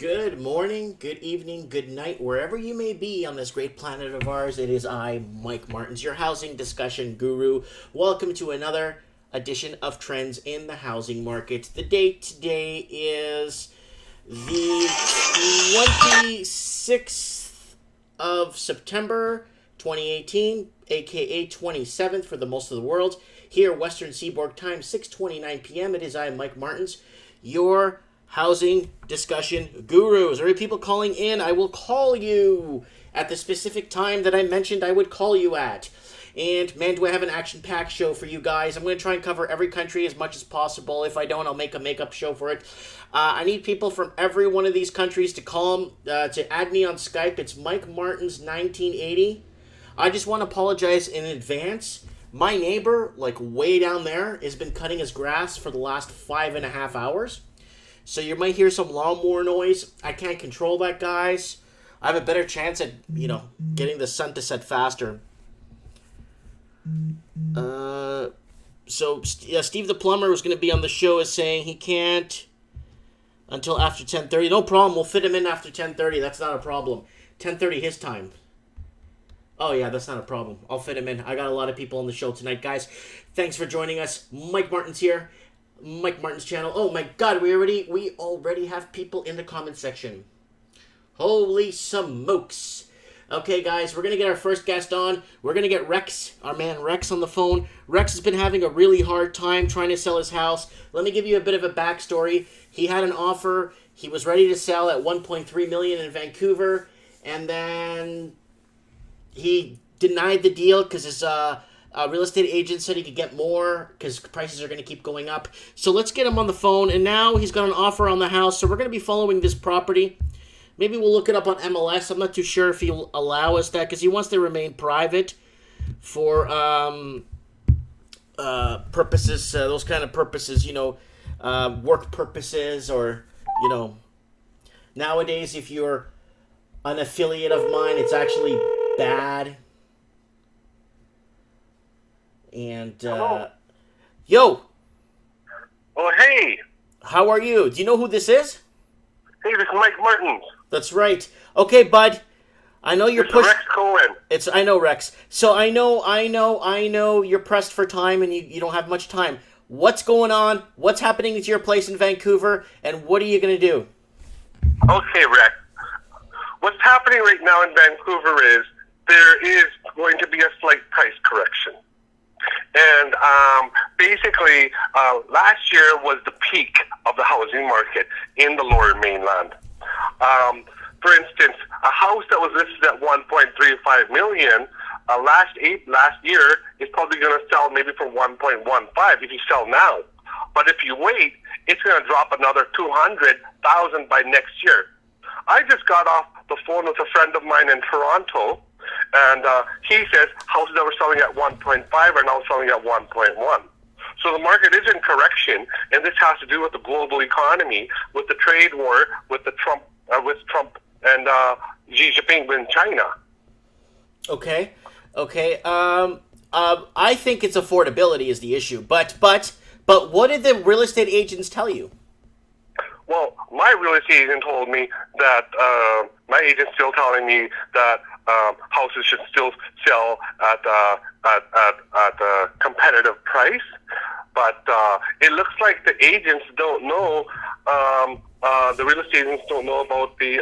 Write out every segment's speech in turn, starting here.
Good morning, good evening, good night, wherever you may be on this great planet of ours. It is I, Mike Martins, your housing discussion guru. Welcome to another edition of Trends in the Housing Market. The date today is the 26th of September 2018, aka 27th for the most of the world. Here, Western Seaboard time, 6:29 p.m. It is I, Mike Martins, your housing discussion gurus. Are there people calling in? I will call you at the specific time that I mentioned I would call you at. And man, do I have an action-packed show for you guys. I'm going to try and cover every country as much as possible. If I don't, I'll make a makeup show for it. I need people from every one of these countries to call to add me on Skype. It's Mike Martins 1980. I just want to apologize in advance. My neighbor, like way down there, has been cutting his grass for the last 5.5 hours. So you might hear some lawnmower noise. I can't control that, guys. I have a better chance at, getting the sun to set faster. Steve the plumber was going to be on the show is saying he can't until after 10:30. No problem. We'll fit him in after 10:30. That's not a problem. 10:30 his time. Oh, yeah, that's not a problem. I'll fit him in. I got a lot of people on the show tonight, guys. Thanks for joining us. Mike Martins here. Mike Martin's channel. Oh my god, we already have people in the comment section. Holy smokes. Okay, guys, we're going to get our first guest on. We're going to get Rex, our man Rex, on the phone. Rex has been having a really hard time trying to sell his house. Let me give you a bit of a backstory. He had an offer. He was ready to sell at $1.3 million in Vancouver, and then he denied the deal because his real estate agent said he could get more because prices are going to keep going up. So let's get him on the phone. And now he's got an offer on the house. So we're going to be following this property. Maybe we'll look it up on MLS. I'm not too sure if he'll allow us that because he wants to remain private for purposes, those kind of purposes, work purposes or, Nowadays, if you're an affiliate of mine, it's actually bad. And, yo! Oh, hey! How are you? Do you know who this is? Hey, this is Mike Martins. That's right. Okay, bud. I know you're pushed. Rex Cohen. I know, Rex. So I know you're pressed for time and you don't have much time. What's going on? What's happening at your place in Vancouver? And what are you going to do? Okay, Rex. What's happening right now in Vancouver is there is going to be a slight price correction. And basically, last year was the peak of the housing market in the Lower Mainland. For instance, a house that was listed at $1.35 million last year is probably going to sell maybe for $1.15 if you sell now. But if you wait, it's going to drop another $200,000 by next year. I just got off the phone with a friend of mine in Toronto. And he says houses that were selling at 1.5 are now selling at 1.1. So the market is in correction, and this has to do with the global economy, with the trade war, with Trump and Xi Jinping in China. Okay. I think it's affordability is the issue, but what did the real estate agents tell you? Well, my real estate agent told me that my agent's still telling me that houses should still sell at a competitive price, but it looks like the agents don't know. The real estate agents don't know about the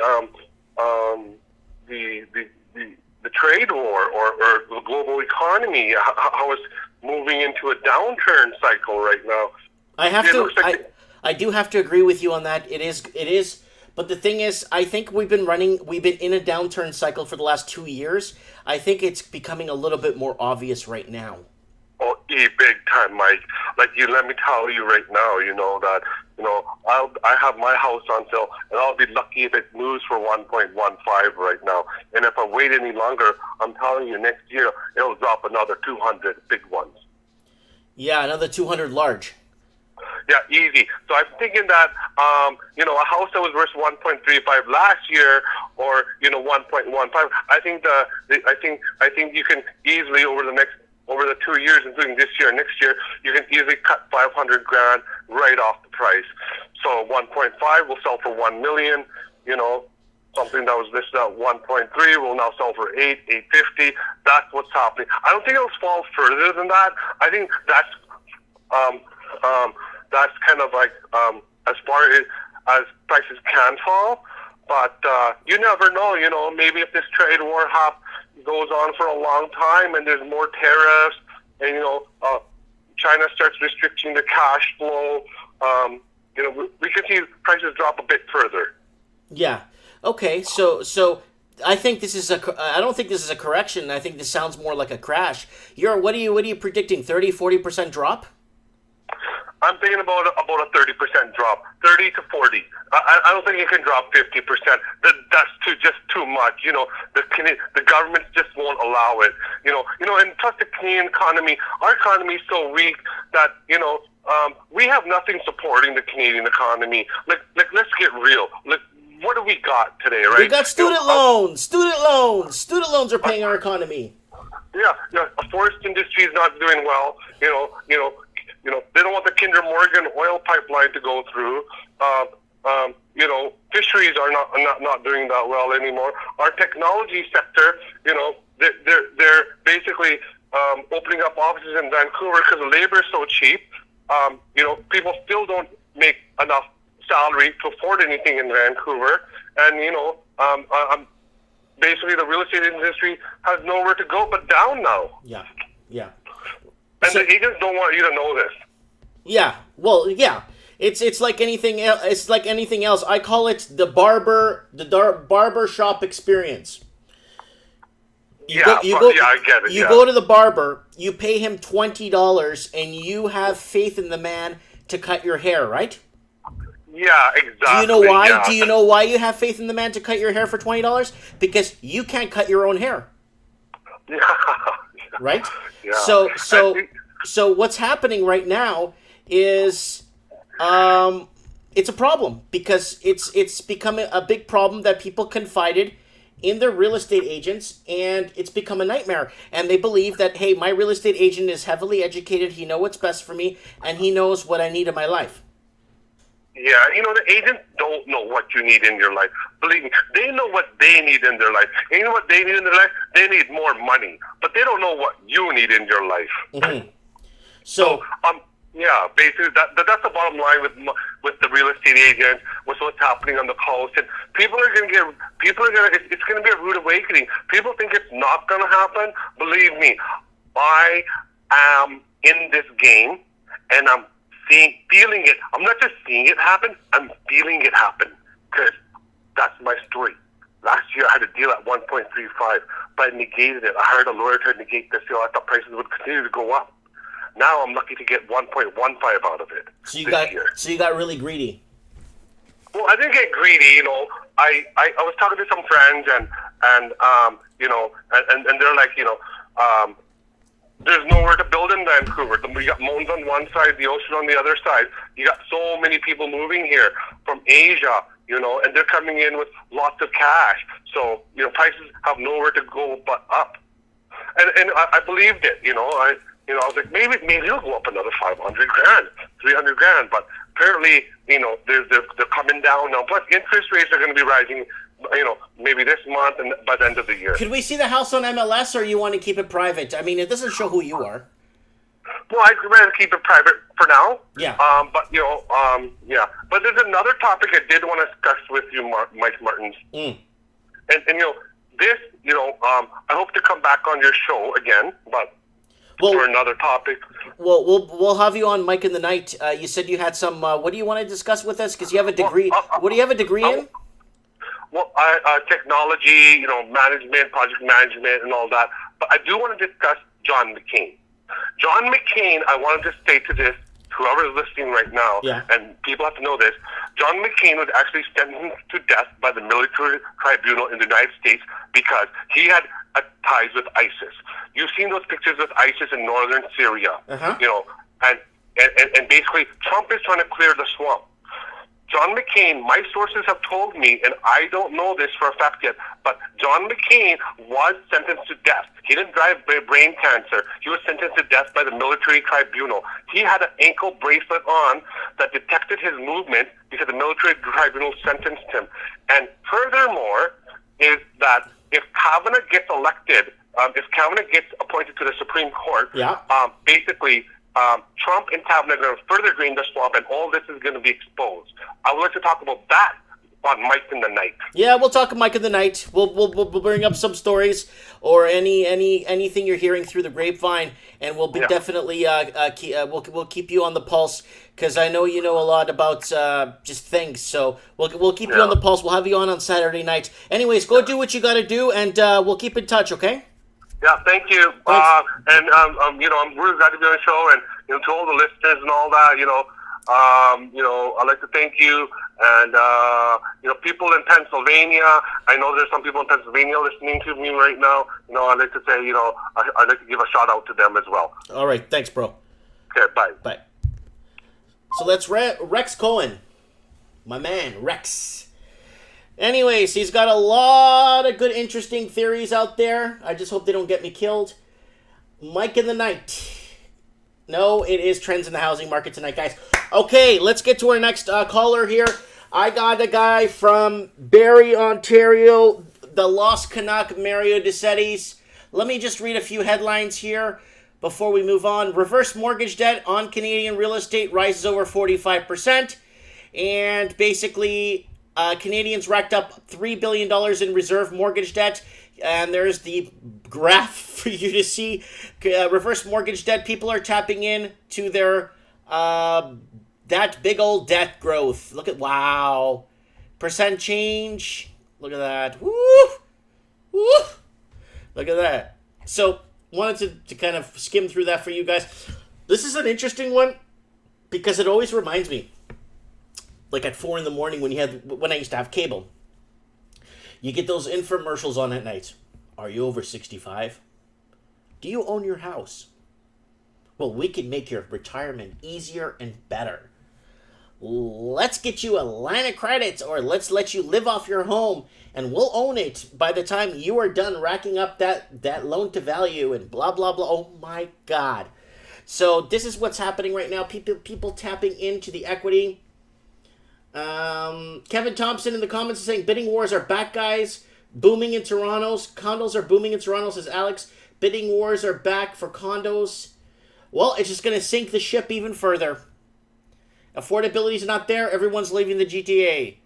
trade war or the global economy. How it's moving into a downturn cycle right now. I do have to agree with you on that. It is. But the thing is, I think we've been in a downturn cycle for the last 2 years. I think it's becoming a little bit more obvious right now. Oh, big time, Mike. Like let me tell you right now, that, I have my house on sale, and I'll be lucky if it moves for 1.15 right now. And if I wait any longer, I'm telling you, next year, it'll drop another 200 big ones. Yeah, another 200 large. Yeah, easy. So I'm thinking that, a house that was worth 1.35 last year, or 1.15. I think you can easily over the 2 years, including this year and next year, you can easily cut $500,000 right off the price. So 1.5 will sell for $1 million. something that was listed at 1.3 will now sell for 850. That's what's happening. I don't think it'll fall further than that. I think that's kind of like as far as prices can fall. But you never know. Maybe if this trade war goes on for a long time and there's more tariffs, and China starts restricting the cash flow, we could see prices drop a bit further. Yeah. Okay. So I think this is I don't think this is a correction. I think this sounds more like a crash. What are you predicting? 30-40% drop? I'm thinking about a 30% drop, 30 to 40. I don't think you can drop 50%. That's just too much. The governments just won't allow it. And plus the Canadian economy, our economy is so weak that we have nothing supporting the Canadian economy. Like let's get real. What do we got today, right? We got student loans. Student loans are paying our economy. Yeah. The forest industry is not doing well. They don't want the Kinder Morgan oil pipeline to go through. Fisheries are not doing that well anymore. Our technology sector, they're basically opening up offices in Vancouver because the labor is so cheap. People still don't make enough salary to afford anything in Vancouver, and basically the real estate industry has nowhere to go but down now. Yeah. And the agents don't want you to know this. Yeah. Well, yeah. It's like anything else. It's like anything else. I call it the barber shop experience. You I get it. You go to the barber, you pay him $20, and you have faith in the man to cut your hair, right? Yeah, exactly. Do you know why? Yeah. Do you know why you have faith in the man to cut your hair for $20? Because you can't cut your own hair. Yeah. Right? Yeah. So what's happening right now is it's a problem because it's become a big problem that people confided in their real estate agents, and it's become a nightmare. And they believe that, hey, my real estate agent is heavily educated, he knows what's best for me, and he knows what I need in my life. Yeah, the agents don't know what you need in your life. Believe me, they know what they need in their life. And you know what they need in their life? They need more money. But they don't know what you need in your life. Mm-hmm. So basically that's the bottom line with the real estate agents, with what's happening on the coast. And it's going to be a rude awakening. People think it's not going to happen. Believe me, I am in this game, and I'm feeling it. I'm not just seeing it happen, I'm feeling it happen, because that's my story. Last year I had a deal at 1.35, but I negated it. I hired a lawyer to negate the sale. I thought prices would continue to go up. Now I'm lucky to get 1.15 out of it. So you got really greedy. Well, I didn't get greedy. I was talking to some friends, and they're like, there's nowhere to build in Vancouver. You got mountains on one side, the ocean on the other side. You got so many people moving here from Asia, and they're coming in with lots of cash. So, prices have nowhere to go but up. And I believed it, I was like, maybe it'll go up another $500,000, $300,000. But apparently, they're coming down now. Plus, interest rates are going to be rising, maybe this month and by the end of the year. Could we see the house on MLS, or you want to keep it private? I mean, it doesn't show who you are. Well, I'd rather keep it private for now. Yeah. But there's another topic I did want to discuss with you, Mike Martins. Mm. And this, I hope to come back on your show again, but for another topic. Well, we'll have you on Mike in the Night. You said you had some. What do you want to discuss with us? Because you have a degree. What do you have a degree in? Well, technology, management, project management, and all that. But I do want to discuss John McCain. John McCain, I wanted to say to this, whoever is listening right now, and people have to know this, John McCain was actually sentenced to death by the military tribunal in the United States because he had ties with ISIS. You've seen those pictures with ISIS in northern Syria, and basically Trump is trying to clear the swamp. John McCain, my sources have told me, and I don't know this for a fact yet, but John McCain was sentenced to death. He didn't die of brain cancer. He was sentenced to death by the military tribunal. He had an ankle bracelet on that detected his movement because the military tribunal sentenced him. And Furthermore, is that if Kavanaugh gets elected, if Kavanaugh gets appointed to the Supreme Court, basically Trump and Kavanaugh are going to further drain the swamp, and all this is going to be exposed. I would like to talk about that on Mike in the Night. Yeah, we'll talk Mike in the Night. We'll bring up some stories or anything you're hearing through the grapevine, and we'll be definitely we'll keep you on the pulse, because I know you know a lot about just things. So we'll keep you on the pulse. We'll have you on Saturday night. Anyways, go do what you got to do, and we'll keep in touch. Okay. Yeah, thank you. And I'm really glad to be on the show, and to all the listeners and all that, I'd like to thank you, and people in Pennsylvania. I know there's some people in Pennsylvania listening to me right now. I'd like to say, I'd like to give a shout out to them as well. All right, thanks, bro. Okay, bye. Bye. So that's Rex Cohen, my man, Rex. Anyways, he's got a lot of good, interesting theories out there. I just hope they don't get me killed. Mike in the Night. No, it is trends in the housing market tonight, guys. Okay, let's get to our next caller here. I got a guy from Barrie, Ontario, the Lost Canuck, Mario DeCettis. Let me just read a few headlines here before we move on. Reverse mortgage debt on Canadian real estate rises over 45%. And basically, Canadians racked up $3 billion in reserve mortgage debt. And there's the graph for you to see. Reverse mortgage debt, people are tapping in to their that big old debt growth. Look at, wow. Percent change. Look at that. Woo! Woo! Look at that. So, wanted to kind of skim through that for you guys. This is an interesting one because it always reminds me, like at 4 a.m. when I used to have cable. You get those infomercials on at night. Are you over 65? Do you own your house? Well, we can make your retirement easier and better. Let's get you a line of credit, or let's let you live off your home, and we'll own it by the time you are done racking up that loan to value and blah, blah, blah. Oh, my God. So this is what's happening right now. People tapping into the equity. Kevin Thompson in the comments is saying bidding wars are back, guys. Booming in Toronto's. Condos are booming in Toronto, says Alex. Bidding wars are back for condos. Well, it's just going to sink the ship even further. Affordability is not there. Everyone's leaving the GTA.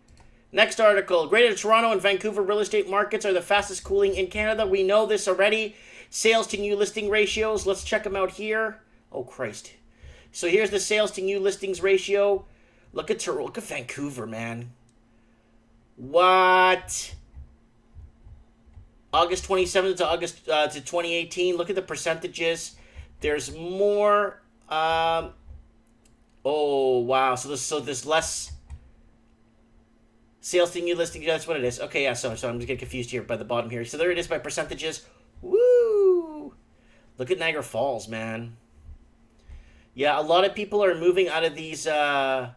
Next article. Greater Toronto and Vancouver real estate markets are the fastest cooling in Canada. We know this already. Sales to new listing ratios. Let's check them out here. Oh, Christ. So here's the sales to new listings ratio. Look at Vancouver, man. What? August 27th to August to 2018. Look at the percentages. There's more. Oh wow. So there's less sales to new listings. That's what it is. Okay, yeah. So I'm just getting confused here by the bottom here. So there it is by percentages. Woo! Look at Niagara Falls, man. Yeah, a lot of people are moving out of these areas,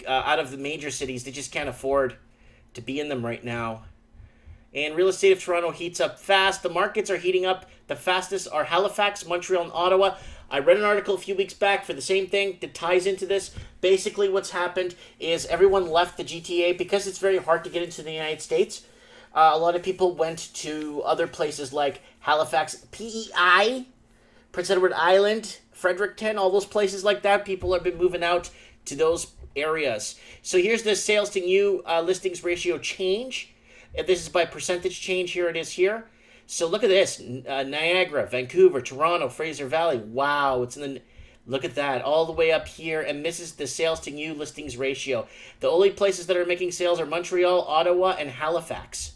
out of the major cities. They just can't afford to be in them right now. And real estate of Toronto heats up fast. The markets are heating up. The fastest are Halifax, Montreal, and Ottawa. I read an article a few weeks back for the same thing that ties into this. Basically, what's happened is everyone left the GTA because it's very hard to get into the United States. A lot of people went to other places like Halifax, PEI, Prince Edward Island, Fredericton, all those places like that. People have been moving out to those areas. So here's the sales to new listings ratio change. And this is by percentage change. Here it is here. So look at this. Niagara, Vancouver, Toronto, Fraser Valley. Wow. It's in the... Look at that. All the way up here. And this is the sales to new listings ratio. The only places that are making sales are Montreal, Ottawa, and Halifax.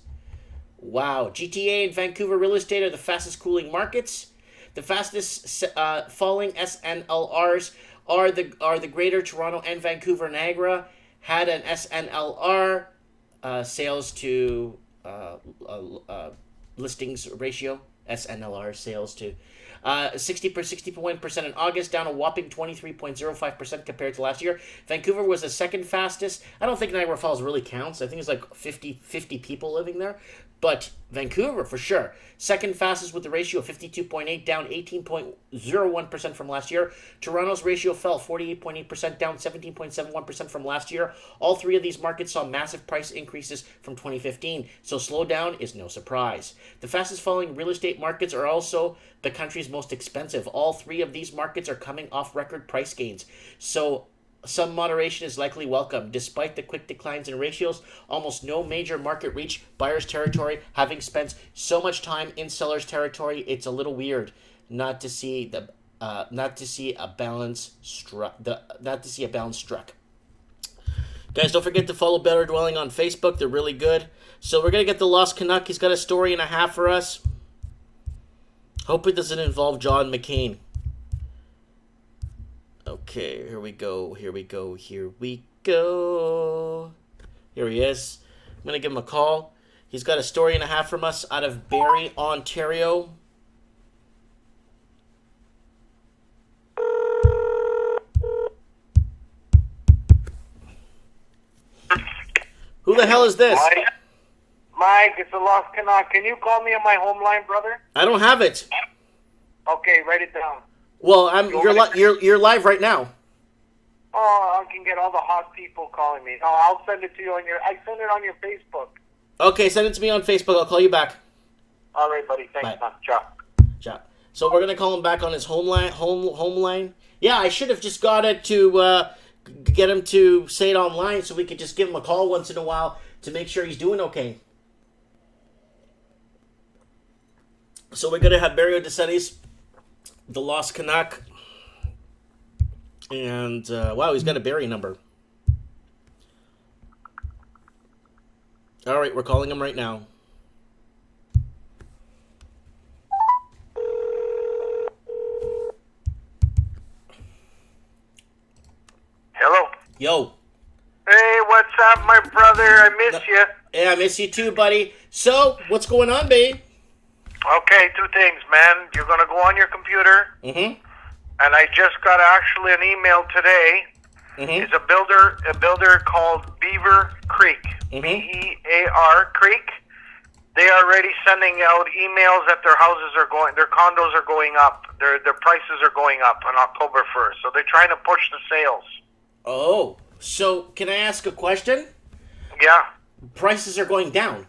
Wow. GTA and Vancouver real estate are the fastest cooling markets. The fastest falling SNLRs are the Greater Toronto and Vancouver. Niagara had an SNLR sales to listings ratio, SNLR sales to 60.1% in August, down a whopping 23.05% compared to last year. Vancouver was the second fastest. I don't think Niagara Falls really counts. I think it's like 50 people living there. But Vancouver, for sure. Second fastest with a ratio of 52.8, down 18.01% from last year. Toronto's ratio fell 48.8%, down 17.71% from last year. All three of these markets saw massive price increases from 2015, so slowdown is no surprise. The fastest falling real estate markets are also the country's most expensive. All three of these markets are coming off record price gains, so some moderation is likely welcome. Despite the quick declines in ratios, almost no major market reached buyer's territory. Having spent so much time in seller's territory, it's a little weird not to see a balance struck. Guys, don't forget to follow Better Dwelling on Facebook. They're really good. So we're gonna get the Lost Canuck. He's got a story and a half for us. Hope it doesn't involve John McCain. Okay, here we go. Here he is. I'm going to give him a call. He's got a story and a half from us out of Barrie, Ontario. Who the hell is this? Mike, it's the Lost Canuck. Can you call me on my home line, brother? I don't have it. Okay, write it down. Well, you're live right now. Oh, I can get all the hot people calling me. Oh, I'll send it to you I send it on your Facebook. Okay, send it to me on Facebook. I'll call you back. All right, buddy. Thanks, man. Ciao. Ciao. So we're gonna call him back on his home line. Yeah, I should have just got it to get him to say it online, so we could just give him a call once in a while to make sure he's doing okay. So we're gonna have Barrie DeSetti's The Lost Canuck. And, wow, he's got a Barrie number. All right, we're calling him right now. Hello. Yo. Hey, what's up, my brother? I miss you. Yeah, I miss you too, buddy. So, what's going on, babe? Okay, two things, man. You're going to go on your computer. Mm-hmm. And I just got actually an email today. Mm-hmm. It's a builder called Beaver Creek. Mm-hmm. Bear Creek. They are already sending out emails that their condos are going up. Their prices are going up on October 1st. So they're trying to push the sales. Oh, so can I ask a question? Yeah. Prices are going down.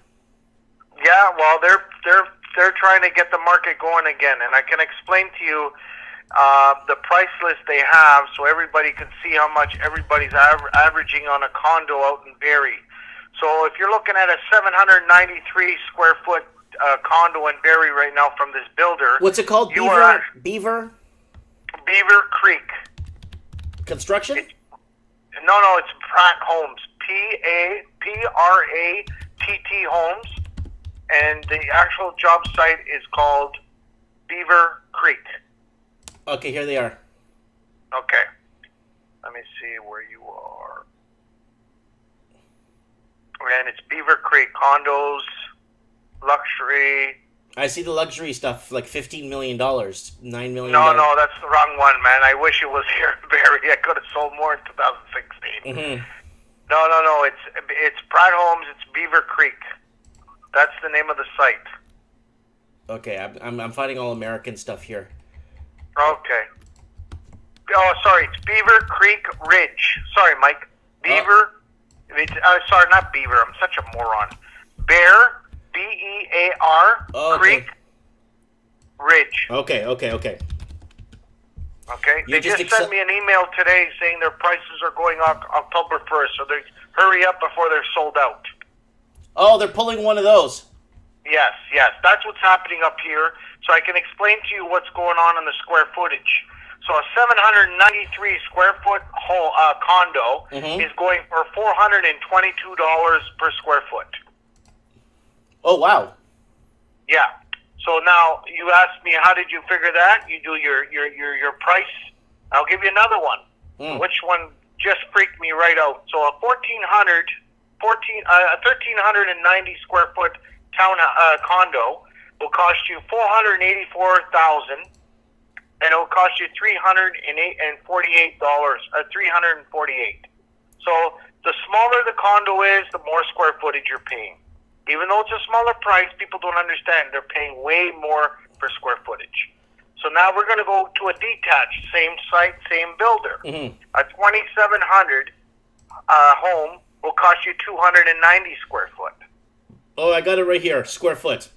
Yeah, well, they're trying to get the market going again, and I can explain to you the price list they have, so everybody can see how much everybody's averaging on a condo out in Barrie. So if you're looking at a 793 square foot condo in Barrie right now from this builder, what's it called? Beaver Creek Construction. No, it's Pratt Homes. Pratt Homes, and the actual job site is called Beaver Creek. Okay, here they are. Okay. Let me see where you are. And it's Beaver Creek. Condos, luxury. I see the luxury stuff, like $15 million, $9 million. No, that's the wrong one, man. I wish it was here in Barrie. I could have sold more in 2016. Mm-hmm. No. It's Pratt Homes. It's Beaver Creek. That's the name of the site. Okay, I'm finding all American stuff here. Okay. Oh, sorry. It's Beaver Creek Ridge. Sorry, Mike. Beaver. Sorry, not Beaver. I'm such a moron. Bear. Bear. Oh, okay. Creek Ridge. Okay. Okay. You They just just sent me an email today saying their prices are going up October 1st, so they hurry up before they're sold out. Oh, they're pulling one of those. Yes. That's what's happening up here. So I can explain to you what's going on in the square footage. So a 793 square foot condo is going for $422 per square foot. Oh, wow. Yeah. So now you ask me, how did you figure that? You do your price. I'll give you another one. Which one just freaked me right out? So a 1,390 square foot town condo will cost you $484,000, and it will cost you $348. $348. So the smaller the condo is, the more square footage you're paying. Even though it's a smaller price, people don't understand. They're paying way more for square footage. So now we're going to go to a detached, same site, same builder. Mm-hmm. A 2,700 home will cost you 290 square foot. Oh, I got it right here. Square foot.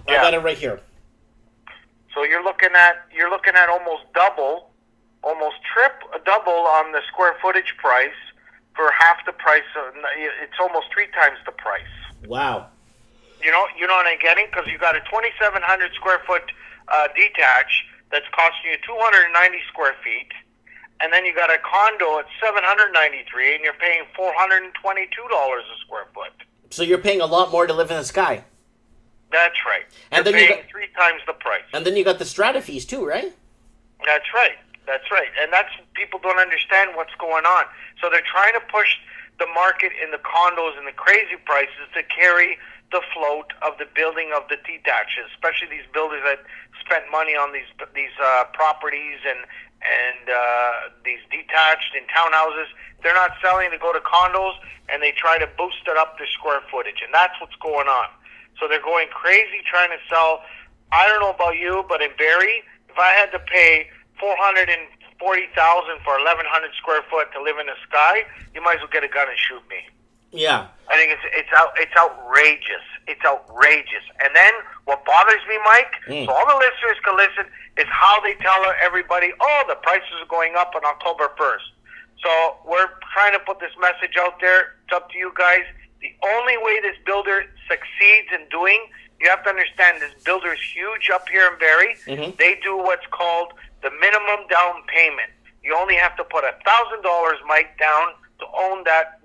I Yeah. got it right here. So you're looking at almost double on the square footage price for half the price. It's almost 3 times the price. Wow. You know what I'm getting? Because you got a 2,700 square foot detached that's costing you 290 square feet, and then you got a condo at 793, and you're paying $422 a square foot. So you're paying a lot more to live in the sky. That's right. And You're then you paying got- 3 times the price. And then you got the strata fees too, right? That's right. That's right. And that's, people don't understand what's going on. So they're trying to push the market in the condos and the crazy prices to carry the float of the building of the detaches, especially these builders that spent money on these properties and these detached and townhouses. They're not selling to go to condos, and they try to boost it up their square footage, and that's what's going on. So they're going crazy trying to sell. I don't know about you, but in Barrie, if I had to pay $440,000 for 1,100 square foot to live in the sky, you might as well get a gun and shoot me. Yeah. I think it's outrageous. It's outrageous. And then what bothers me, Mike, so all the listeners can listen, is how they tell everybody, oh, the prices are going up on October 1st. So we're trying to put this message out there. It's up to you guys. The only way this builder succeeds in doing, you have to understand, this builder is huge up here in Barrie. Mm-hmm. They do what's called the minimum down payment. You only have to put $1,000, Mike, down to own that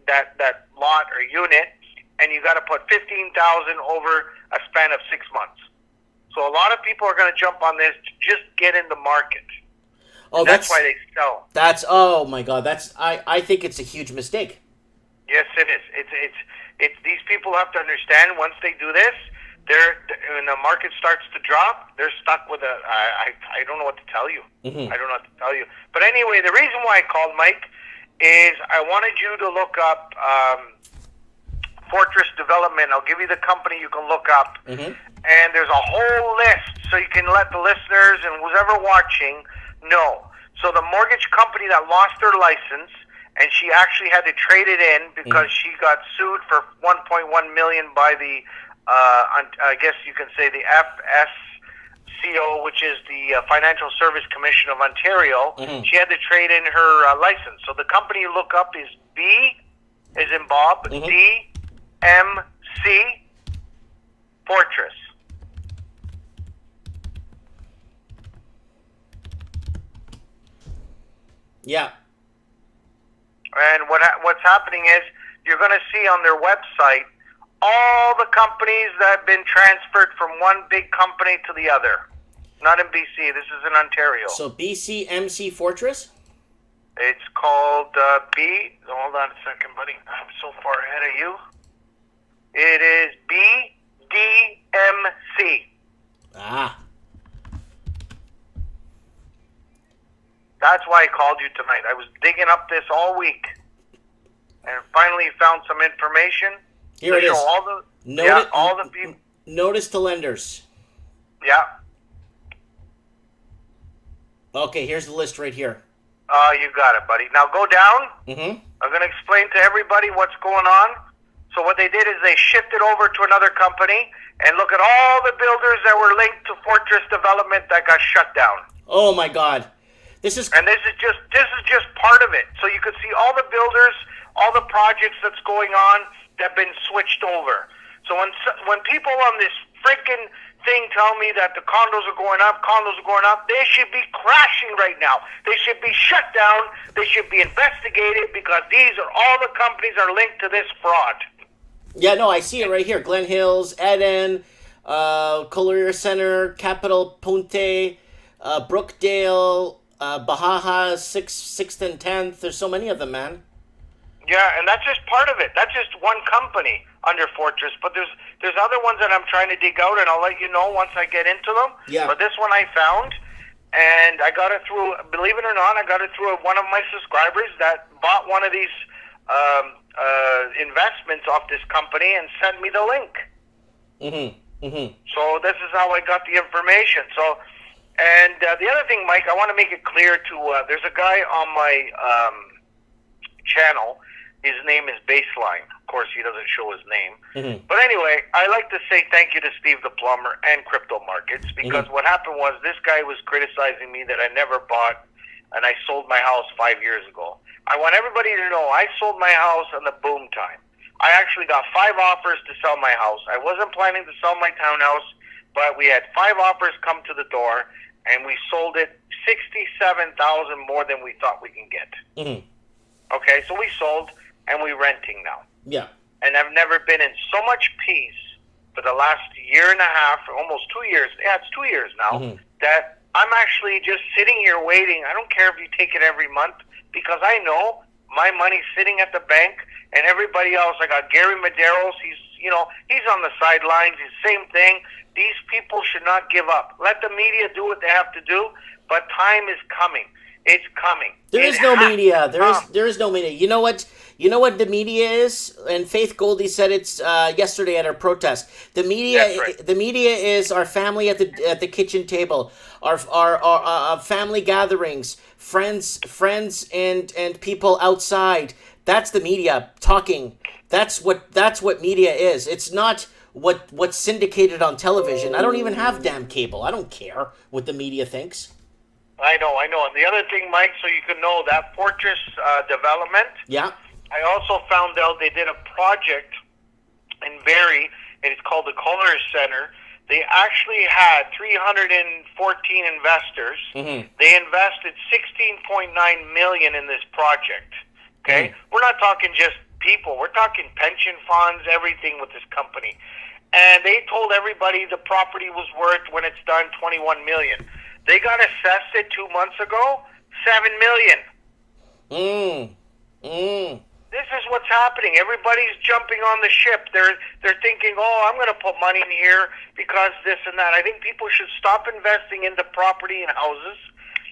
lot or unit, and you got to put $15,000 over a span of 6 months. So a lot of people are going to jump on this to just get in the market. Oh, That's why they sell. Oh my God, I think it's a huge mistake. Yes, it is. It's these people have to understand, once they do this, when the market starts to drop, they're stuck with I don't know what to tell you. Mm-hmm. I don't know what to tell you. But anyway, the reason why I called, Mike, is I wanted you to look up Fortress Development. I'll give you the company you can look up. Mm-hmm. And there's a whole list, so you can let the listeners and who's ever watching know. So the mortgage company that lost their license, and she actually had to trade it in because she got sued for $1.1 million by the, I guess you can say, the FSCO, which is the Financial Service Commission of Ontario. Mm-hmm. She had to trade in her license. So the company you look up is B, as in Bob, DMC Fortress. Yeah. And what's happening is you're going to see on their website all the companies that have been transferred from one big company to the other. Not in BC. This is in Ontario. So BCMC Fortress? It's called B. Hold on a second, buddy. I'm so far ahead of you. It is BDMC. Ah. That's why I called you tonight. I was digging up this all week, and finally found some information. Here it is. All the people. Notice to lenders. Yeah. Okay, here's the list right here. You got it, buddy. Now go down. Mm-hmm. I'm going to explain to everybody what's going on. So what they did is they shifted over to another company, and look at all the builders that were linked to Fortress Development that got shut down. Oh my God. And this is just part of it. So you could see all the builders, all the projects that's going on that have been switched over. So when people on this freaking thing tell me that the condos are going up, they should be crashing right now. They should be shut down. They should be investigated, because these are all the companies are linked to this fraud. Yeah, no, I see it right here. Glen Hills, Eden, Collier Center, Capital Punte, Brookdale, Bahaha, 6th and 10th. There's so many of them, man. Yeah, and that's just part of it. That's just one company under Fortress. But there's other ones that I'm trying to dig out, and I'll let you know once I get into them. Yeah. But this one I found, and I got it through, believe it or not, I got it through one of my subscribers that bought one of these investments off this company and sent me the link. So this is how I got the information. So, and the other thing, Mike, I want to make it clear to, there's a guy on my channel. His name is Baseline. Of course, he doesn't show his name. But anyway, I like to say thank you to Steve the Plumber and Crypto Markets, because what happened was this guy was criticizing me that I never bought, and I sold my house 5 years ago. I want everybody to know I sold my house on the boom time. I actually got 5 offers to sell my house. I wasn't planning to sell my townhouse, but we had 5 offers come to the door, and we sold it $67,000 more than we thought we can get. Okay, so we sold, and we're renting now. Yeah. And I've never been in so much peace for the last year and a half, almost 2 years. Yeah, it's 2 years now, that I'm actually just sitting here waiting. I don't care if you take it every month, because I know my money's sitting at the bank, and everybody else. I got Gary Medeiros. He's on the sidelines. He's the same thing. These people should not give up. Let the media do what they have to do, but time is coming. It's coming. There is no media. There is no media. You know what? You know what the media is? And Faith Goldie said it's yesterday at our protest. The media, right. The media is our family at the kitchen table, our family gatherings, friends and people outside. That's the media talking. That's what media is. It's not what's syndicated on television. I don't even have damn cable. I don't care what the media thinks. I know. And the other thing, Mike, so you can know that Fortress development. Yeah. I also found out they did a project in Barrie, and it's called the Colors Center. They actually had 314 investors. They invested $16.9 million in this project. Okay, we're not talking just people. We're talking pension funds, everything with this company. And they told everybody the property was worth, when it's done, $21 million. They got assessed it 2 months ago, $7 million. This is what's happening. Everybody's jumping on the ship. They're thinking, oh, I'm going to put money in here because this and that. I think people should stop investing into property and houses.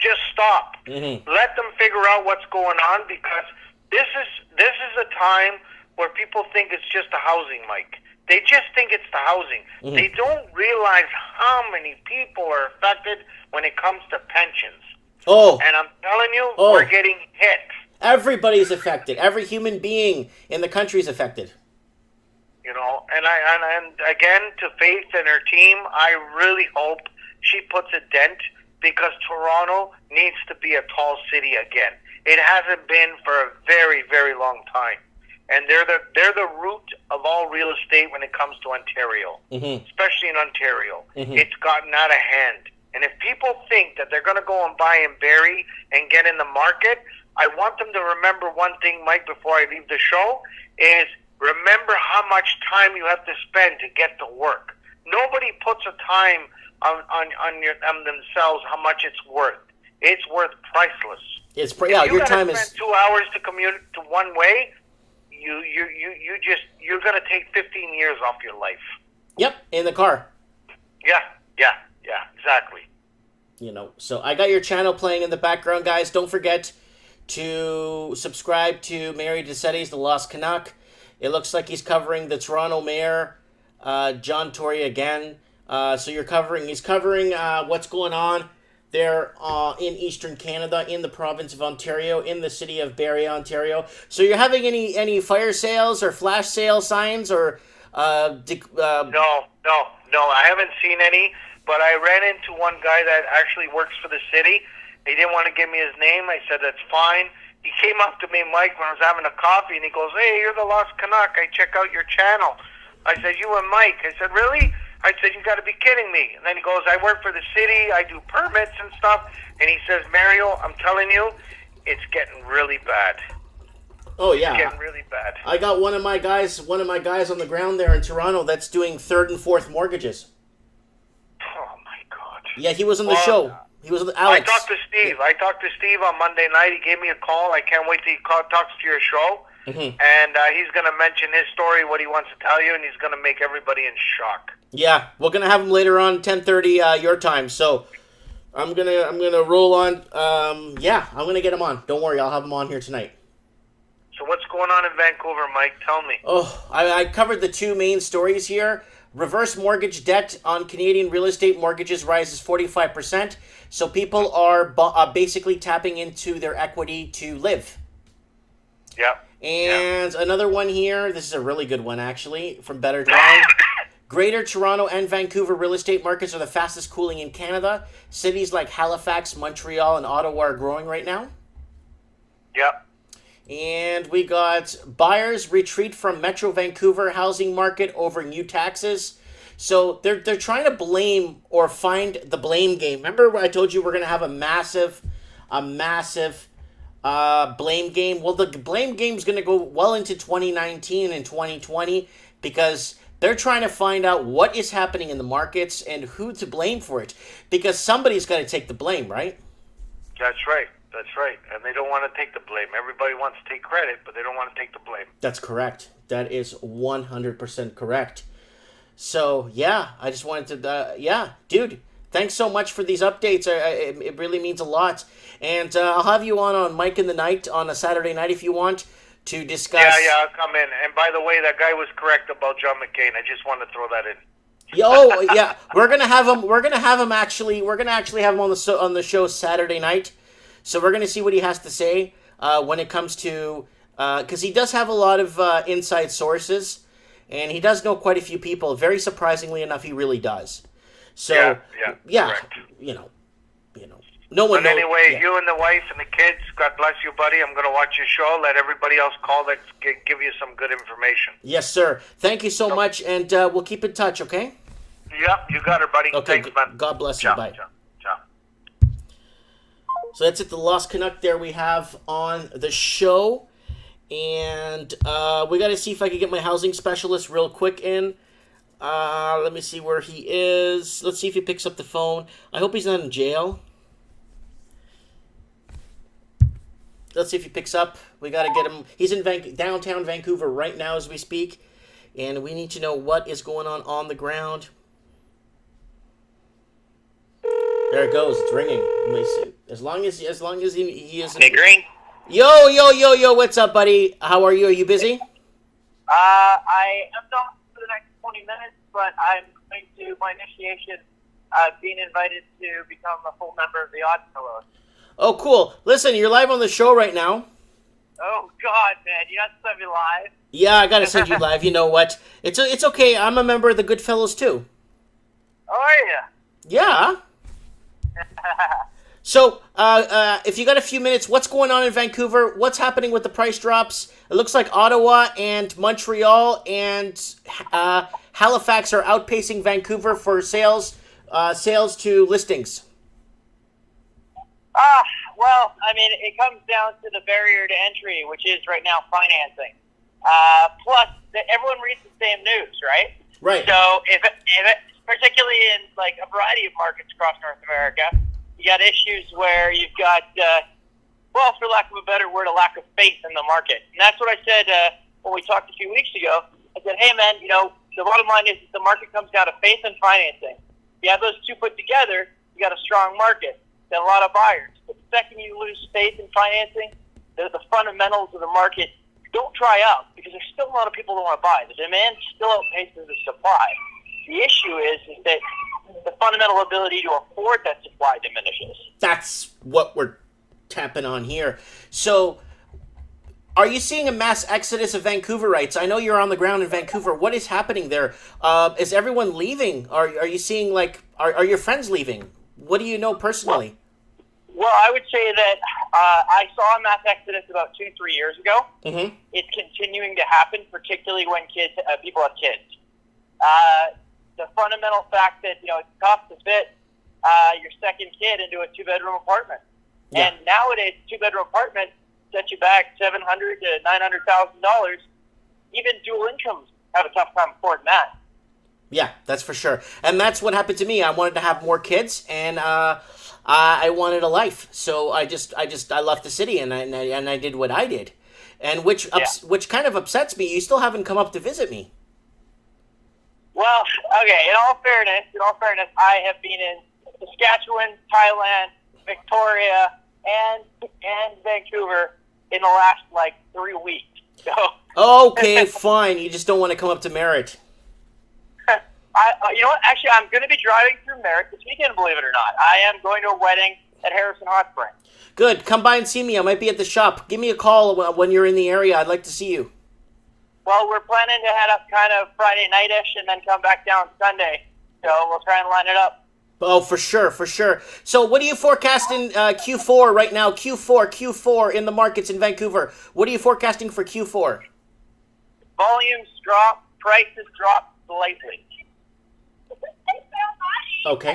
Just stop. Let them figure out what's going on, because this is a time where people think it's just the housing, Mike. They just think it's the housing. They don't realize how many people are affected when it comes to pensions. And I'm telling you, we're getting hit. Everybody's affected. Every human being in the country is affected. And again, to Faith and her team, I really hope she puts a dent, because Toronto needs to be a tall city again. It hasn't been for a very, very long time. And they're the root of all real estate when it comes to Ontario, especially in Ontario. It's gotten out of hand. And if people think that they're going to go and buy in Barrie and get in the market, I want them to remember one thing, Mike, before I leave the show, is remember how much time you have to spend to get to work. Nobody puts a time on themselves how much it's worth. It's worth priceless. Your time is. Spend 2 hours to commute to one way. You're going to take 15 years off your life. Yep, in the car. Yeah, exactly. So I got your channel playing in the background, guys. Don't forget to subscribe to Mary DeSetti's The Lost Canuck. It looks like he's covering the Toronto Mayor, John Tory again. So he's covering what's going on there in Eastern Canada, in the province of Ontario, in the city of Barrie, Ontario. So you're having any fire sales or flash sale signs or... No, I haven't seen any, but I ran into one guy that actually works for the city. He didn't want to give me his name. I said, that's fine. He came up to me, Mike, when I was having a coffee, and he goes, hey, you're the Lost Canuck. I check out your channel. I said, you and Mike. I said, really? I said, you got to be kidding me. And then he goes, I work for the city. I do permits and stuff. And he says, Mario, I'm telling you, it's getting really bad. Oh, yeah. It's getting really bad. I got one of my guys on the ground there in Toronto that's doing third and fourth mortgies. Oh, my God. Yeah, he was on the show. He was with Alex. I talked to Steve on Monday night. He gave me a call. I can't wait till he talks to your show. And he's going to mention his story, what he wants to tell you, and he's going to make everybody in shock. Yeah, we're going to have him later on, 10:30 your time. So I'm gonna roll on. I'm going to get him on. Don't worry, I'll have him on here tonight. So what's going on in Vancouver, Mike? Tell me. Oh, I covered the two main stories here. Reverse mortgage debt on Canadian real estate mortgages rises 45%. So people are basically tapping into their equity to live. Yep. And another one here. This is a really good one, actually, from Better Toronto. Greater Toronto and Vancouver real estate markets are the fastest cooling in Canada. Cities like Halifax, Montreal, and Ottawa are growing right now. Yep. And we got buyers retreat from Metro Vancouver housing market over new taxes. So they're trying to blame or find the blame game. Remember I told you we're going to have a massive blame game? Well, the blame game is going to go well into 2019 and 2020 because they're trying to find out what is happening in the markets and who to blame for it. Because somebody's got to take the blame, right? That's right. That's right. And they don't want to take the blame. Everybody wants to take credit, but they don't want to take the blame. That's correct. That is 100% correct. So, yeah, I just wanted to, dude, thanks so much for these updates. It really means a lot. And I'll have you on Mike in the Night on a Saturday night if you want to discuss. Yeah, I'll come in. And by the way, that guy was correct about John McCain. I just wanted to throw that in. Oh, yeah. We're going to have him actually have him on the show Saturday night. So we're going to see what he has to say when it comes to, because he does have a lot of inside sources, and he does know quite a few people. Very surprisingly enough, he really does. So yeah, correct. you know, no one. But anyway, yeah. You and the wife and the kids, God bless you, buddy. I'm going to watch your show. Let everybody else call that give you some good information. Yes, sir. Thank you so much, and we'll keep in touch. Okay. Yep, you got it, buddy. Okay. Thanks, man. God bless Ciao, you. Bye. Ciao. So that's it, the Lost Canuck there we have on the show. And we got to see if I can get my housing specialist real quick in. Let me see where he is. Let's see if he picks up the phone. I hope he's not in jail. Let's see if he picks up. We got to get him. He's in downtown Vancouver right now as we speak. And we need to know what is going on the ground. There it goes. It's ringing. Let me see. As long as he is. Hey, Green. Yo. What's up, buddy? How are you? Are you busy? I am not for the next 20 minutes, but I'm going to my initiation. Being invited to become a full member of the Odd-Fellows. Oh, cool. Listen, you're live on the show right now. Oh God, man! You have to send me live. Yeah, I gotta send you live. You know what? It's okay. I'm a member of the Goodfellows too. Oh, are you? Yeah. So, if you got a few minutes, what's going on in Vancouver? What's happening with the price drops? It looks like Ottawa and Montreal and Halifax are outpacing Vancouver for sales to listings. Well, I mean, it comes down to the barrier to entry, which is right now financing. Plus, everyone reads the same news, right? Right. So, if particularly in like a variety of markets across North America, you got issues where you've got, well, for lack of a better word, a lack of faith in the market. And that's what I said when we talked a few weeks ago. I said, hey, man, the bottom line is the market comes down to faith and financing. If you have those two put together, you got a strong market, then a lot of buyers. But the second you lose faith in financing, the fundamentals of the market don't dry up because there's still a lot of people that want to buy. The demand still outpaces the supply. The issue is that the fundamental ability to afford that supply diminishes. That's what we're tapping on here. So, are you seeing a mass exodus of Vancouverites? I know you're on the ground in Vancouver. What is happening there? Is everyone leaving? Are you seeing, are your friends leaving? What do you know personally? Well, I would say that I saw a mass exodus about 2-3 years ago. Mm-hmm. It's continuing to happen, particularly when people have kids. The fundamental fact that it's tough to fit your second kid into a 2-bedroom apartment, and nowadays 2-bedroom apartment sets you back $700,000 to $900,000. Even dual incomes have a tough time affording that. Yeah, that's for sure, and that's what happened to me. I wanted to have more kids, and I wanted a life, so I left the city and I did what I did, and which kind of upsets me. You still haven't come up to visit me. Well, okay. In all fairness, I have been in Saskatchewan, Thailand, Victoria, and Vancouver in the last 3 weeks. So Okay, fine. You just don't want to come up to Merritt. You know what? Actually, I'm going to be driving through Merritt this weekend, believe it or not. I am going to a wedding at Harrison Hot Springs. Good. Come by and see me. I might be at the shop. Give me a call when you're in the area. I'd like to see you. Well, we're planning to head up kind of Friday night-ish and then come back down Sunday. So we'll try and line it up. Oh, for sure, for sure. So what are you forecasting Q4 right now? Q4 in the markets in Vancouver. What are you forecasting for Q4? Volumes drop, prices drop slightly. Okay.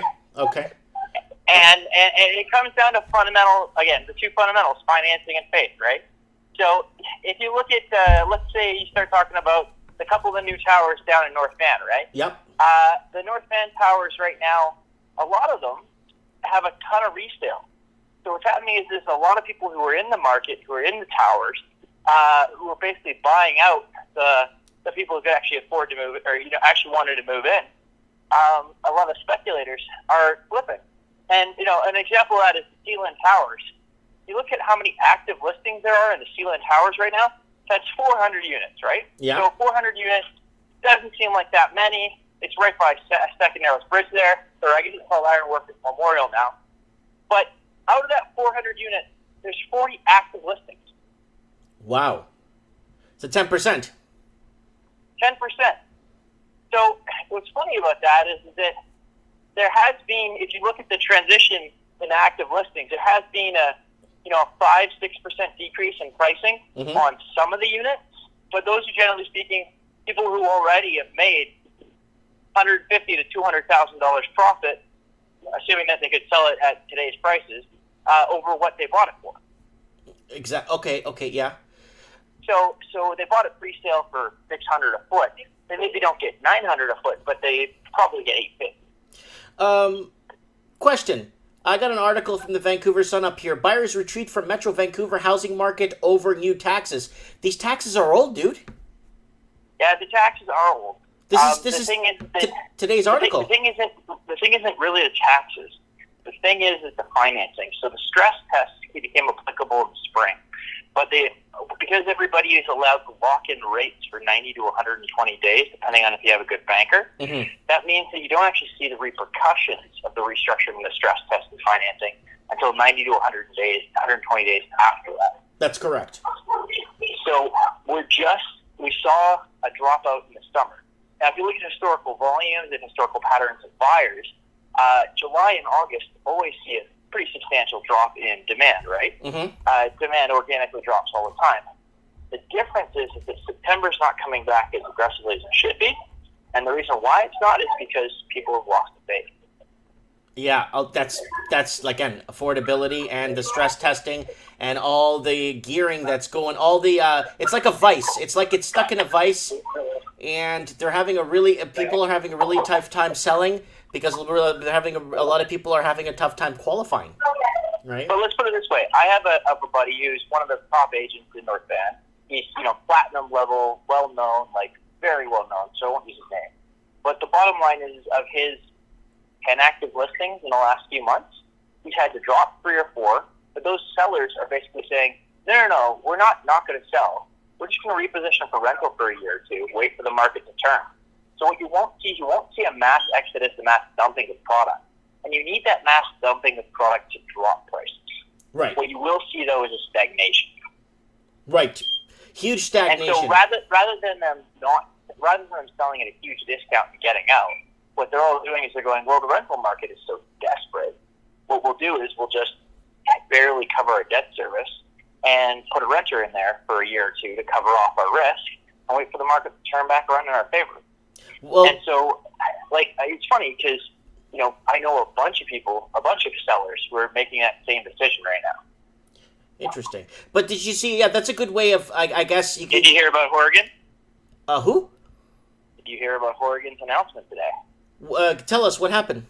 And it comes down to fundamental, again, the two fundamentals, financing and faith, right? So if you look at, let's say you start talking about a couple of the new towers down in North Van, right? Yep. The North Van towers right now, a lot of them have a ton of resale. So what's happening is there's a lot of people who are in the market, who are in the towers, who are basically buying out the people who could actually afford to move, or actually wanted to move in. A lot of speculators are flipping. And, an example of that is the Sealand Towers. You look at how many active listings there are in the Sealand Towers right now, that's 400 units, right? Yeah. So 400 units doesn't seem like that many. It's right by Second Narrows Bridge there, or I guess it's called Ironworkers Memorial now. But out of that 400 units, there's 40 active listings. Wow. So 10%. 10%. So what's funny about that is that there has been, if you look at the transition in active listings, there has been a 5-6% decrease in pricing on some of the units. But those are, generally speaking, people who already have made $150,000 to $200,000 profit, assuming that they could sell it at today's prices, over what they bought it for. Okay, yeah. So they bought it pre-sale for $600 a foot. They maybe don't get $900 a foot, but they probably get $850. Question. I got an article from the Vancouver Sun up here. Buyers retreat from Metro Vancouver housing market over new taxes. These taxes are old, dude. Yeah, the taxes are old. This is today's article. The thing isn't really the taxes. The thing is the financing. So the stress test became applicable in the spring, but because everybody is allowed to lock in rates for 90 to 120 days, depending on if you have a good banker, that means that you don't actually see the repercussions of the restructuring of the stress test and financing until 90 to 120 days after that. That's correct. So we saw a dropout in the summer. Now, if you look at historical volumes and historical patterns of buyers, July and August always see a pretty substantial drop in demand, right? Demand organically drops all the time. The difference is that September's not coming back as aggressively as it should be, and the reason why it's not is because people have lost the faith. Yeah, that's again affordability and the stress testing and all the gearing that's going. It's like a vice. It's like it's stuck in a vice, and people are having a really tough time selling because they're having a lot of people are having a tough time qualifying. Right. But let's put it this way: I have a buddy who's one of the top agents in North Van. He's platinum level, well known, like very well known. So I won't use his name. But the bottom line is, of his 10 active listings in the last few months, he's had to drop 3 or 4. But those sellers are basically saying, no, we're not going to sell. We're just going to reposition for rental for a year or two, wait for the market to turn. So what you won't see a mass exodus, a mass dumping of product. And you need that mass dumping of product to drop prices. Right. What you will see, though, is a stagnation. Right. Huge stagnation. And so rather than them selling at a huge discount and getting out, what they're all doing is they're going, well, the rental market is so desperate. What we'll do is we'll just barely cover our debt service and put a renter in there for a year or two to cover off our risk and wait for the market to turn back around in our favor. Well, and so, it's funny because, I know a bunch of sellers who are making that same decision right now. Interesting. But did you see, that's a good way of, I guess you could... Did you hear about Horgan? Who? Did you hear about Horgan's announcement today? Tell us, what happened?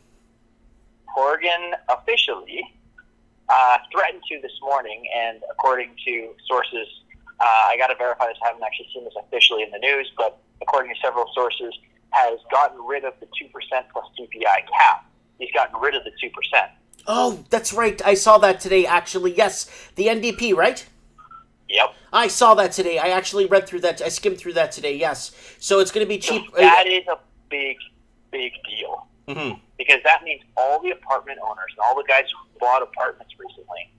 Horgan officially threatened to this morning, and according to sources, I got to verify this, I haven't actually seen this officially in the news, but according to several sources, has gotten rid of the 2% plus CPI cap. He's gotten rid of the 2%. Oh, that's right. I saw that today, actually. Yes, the NDP, right? Yep. I saw that today. I actually read through that. I skimmed through that today, yes. So it's going to be cheap. So that is a big big deal Mm-hmm. because that means all the apartment owners and all the guys who bought apartments recently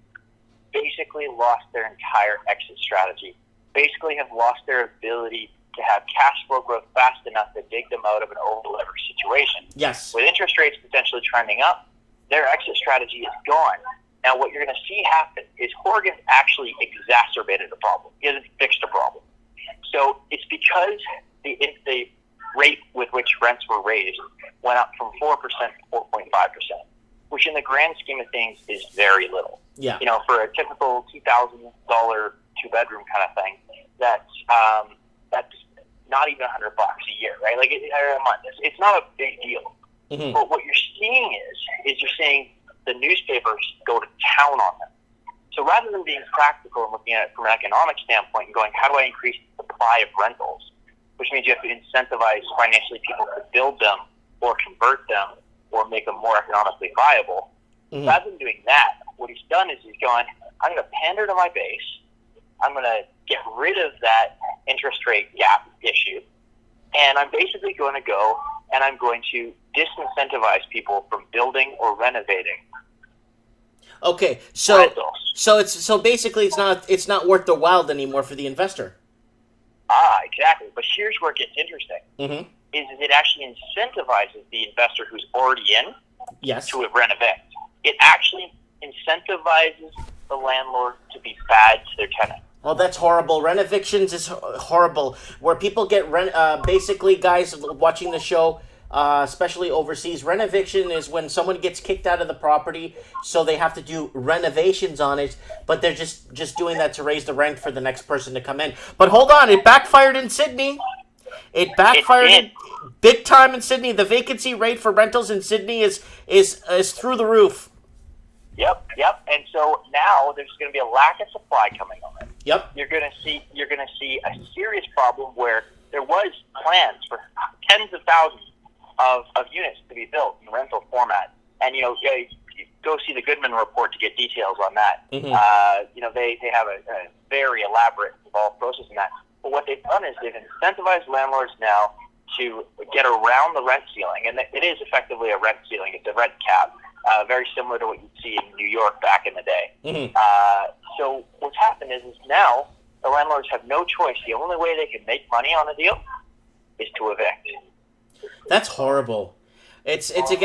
basically lost their entire exit strategy, basically have lost their ability to have cash flow growth fast enough to dig them out of an over-leveraged situation. Yes. With interest rates potentially trending up, their exit strategy is gone. Now, what you're going to see happen is Horgan's actually exacerbated the problem. He hasn't fixed the problem. So it's because the rate with which rents were raised went up from 4% to 4.5%, which in the grand scheme of things is very little. Yeah. You know, for a typical $2,000 two-bedroom kind of thing, that's not even $100 a year, right? Like a month. It's not a big deal. Mm-hmm. But what you're seeing is you're seeing the newspapers go to town on them. So rather than being practical and looking at it from an economic standpoint and going, how do I increase the supply of rentals, which means you have to incentivize financially people to build them or convert them or make them more economically viable. Mm-hmm. Rather than doing that, what he's done is he's gone, I'm going to pander to my base. I'm going to get rid of that interest rate gap issue. And I'm basically going to go and I'm going to disincentivize people from building or renovating. Okay, so rentals. so basically it's not worth the while anymore for the investor. Exactly. But here's where it gets interesting. Mm-hmm. Is it actually incentivizes the investor who's already in Yes. to renovate. It actually incentivizes the landlord to be bad to their tenant. Well, that's horrible. Rent evictions is horrible. Where people get basically, guys watching the show, especially overseas, rent eviction is when someone gets kicked out of the property, so they have to do renovations on it, but they're just doing that to raise the rent for the next person to come in. But hold on, it backfired in Sydney. It backfired big time in Sydney. The vacancy rate for rentals in Sydney is through the roof. Yep. And so now there's going to be a lack of supply coming on it. Yep. You're going to see a serious problem where there was plans for tens of thousands of units to be built in rental format, and you go see the Goodman report to get details on that. Mm-hmm. They have a very elaborate, involved process in that. But what they've done is they've incentivized landlords now to get around the rent ceiling, and it is effectively a rent ceiling. It's a rent cap, very similar to what you'd see in New York back in the day. Mm-hmm. So what's happened is now the landlords have no choice. The only way they can make money on a deal is to evict. That's horrible. It's people.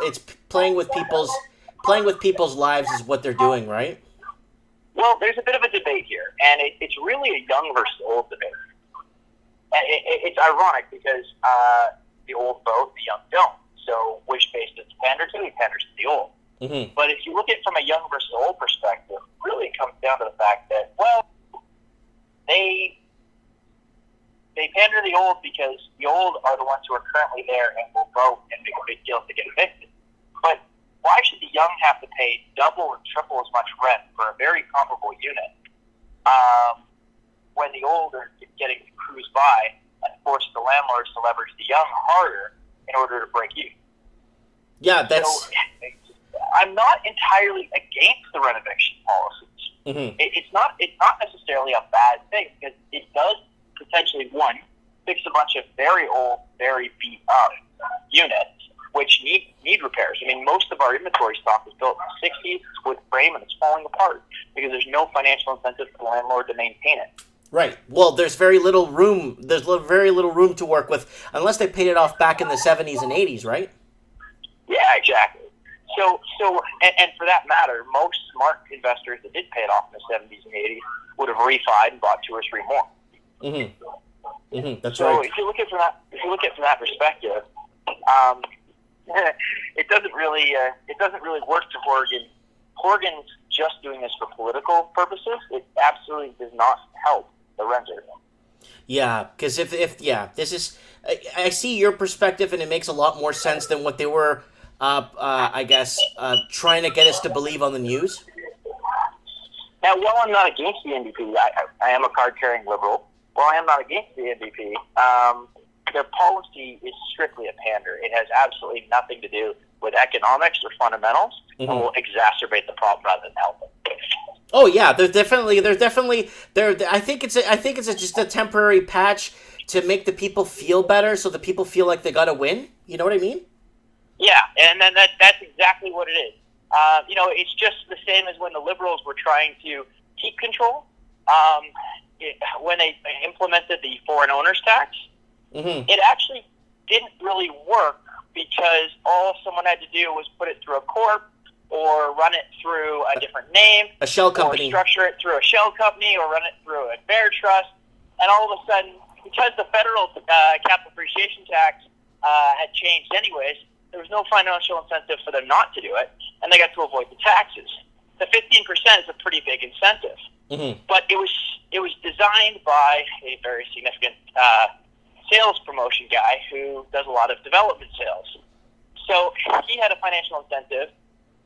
It's playing with people's lives is what they're doing, right? Well, there's a bit of a debate here, and it's really a young versus old debate. And it's ironic because the old vote, the young don't. So which base does it pander to? He panders to the old. Mm-hmm. But if you look at it from a young versus old perspective, really it comes down to the fact that, well, they pander to the old because the old are the ones who are currently there and will vote and make a big deal to get evicted. But why should the young have to pay double or triple as much rent for a very comparable unit when the old are getting to cruise by and force the landlords to leverage the young harder in order to break even? Yeah, that's... So, I'm not entirely against the renovation policies. Mm-hmm. It's not necessarily a bad thing because it does potentially, one, fix a bunch of very old, very beat up units which need repairs. I mean, most of our inventory stock was built in the 60s, it's wood frame, and it's falling apart because there's no financial incentive for the landlord to maintain it. Right. Well, there's very little room. There's very little room to work with unless they paid it off back in the 70s and 80s, right? Yeah, exactly. So, and for that matter, most smart investors that did pay it off in the 70s and 80s would have refied and bought 2 or 3 more. Mm-hmm. Mm-hmm. That's so right. If you look at it from that perspective, it doesn't really work to Horgan. Horgan's just doing this for political purposes. It absolutely does not help the renter. Yeah, because if this is, I see your perspective, and it makes a lot more sense than what they were, trying to get us to believe on the news. Now, while I'm not against the NDP, I am a card-carrying liberal. While I am not against the NDP, their policy is strictly a pander. It has absolutely nothing to do with economics or fundamentals, and will exacerbate the problem rather than help it. Oh yeah, I think it's just a temporary patch to make the people feel better, so the people feel like they got to win. You know what I mean? Yeah, and then that's exactly what it is. It's just the same as when the Liberals were trying to keep control. When they implemented the foreign owners tax, it actually didn't really work because all someone had to do was put it through a corp or run it through a different name, a shell company, or structure it through a shell company, or run it through a bear trust. And all of a sudden, because the federal capital appreciation tax had changed anyways, there was no financial incentive for them not to do it, and they got to avoid the taxes. The 15% is a pretty big incentive, but it was designed by a very significant sales promotion guy who does a lot of development sales. So he had a financial incentive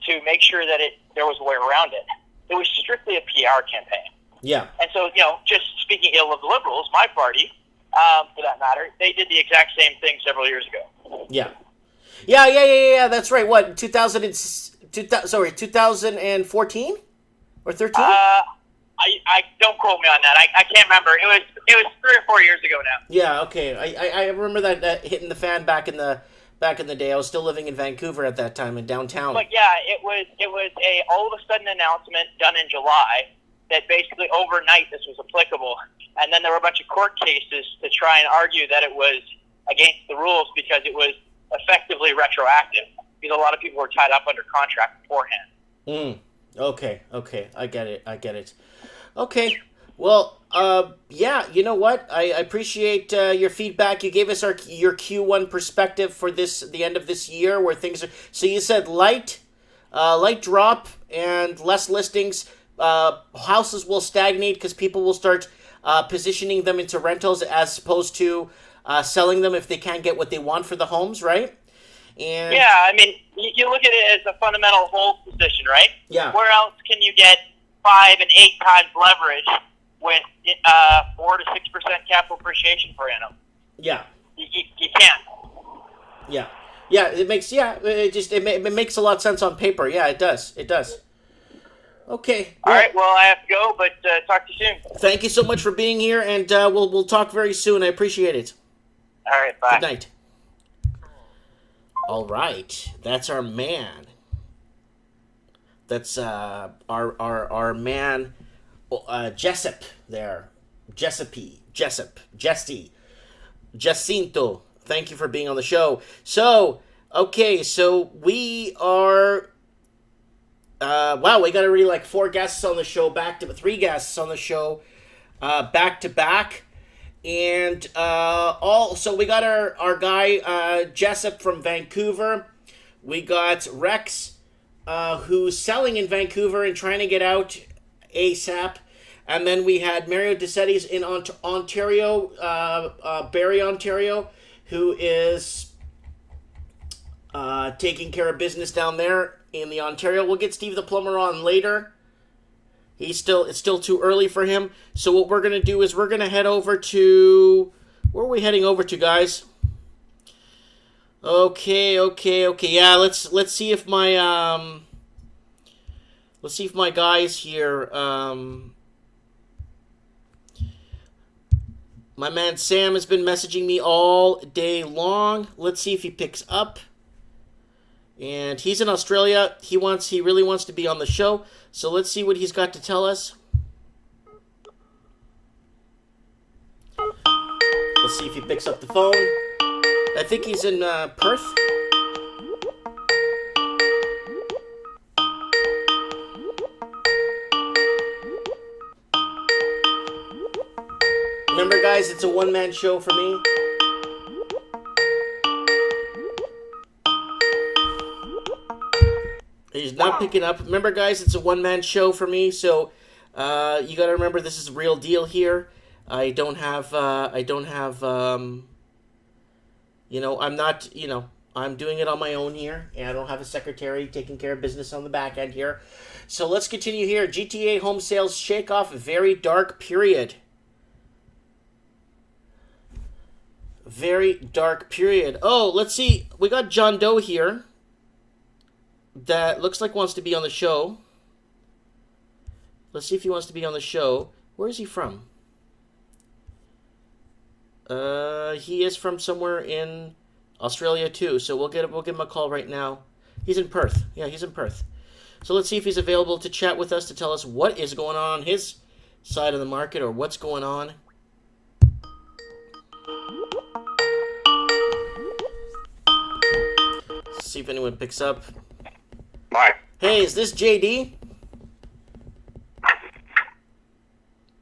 to make sure that there was a way around it. It was strictly a PR campaign. Yeah. And so, just speaking ill of the Liberals, my party, for that matter, they did the exact same thing several years ago. Yeah. Yeah, that's right. What, 2014? Or 13? I don't quote me on that. I can't remember. It was 3 or 4 years ago now. Yeah, okay. I remember that hitting the fan back in the day. I was still living in Vancouver at that time, in downtown. But yeah, it was a all of a sudden announcement done in July that basically overnight this was applicable, and then there were a bunch of court cases to try and argue that it was against the rules because it was effectively retroactive, because a lot of people were tied up under contract beforehand. Okay, I get it. Okay, well, yeah, you know what? I appreciate your feedback. You gave us your Q1 perspective for the end of this year, where things are. So you said light drop and less listings. Houses will stagnate because people will start positioning them into rentals as opposed to selling them if they can't get what they want for the homes, right? And yeah, I mean, you look at it as a fundamental hold position, right? Yeah. Where else can you get 5 and 8 times leverage with 4 to 6% capital appreciation per annum? Yeah. You can't. Yeah. It makes it makes a lot of sense on paper. Yeah, it does. Okay. All right. Well, I have to go, but talk to you soon. Thank you so much for being here, and we'll talk very soon. I appreciate it. All right. Bye. Good night. All right, that's our man. That's our man, Jessup there, Jacinto. Thank you for being on the show. So, okay, so we are. Wow, we got already like 4 guests on the show, 3 guests on the show, back to back. And so we got our guy Jessup from Vancouver. We got Rex, who's selling in Vancouver and trying to get out ASAP. And then we had Mario DeCetti's in Ontario, Barrie, Ontario, who is taking care of business down there in the Ontario. We'll get Steve the Plumber on later. It's still too early for him. So what we're gonna do is we're gonna head over to, where are we heading over to, guys? Okay. Yeah, let's see if my guy is here. My man Sam has been messaging me all day long. Let's see if he picks up. And he's in Australia. He really wants to be on the show. So let's see what he's got to tell us. Let's see if he picks up the phone. I think he's in Perth. Remember, guys, it's a one-man show for me. He's not picking up. Remember, guys, it's a one-man show for me, so you got to remember this is a real deal here. I'm not, I'm doing it on my own here, and I don't have a secretary taking care of business on the back end here. So let's continue here. GTA home sales shake off a very dark period. Very dark period. Oh, let's see. We got John Doe here. That looks like wants to be on the show. Let's see if he wants to be on the show. Where is he from? He is from somewhere in Australia too. So we'll give him a call right now. He's in Perth. Yeah, he's in Perth. So let's see if he's available to chat with us to tell us what is going on his side of the market or what's going on. Let's see if anyone picks up. Hi. Hey, is this JD?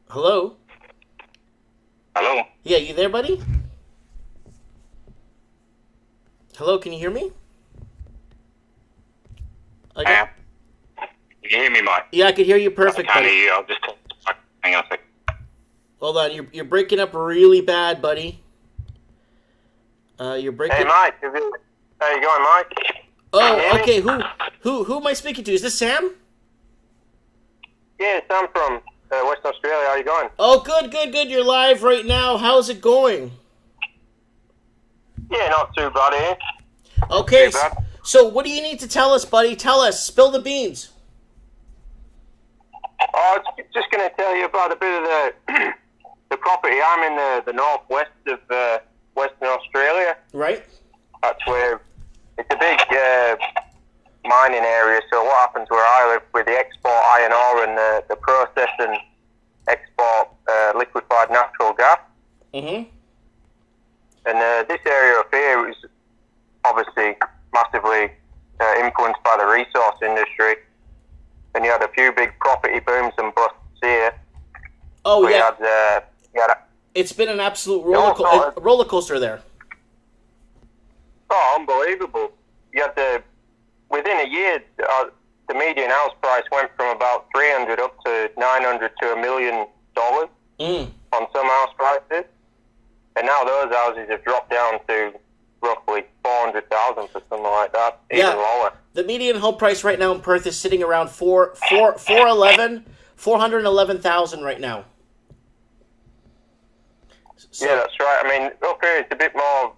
Hello? Hello. Yeah, you there, buddy? Hello, can you hear me? You hear me, Mike? Yeah, I can hear you perfect, I can't buddy. hear you. I'll just hang on a second. Hold on, you're breaking up really bad, buddy. You're breaking. Hey, Mike. How you going, Mike? Oh, okay. Who am I speaking to? Is this Sam? Yeah, I'm from Western Australia. How you going? Oh, good. You're live right now. How's it going? Yeah, not too bad here. Okay. Too bad. So, what do you need to tell us, buddy? Tell us. Spill the beans. Oh, I was just going to tell you about a bit of the property. I'm in the northwest of Western Australia. Right. That's where it's a big mining area. So what happens where I live with the export iron ore and the process and export liquefied natural gas. Mm-hmm. And this area up here is obviously massively influenced by the resource industry. And you had a few big property booms and busts here. Oh, yeah. You had It's been an absolute roller coaster there. Oh, unbelievable. You had within a year, the median house price went from about $300 up to $900 to $1 million on some house prices. And now those houses have dropped down to roughly $400,000 for something like that, even lower. The median home price right now in Perth is sitting around 411,000 right now. So, yeah, that's right. I mean, up here it's a bit more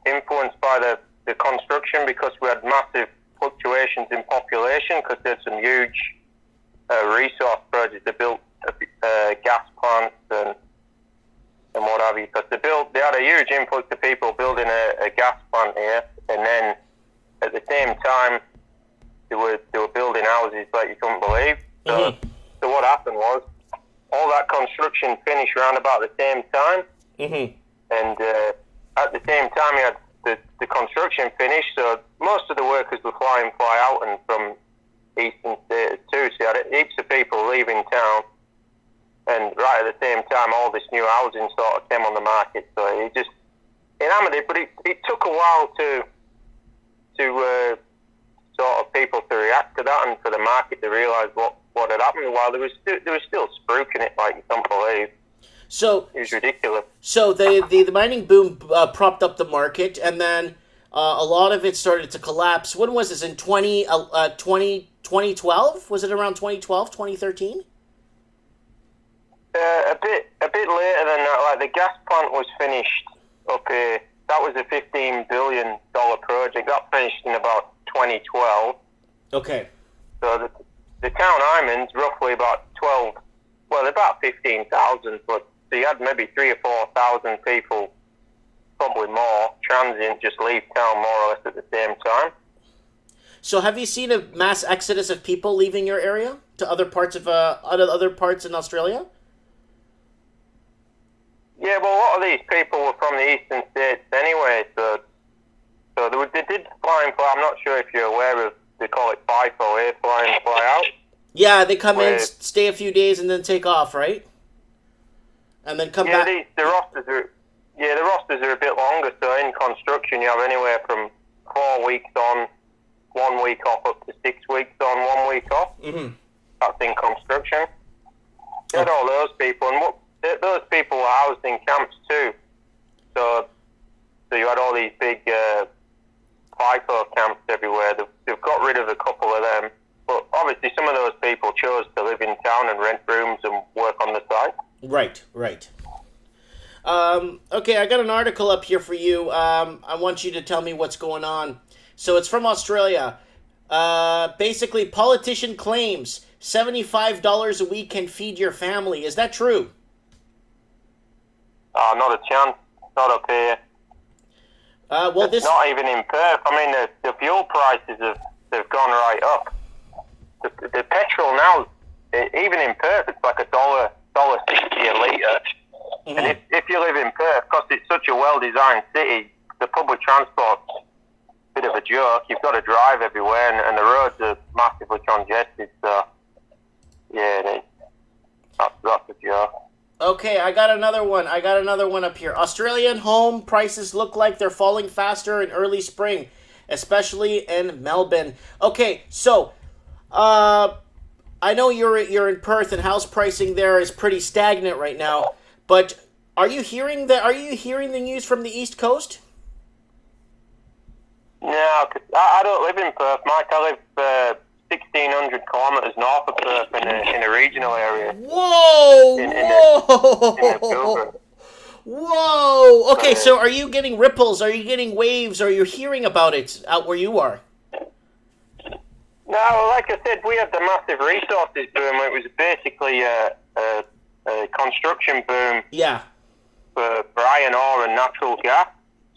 influenced by the construction because we had massive fluctuations in population because there's some huge resource projects. They built gas plants and what have you, because they had a huge influx of people building a gas plant here, and then at the same time they were building houses like you couldn't believe. So, so what happened was all that construction finished around about the same time, and at the same time you had the construction finished, so most of the workers were fly out and from eastern states too, so you had heaps of people leaving town. And right at the same time, all this new housing sort of came on the market. So it hammered it, but it took a while to sort of people to react to that and for the market to realise what had happened. While there was still spruiking it like you can't believe. So it was ridiculous. So the mining boom propped up the market, and then a lot of it started to collapse. When was this? In 2012? Was it around 2012, 2013? A bit later than that. Like the gas plant was finished up here. That was a $15 billion project. That finished in about 2012. Okay. So the town I'm in's roughly about 12. Well, about 15,000. But so you had maybe 3,000 or 4,000 people, probably more, transient, just leave town more or less at the same time. So have you seen a mass exodus of people leaving your area to other parts of other parts in Australia? Yeah, well, a lot of these people were from the eastern states anyway, so they did fly in, fly. I'm not sure if you're aware of, they call it FIFO, air fly in, fly out. Yeah, they come in, stay a few days, and then take off, right? And then come back. The rosters are a bit longer, so in construction you have anywhere from 4 weeks on, 1 week off, up to 6 weeks on, 1 week off. Mm-hmm. That's in construction. You had all those people, and those people were housed in camps too. So you had all these big FIFO camps everywhere. They've got rid of a couple of them. But obviously some of those people chose to live in town and rent rooms and work on the site. Right. Okay, I got an article up here for you. I want you to tell me what's going on. So it's from Australia. Basically, politician claims $75 a week can feed your family. Is that true? Not a chance. Not up here. This Not even in Perth. I mean, the fuel prices have gone right up. The petrol now, even in Perth, it's like $1.60 a litre. And if you live in Perth, because it's such a well-designed city, the public transport's a bit of a joke. You've got to drive everywhere, and the roads are massively congested. So, yeah, it is. That's a joke. Okay, I got another one up here. Australian home prices look like they're falling faster in early spring, especially in Melbourne. Okay, so I know you're in Perth and house pricing there is pretty stagnant right now, but are you hearing the news from the East Coast? No, 'cause I don't live in Perth, Mike. I live 1,600 kilometres north of Perth in a regional area. Whoa! In Vancouver. Whoa! Okay, so are you getting ripples? Are you getting waves? Are you hearing about it out where you are? No, like I said, we had the massive resources boom. It was basically a construction boom. Yeah. For iron ore and natural gas.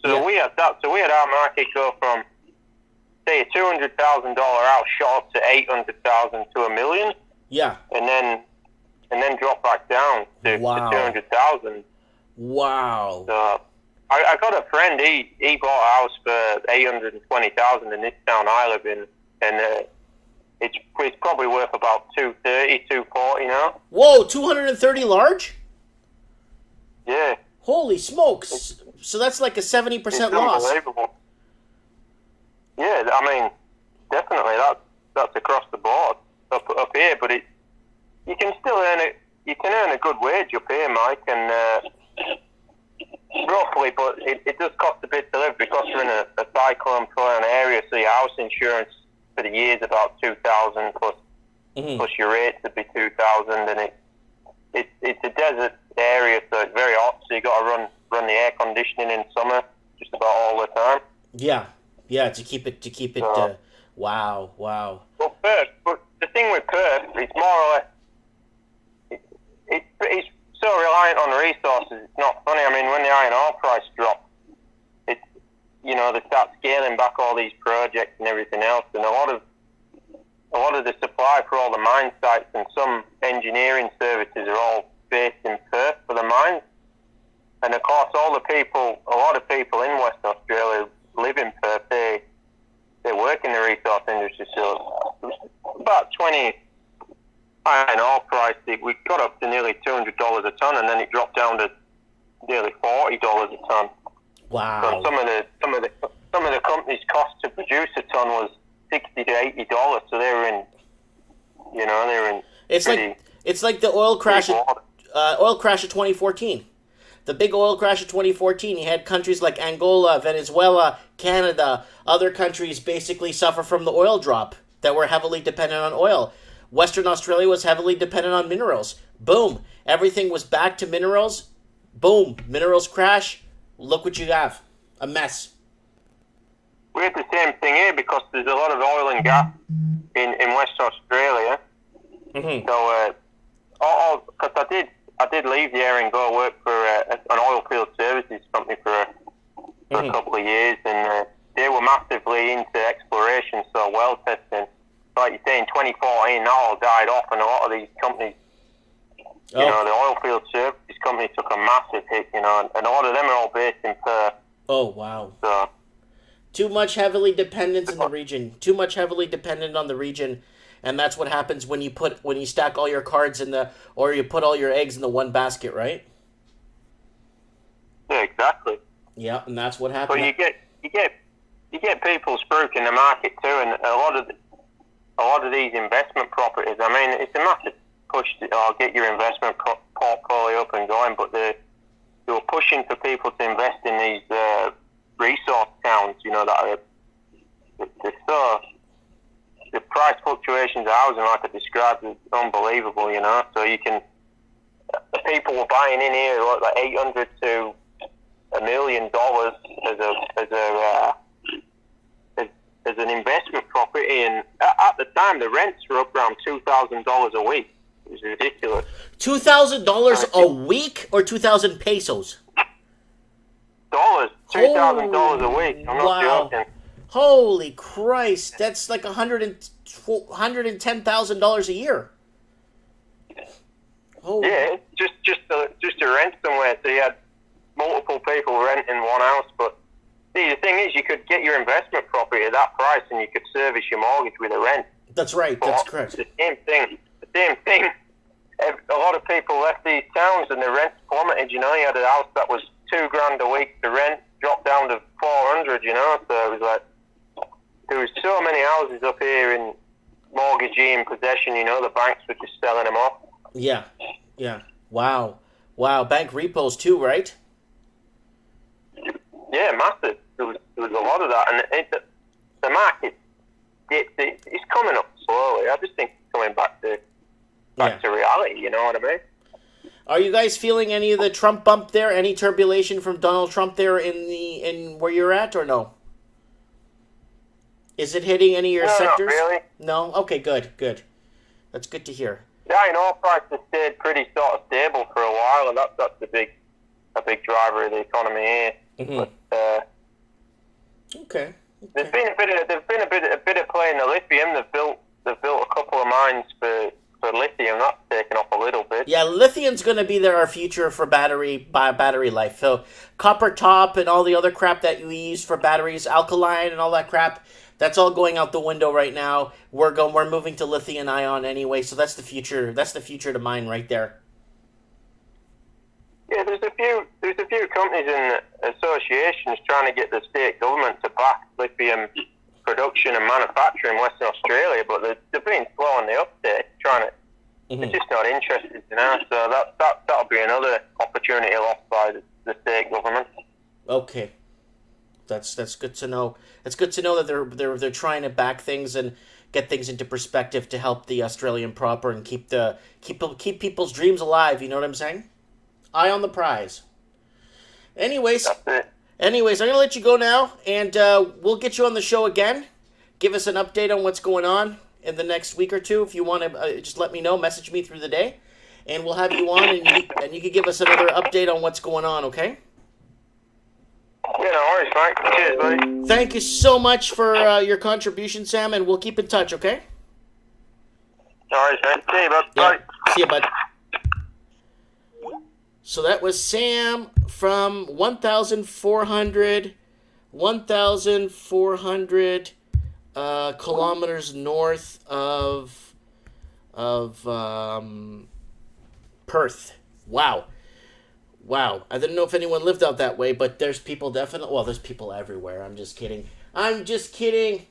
So we had that. So we had our market go from, say, a $200,000 house shot up to $800,000 to $1 million. Yeah. And then drop back down to 200,000. Wow. So I got a friend. He bought a house for $820,000 in this town I live in, and it's probably worth about $230,000, $240,000 now. Whoa, 230 large? Yeah. Holy smokes! So that's like a 70% loss. Unbelievable. Yeah, I mean, definitely that's across the board up here, but you can still earn it. You can earn a good wage up here, Mike, and roughly, but it does cost a bit to live because you're in a cyclone prone area, so your house insurance for the year is about $2,000 plus your rates would be $2,000, and it's a desert area, so it's very hot, so you got to run the air conditioning in summer just about all the time. Yeah, to keep it. Wow. Well, Perth, but the thing with Perth, it's more or less, it's so reliant on resources. It's not funny. I mean, when the iron ore price dropped, they start scaling back all these projects and everything else, and a lot of the supply for all the mine sites and some engineering services are all based in Perth for the mines. And of course, a lot of people in West Australia live in Perth. They work in the resource industry. So about 20 iron ore price, we got up to nearly $200 a ton, and then it dropped down to nearly $40 a ton. Wow. So some of the company's cost to produce a ton was $60 to $80. So they were in. It's like the oil crash. Oil crash of 2014. The big oil crash of 2014, you had countries like Angola, Venezuela, Canada, other countries basically suffer from the oil drop that were heavily dependent on oil. Western Australia was heavily dependent on minerals. Boom. Everything was back to minerals. Boom. Minerals crash. Look what you have. A mess. We had the same thing here because there's a lot of oil and gas in West Australia. Mm-hmm. So, because I did leave there and go work for an oil field services company for a couple of years, and they were massively into exploration, so well testing. Like you say, in 2014, that all died off, and a lot of these companies, the oil field services companies took a massive hit, and a lot of them are all based in Perth. Oh, wow. So, too much heavily dependence in the region. Too much heavily dependent on the region. And that's what happens when you stack all your cards or you put all your eggs in the one basket, right? Yeah, exactly. Yeah, and that's what happens. But you get people spruiking the market too, and a lot of these investment properties. I mean, it's a massive push to get your investment portfolio up and going, but they were pushing for people to invest in these resource towns. That they're so. The price fluctuations of housing, like I described, is unbelievable, So the people were buying in here like $800 to $1 million as an investment property, and at the time time, the rents were up around $2,000 a week. It was ridiculous. $2,000 a week or 2,000 pesos? $2,000 a week. I'm not joking. Holy Christ! That's like $110,000 a year. Holy. Yeah, just to rent somewhere. So you had multiple people renting one house, but see, the thing is, you could get your investment property at that price, and you could service your mortgage with a rent. That's right. That's correct. The same thing. A lot of people left these towns, and the rents plummeted. You know, you had a house that was $2,000 a week to rent, dropped down to $400. You know, so it was like there was so many houses up here in mortgagee in possession. You know, the banks were just selling them off. Yeah. Wow. Bank repos too, right? Yeah, massive. There was a lot of that, and the market it's coming up slowly. I just think it's coming back to reality. You know what I mean? Are you guys feeling any of the Trump bump there? Any turbulation from Donald Trump there in where you're at, or no? Is it hitting any of your sectors? Not really. No. Okay. Good. That's good to hear. Yeah, oil prices stayed pretty sort of stable for a while, and that's a big driver of the economy here. Mm-hmm. But, okay. There's been a bit of play in the lithium. They've built a couple of mines for lithium. That's taken off a little bit. Yeah, lithium's going to be our future for battery life. So copper top and all the other crap that we use for batteries, alkaline and all that crap, that's all going out the window right now. We're moving to lithium ion anyway. So that's the future. That's the future to mine right there. Yeah, there's a few companies and associations trying to get the state government to back lithium production and manufacture in Western Australia, but they're being slow on the uptake. They're just not interested, you know. So that'll be another opportunity lost by the state government. Okay, that's good to know. It's good to know that they're trying to back things and get things into perspective to help the Australian proper and keep people's dreams alive. You know what I'm saying? Eye on the prize. Anyways, I'm going to let you go now, and we'll get you on the show again. Give us an update on what's going on in the next week or two. If you want to, just let me know. Message me through the day, and we'll have you on, and you can give us another update on what's going on, okay? Yeah, no worries, Mike. Cheers, buddy. Thank you so much for your contribution, Sam, and we'll keep in touch, okay? No worries, man. See you, bud. Yeah. Bye. See you, bud. So that was Sam from 1,400 kilometers north of Perth. Wow. I didn't know if anyone lived out that way, but there's people definitely. Well, there's people everywhere. I'm just kidding. Just kidding.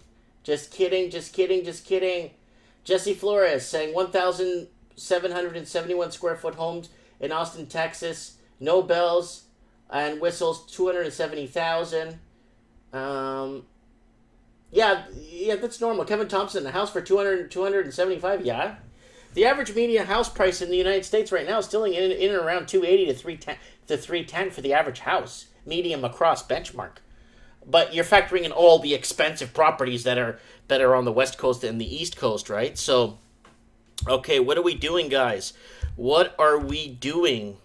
Jesse Flores saying 1,771 square foot homes in Austin, Texas. No bells and whistles, 270,000. Yeah, that's normal. Kevin Thompson, a house for 275. Yeah. The average median house price in the United States right now is still in and around 280 to 310 for the average house, medium across benchmark. But you're factoring in all the expensive properties that are on the West Coast and the East Coast, right? So, okay, what are we doing, guys? What are we doing?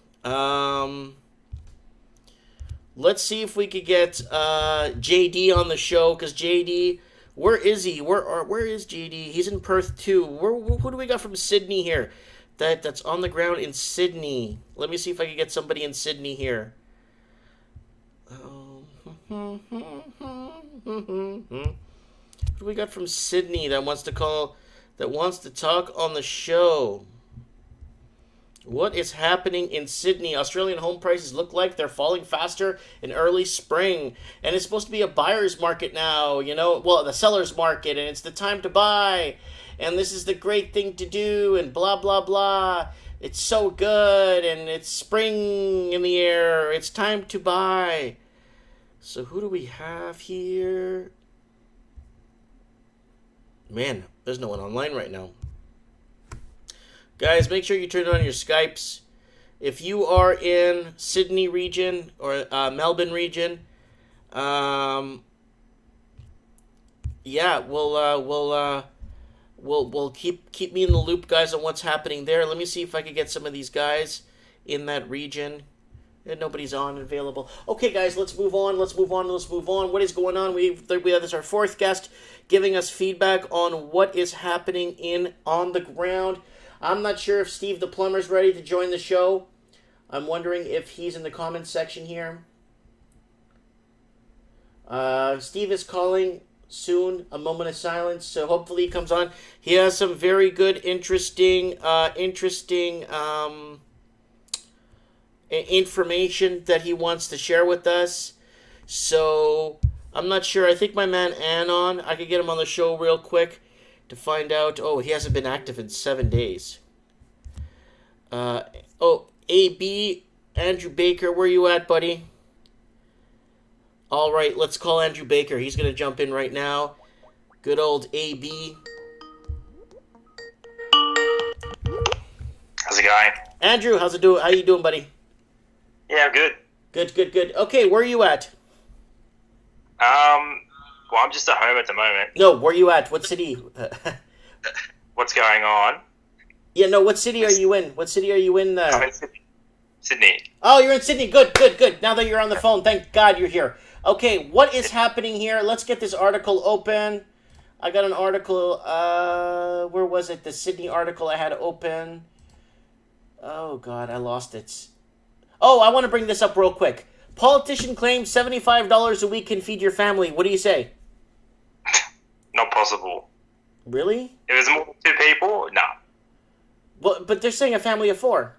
Let's see if we could get JD on the show, because JD, where is he? Where is JD? He's in Perth too. Who do we got from Sydney here? That's on the ground in Sydney. Let me see if I can get somebody in Sydney here. Who do we got from Sydney that wants to talk on the show? What is happening in Sydney? Australian home prices look like they're falling faster in early spring. And it's supposed to be a buyer's market now, the seller's market, and it's the time to buy. And this is the great thing to do, and blah, blah, blah. It's so good, and it's spring in the air. It's time to buy. So who do we have here? Man, there's no one online right now. Guys, make sure you turn on your Skypes. If you are in Sydney region or Melbourne region, we'll keep me in the loop, guys, on what's happening there. Let me see if I can get some of these guys in that region. And nobody's on available. Okay, guys, let's move on. What is going on? We have this our fourth guest giving us feedback on what is happening on the ground. I'm not sure if Steve the plumber's ready to join the show. I'm wondering if he's in the comments section here. Steve is calling soon. A moment of silence. So hopefully he comes on. He has some very good, interesting information that he wants to share with us. So I'm not sure. I think my man Anon, I could get him on the show real quick to find out. Oh, he hasn't been active in 7 days. AB, Andrew Baker, where you at, buddy? All right, let's call Andrew Baker. He's going to jump in right now. Good old AB. How's it going? Andrew, how's it doing? How you doing, buddy? Yeah, I'm good. Good. Okay, where are you at? Well, I'm just at home at the moment. No, where are you at? What city? What's going on? Yeah, no, what city are you in? I'm in Sydney. Oh, you're in Sydney. Good. Now that you're on the phone, thank God you're here. Okay, what is happening here? Let's get this article open. I got an article, where was it? The Sydney article I had open. Oh, God, I lost it. Oh, I want to bring this up real quick. Politician claims $75 a week can feed your family. What do you say? Not possible. Really? If it's more than 2 people, no. Well, but they're saying a family of 4.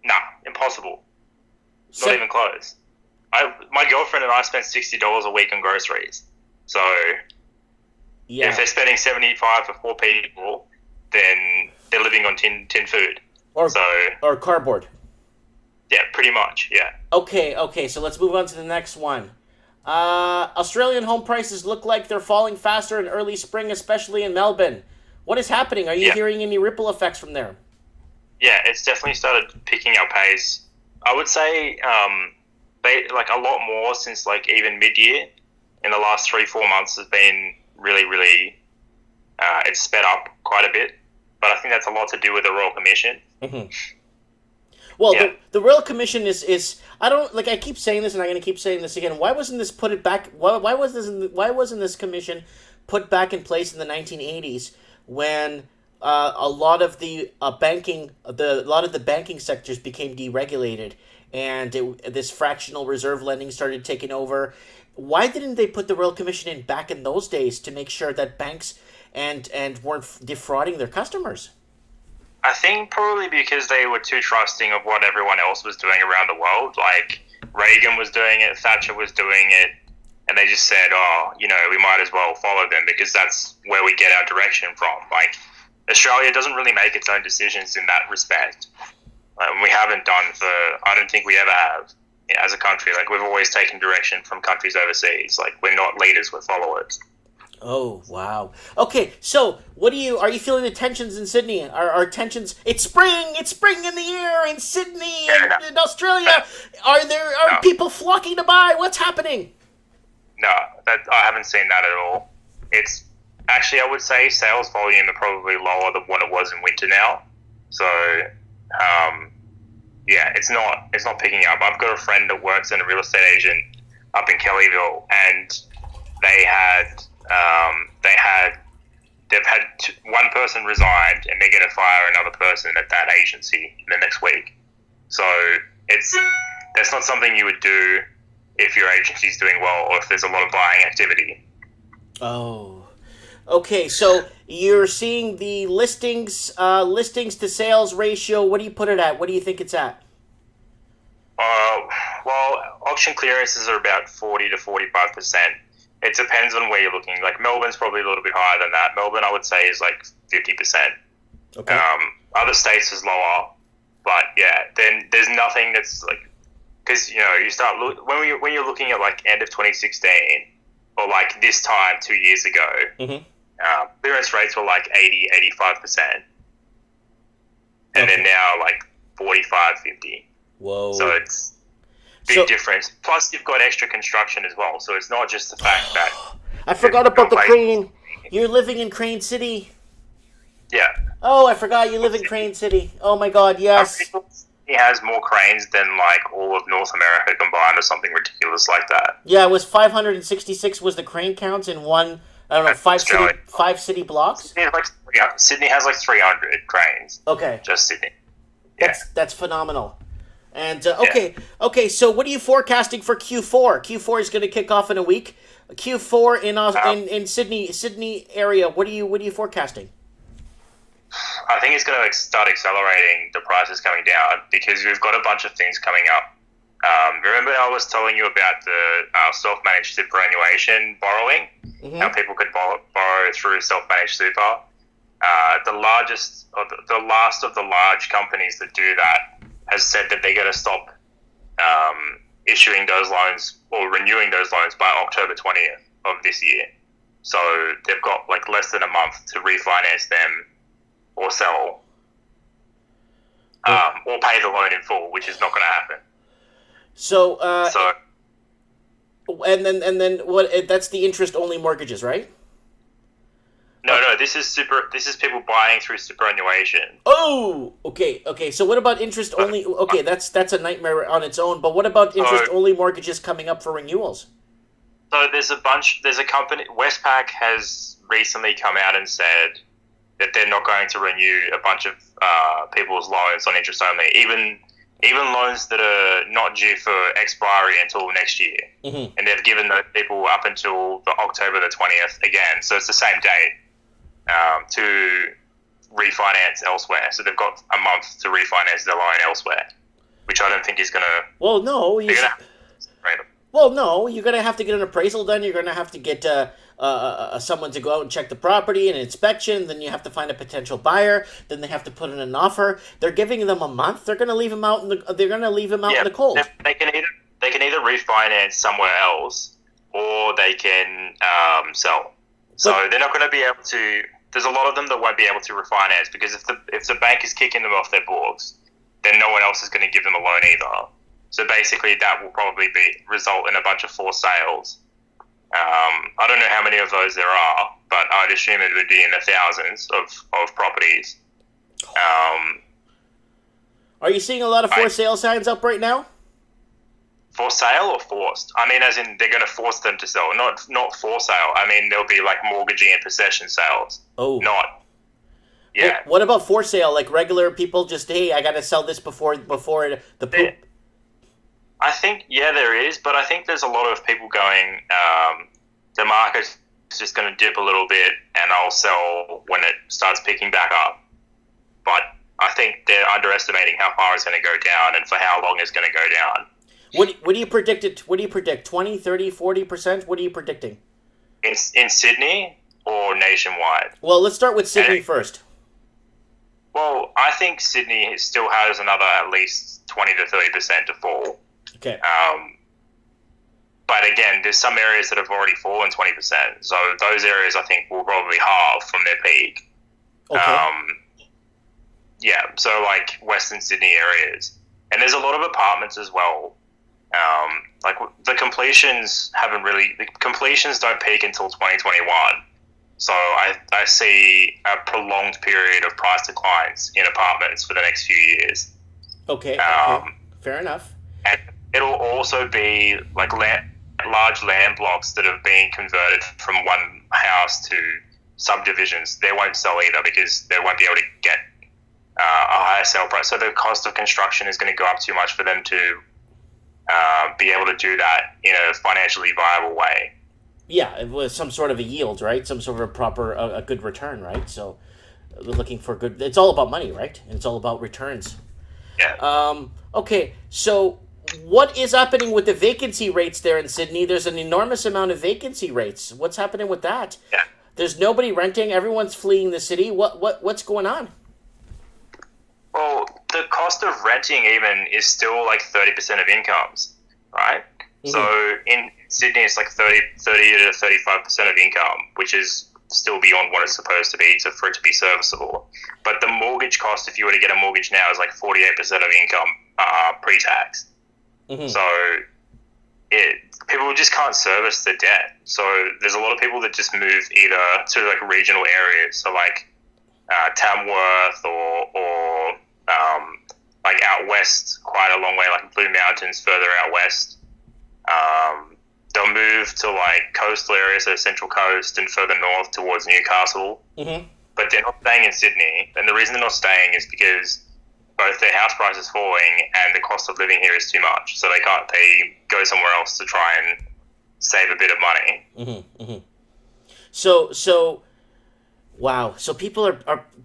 No, impossible. Not even close. My girlfriend and I spend $60 a week on groceries. So, yeah. If they're spending $75 for 4 people, then they're living on tin food. Or cardboard. Yeah, pretty much, yeah. Okay, so let's move on to the next one. Australian home prices look like they're falling faster in early spring, especially in Melbourne. What is happening? Are you hearing any ripple effects from there? Yeah, it's definitely started picking up pace. I would say a lot more since even mid-year. In the last 3-4 months has been really, it's sped up quite a bit. But I think that's a lot to do with the Royal Commission. Mm-hmm. Well, yeah. the Royal Commission is I keep saying this and I'm going to keep saying this again. Why wasn't this put back? Why wasn't this commission put back in place in the 1980s when a lot of the banking sectors became deregulated and this fractional reserve lending started taking over? Why didn't they put the Royal Commission in back in those days to make sure that banks and weren't defrauding their customers? I think probably because they were too trusting of what everyone else was doing around the world. Like Reagan was doing it, Thatcher was doing it, and they just said, we might as well follow them because that's where we get our direction from. Like Australia doesn't really make its own decisions in that respect. We haven't done I don't think we ever have as a country. Like we've always taken direction from countries overseas. Like we're not leaders, we're followers. Oh, wow. Okay, so are you feeling the tensions in Sydney? Are tensions, it's spring in the air in Sydney and in Australia. Are people flocking to buy? What's happening? No, I haven't seen that at all. It's actually, I would say sales volume are probably lower than what it was in winter now. So, it's not picking up. I've got a friend that works in a real estate agent up in Kellyville, and they've had one person resigned, and they're going to fire another person at that agency in the next week. So that's not something you would do if your agency's doing well or if there's a lot of buying activity. Oh, okay. So you're seeing the listings to sales ratio. What do you put it at? What do you think it's at? Well, auction clearances are about 40 to 45%. It depends on where you're looking. Like Melbourne's probably a little bit higher than that. Melbourne, I would say, is like 50%. Okay. Other states is lower, but yeah, then there's nothing that's like, because you start when you're looking at like end of 2016 or like this time 2 years ago, mm-hmm. Clearance rates were like 80-85%, and then now like 45-50. Whoa! So it's big difference. Plus, you've got extra construction as well. So it's not just the fact that I forgot about the Crane. You're living in Crane City. Yeah. Oh, I forgot you live in Crane City. Oh my God, yes. He has more cranes than like all of North America combined, or something ridiculous like that. Yeah, it was 566 was the crane counts in one. I don't know, five city blocks. Sydney has like 300 cranes. Okay, just Sydney. That's phenomenal. And okay. So what are you forecasting for Q4? Q4 is going to kick off in a week. Q4 in Sydney area. What are you forecasting? I think it's going to start accelerating the prices coming down because we've got a bunch of things coming up. Remember I was telling you about the self-managed superannuation borrowing? Mm-hmm. How people could borrow through self-managed super? The last of the large companies that do that has said that they're going to stop issuing those loans or renewing those loans by October 20th of this year. So they've got like less than a month to refinance them or sell, or pay the loan in full, which is not going to happen. So and then what? That's the interest-only mortgages, right? No. This is people buying through superannuation. Oh, okay. So what about interest-only? Okay, that's a nightmare on its own. But what about interest-only mortgages coming up for renewals? So there's a company. Westpac has recently come out and said that they're not going to renew a bunch of people's loans on interest only, even loans that are not due for expiry until next year. Mm-hmm. And they've given those people up until October the 20th again, so it's the same date to refinance elsewhere. So they've got a month to refinance their loan elsewhere, which I don't think is going to... Well, no. You're going to have to get an appraisal done. You're going to have to get... someone to go out and check the property, an inspection, then you have to find a potential buyer, then they have to put in an offer. They're giving them a month. They're going to leave him out in the cold. They can either refinance somewhere else or they can sell. So they're not going to be able to. There's a lot of them that won't be able to refinance because if the bank is kicking them off their books, then no one else is going to give them a loan either. So basically, that will probably result in a bunch of forced sales. I don't know how many of those there are, but I'd assume it would be in the thousands of properties. Are you seeing a lot of for sale signs up right now? For sale or forced? I mean, as in they're going to force them to sell, not for sale. I mean, there'll be like mortgaging and possession sales. Oh. Not. Yeah. What about for sale? Like regular people just, hey, I got to sell this before the poop. I think, there is, but I think there's a lot of people going, the market's just going to dip a little bit and I'll sell when it starts picking back up. But I think they're underestimating how far it's going to go down and for how long it's going to go down. What do you predict? What do you predict? 20, 30, 40%? What are you predicting? In Sydney or nationwide? Well, let's start with Sydney first. Well, I think Sydney still has another at least 20 to 30% to fall. Okay. But again, there's some areas that have already fallen 20%. So those areas I think will probably halve from their peak. Okay. So like Western Sydney areas. And there's a lot of apartments as well. Like the completions don't peak until 2021. So I see a prolonged period of price declines in apartments for the next few years. Okay. Fair enough. And it'll also be like large land blocks that have been converted from one house to subdivisions. They won't sell either because they won't be able to get a higher sale price. So the cost of construction is going to go up too much for them to be able to do that in a financially viable way. Yeah, it was some sort of a yield, right? Some sort of a good return, right? So we're looking for good. It's all about money, right? And it's all about returns. Yeah. Okay, so what is happening with the vacancy rates there in Sydney? There's an enormous amount of vacancy rates. What's happening with that? Yeah. There's nobody renting. Everyone's fleeing the city. What's going on? Well, the cost of renting even is still like 30% of incomes, right? Mm-hmm. So in Sydney, it's like 30 to 35% of income, which is still beyond what it's supposed to be for it to be serviceable. But the mortgage cost, if you were to get a mortgage now, is like 48% of income pre-tax. Mm-hmm. So people just can't service the debt. So there's a lot of people that just move either to like regional areas. So like Tamworth or like out west, quite a long way, like Blue Mountains further out west. They'll move to like coastal areas, so Central Coast and further north towards Newcastle. Mm-hmm. But they're not staying in Sydney. And the reason they're not staying is because both their house price is falling and the cost of living here is too much. So they go somewhere else to try and save a bit of money. Mm-hmm. Mm-hmm. So, wow. So people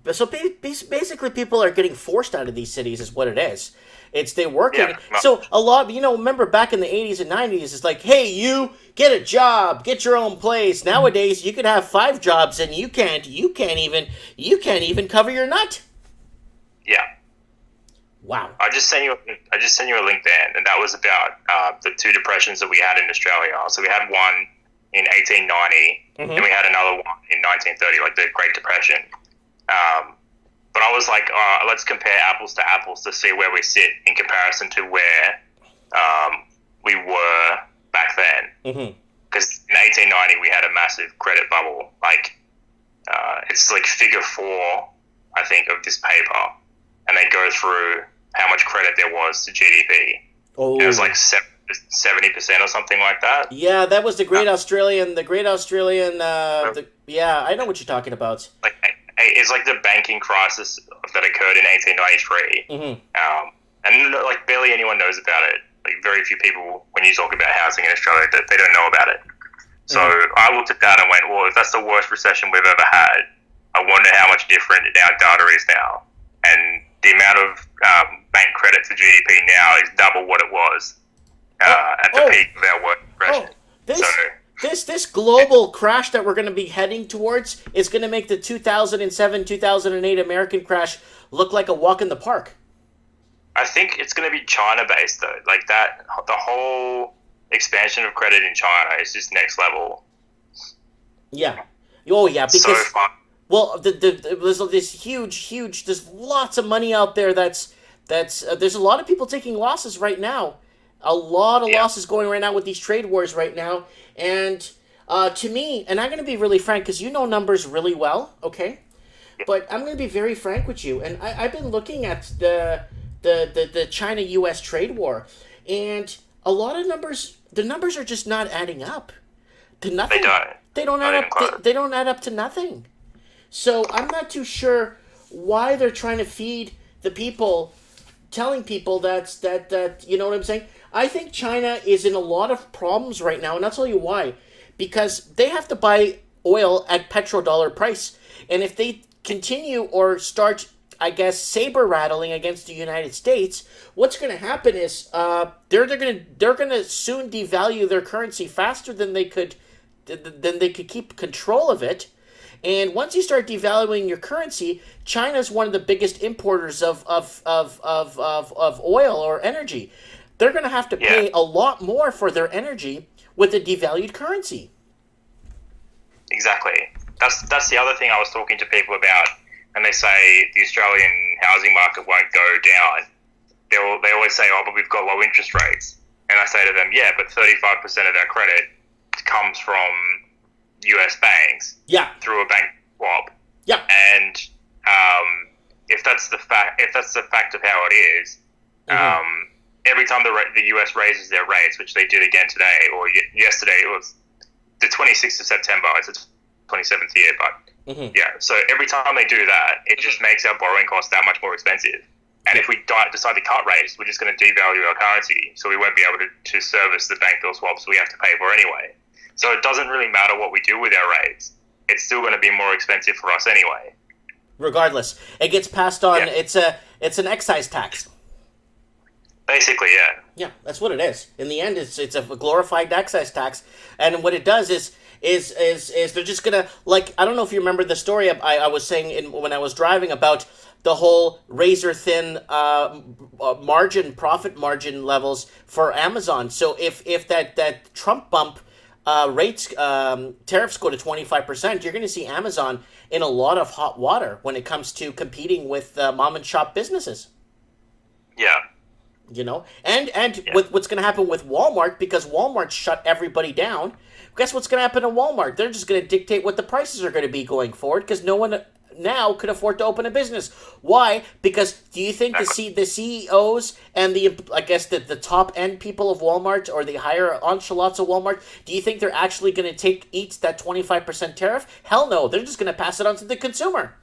basically people are getting forced out of these cities is what it is. It's they working. Yeah. So a lot, remember back in the 80s and 90s, it's like, hey, you get a job, get your own place. Nowadays, you could have 5 jobs and you can't even cover your nut. Yeah. Wow. I just sent you a link there, and that was about the 2 depressions that we had in Australia. So we had one in 1890, and we had another one in 1930, like the Great Depression. But I was like, let's compare apples to apples to see where we sit in comparison to where we were back then. Because in 1890 we had a massive credit bubble. Like it's like figure 4, I think, of this paper, and they go through how much credit there was to GDP. Oh, it was like 70% or something like that. Yeah, that was the Great Australian. Yeah, I know what you're talking about. Like, it's like the banking crisis that occurred in 1893. And like barely anyone knows about it. Like very few people, when you talk about housing in Australia, that they don't know about it. So I looked at that and went, well, if that's the worst recession we've ever had, I wonder how much different our data is now. And the amount of bank credit to GDP now is double what it was at the peak of our worst recession. This global crash that we're going to be heading towards is going to make the 2007-2008 American crash look like a walk in the park. I think it's going to be China-based, though. Like that, the whole expansion of credit in China is just next level. Yeah. Oh, yeah, because... So fun. Well, there's this huge... There's lots of money out there that's there's a lot of people taking losses right now. A lot of losses going right now with these trade wars right now. And to me, and I'm going to be really frank, because you know numbers really well, okay? But I'm going to be very frank with you. And I've been looking at the China-U.S. trade war, and a lot of numbers, the numbers are just not adding up to nothing. They don't add up. They don't add up to nothing. So I'm not too sure why they're trying to feed the people, telling people that you know what I'm saying? I think China is in a lot of problems right now, and I'll tell you why. Because they have to buy oil at petrodollar price. And if they continue or start, I guess, saber rattling against the United States, what's going to happen is they're going to soon devalue their currency faster than they could keep control of it. And once you start devaluing your currency, China is one of the biggest importers of oil or energy. They're going to have to pay a lot more for their energy with a devalued currency. Exactly. That's the other thing I was talking to people about, and they say the Australian housing market won't go down. They always say, oh, but we've got low interest rates. And I say to them, yeah, but 35% of our credit comes from US banks through a bank swap. Yeah. And if that's the fact of how it is, every time the US raises their rates, which they did again today or yesterday, it was the 26th of September. It's the 27th year, but so every time they do that, it just makes our borrowing costs that much more expensive. And if we decide to cut rates, we're just going to devalue our currency, so we won't be able to service the bank bill swaps we have to pay for anyway. So it doesn't really matter what we do with our rates. It's still going to be more expensive for us anyway. Regardless, it gets passed on. Yeah. It's an excise tax. Basically, yeah. Yeah, that's what it is. In the end, it's a glorified excise tax, and what it does is they're just gonna, like, I don't know if you remember the story I was saying when I was driving about the whole razor thin profit margin levels for Amazon. So if that Trump bump tariffs go to 25%, you're going to see Amazon in a lot of hot water when it comes to competing with mom and shop businesses. Yeah. You know, and what's going to happen with Walmart, because Walmart shut everybody down. Guess what's going to happen to Walmart? They're just going to dictate what the prices are going to be going forward, because no one now could afford to open a business. Why? Because do you think the CEOs and the top end people of Walmart or the higher enchilades of Walmart, do you think they're actually going to eat that 25% tariff? Hell no, they're just going to pass it on to the consumer.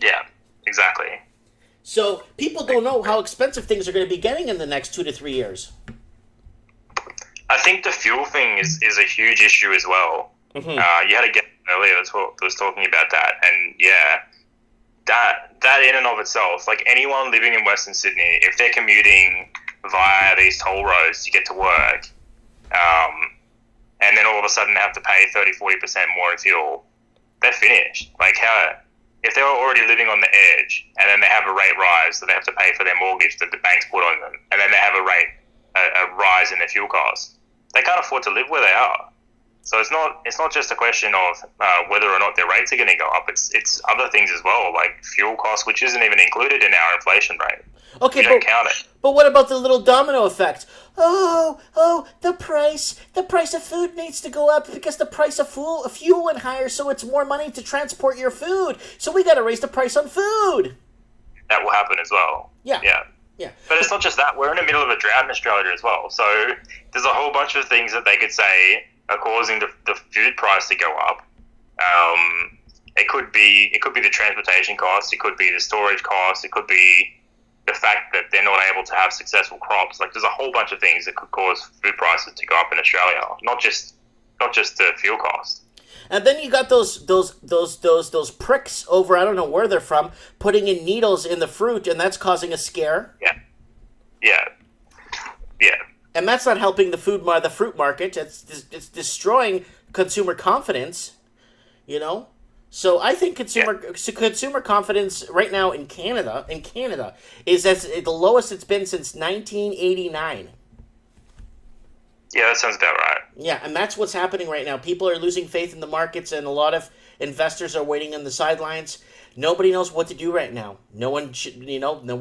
Yeah, exactly. So people don't know how expensive things are going to be getting in the next 2 to 3 years. I think the fuel thing is a huge issue as well. Mm-hmm. You had a guest earlier that was talking about that, and yeah, that in and of itself, like anyone living in Western Sydney, if they're commuting via these toll roads to get to work, and then all of a sudden they have to pay 30-40% more in fuel, they're finished. Like if they were already living on the edge, and then they have a rate rise, so they have to pay for their mortgage that the banks put on them, and then they have a rise in their fuel costs, they can't afford to live where they are. So it's not just a question of whether or not their rates are going to go up. It's other things as well, like fuel costs, which isn't even included in our inflation rate. Okay, we don't count it. But what about the little domino effect? Oh, the price of food needs to go up because the price of fuel went higher, so it's more money to transport your food. So we got to raise the price on food. That will happen as well. Yeah. But it's not just that. We're in the middle of a drought in Australia as well. So there's a whole bunch of things that they could say are causing the food price to go up. It could be the transportation costs. It could be the storage costs. It could be the fact that they're not able to have successful crops. Like there's a whole bunch of things that could cause food prices to go up in Australia. Not just the fuel cost. And then you got those pricks over, I don't know where they're from, putting in needles in the fruit, and that's causing a scare. Yeah. And that's not helping the fruit market. It's destroying consumer confidence, you know? So I think consumer confidence right now in Canada is at the lowest it's been since 1989. Yeah, that sounds about right. Yeah, and that's what's happening right now. People are losing faith in the markets, and a lot of investors are waiting on the sidelines. Nobody knows what to do right now. No one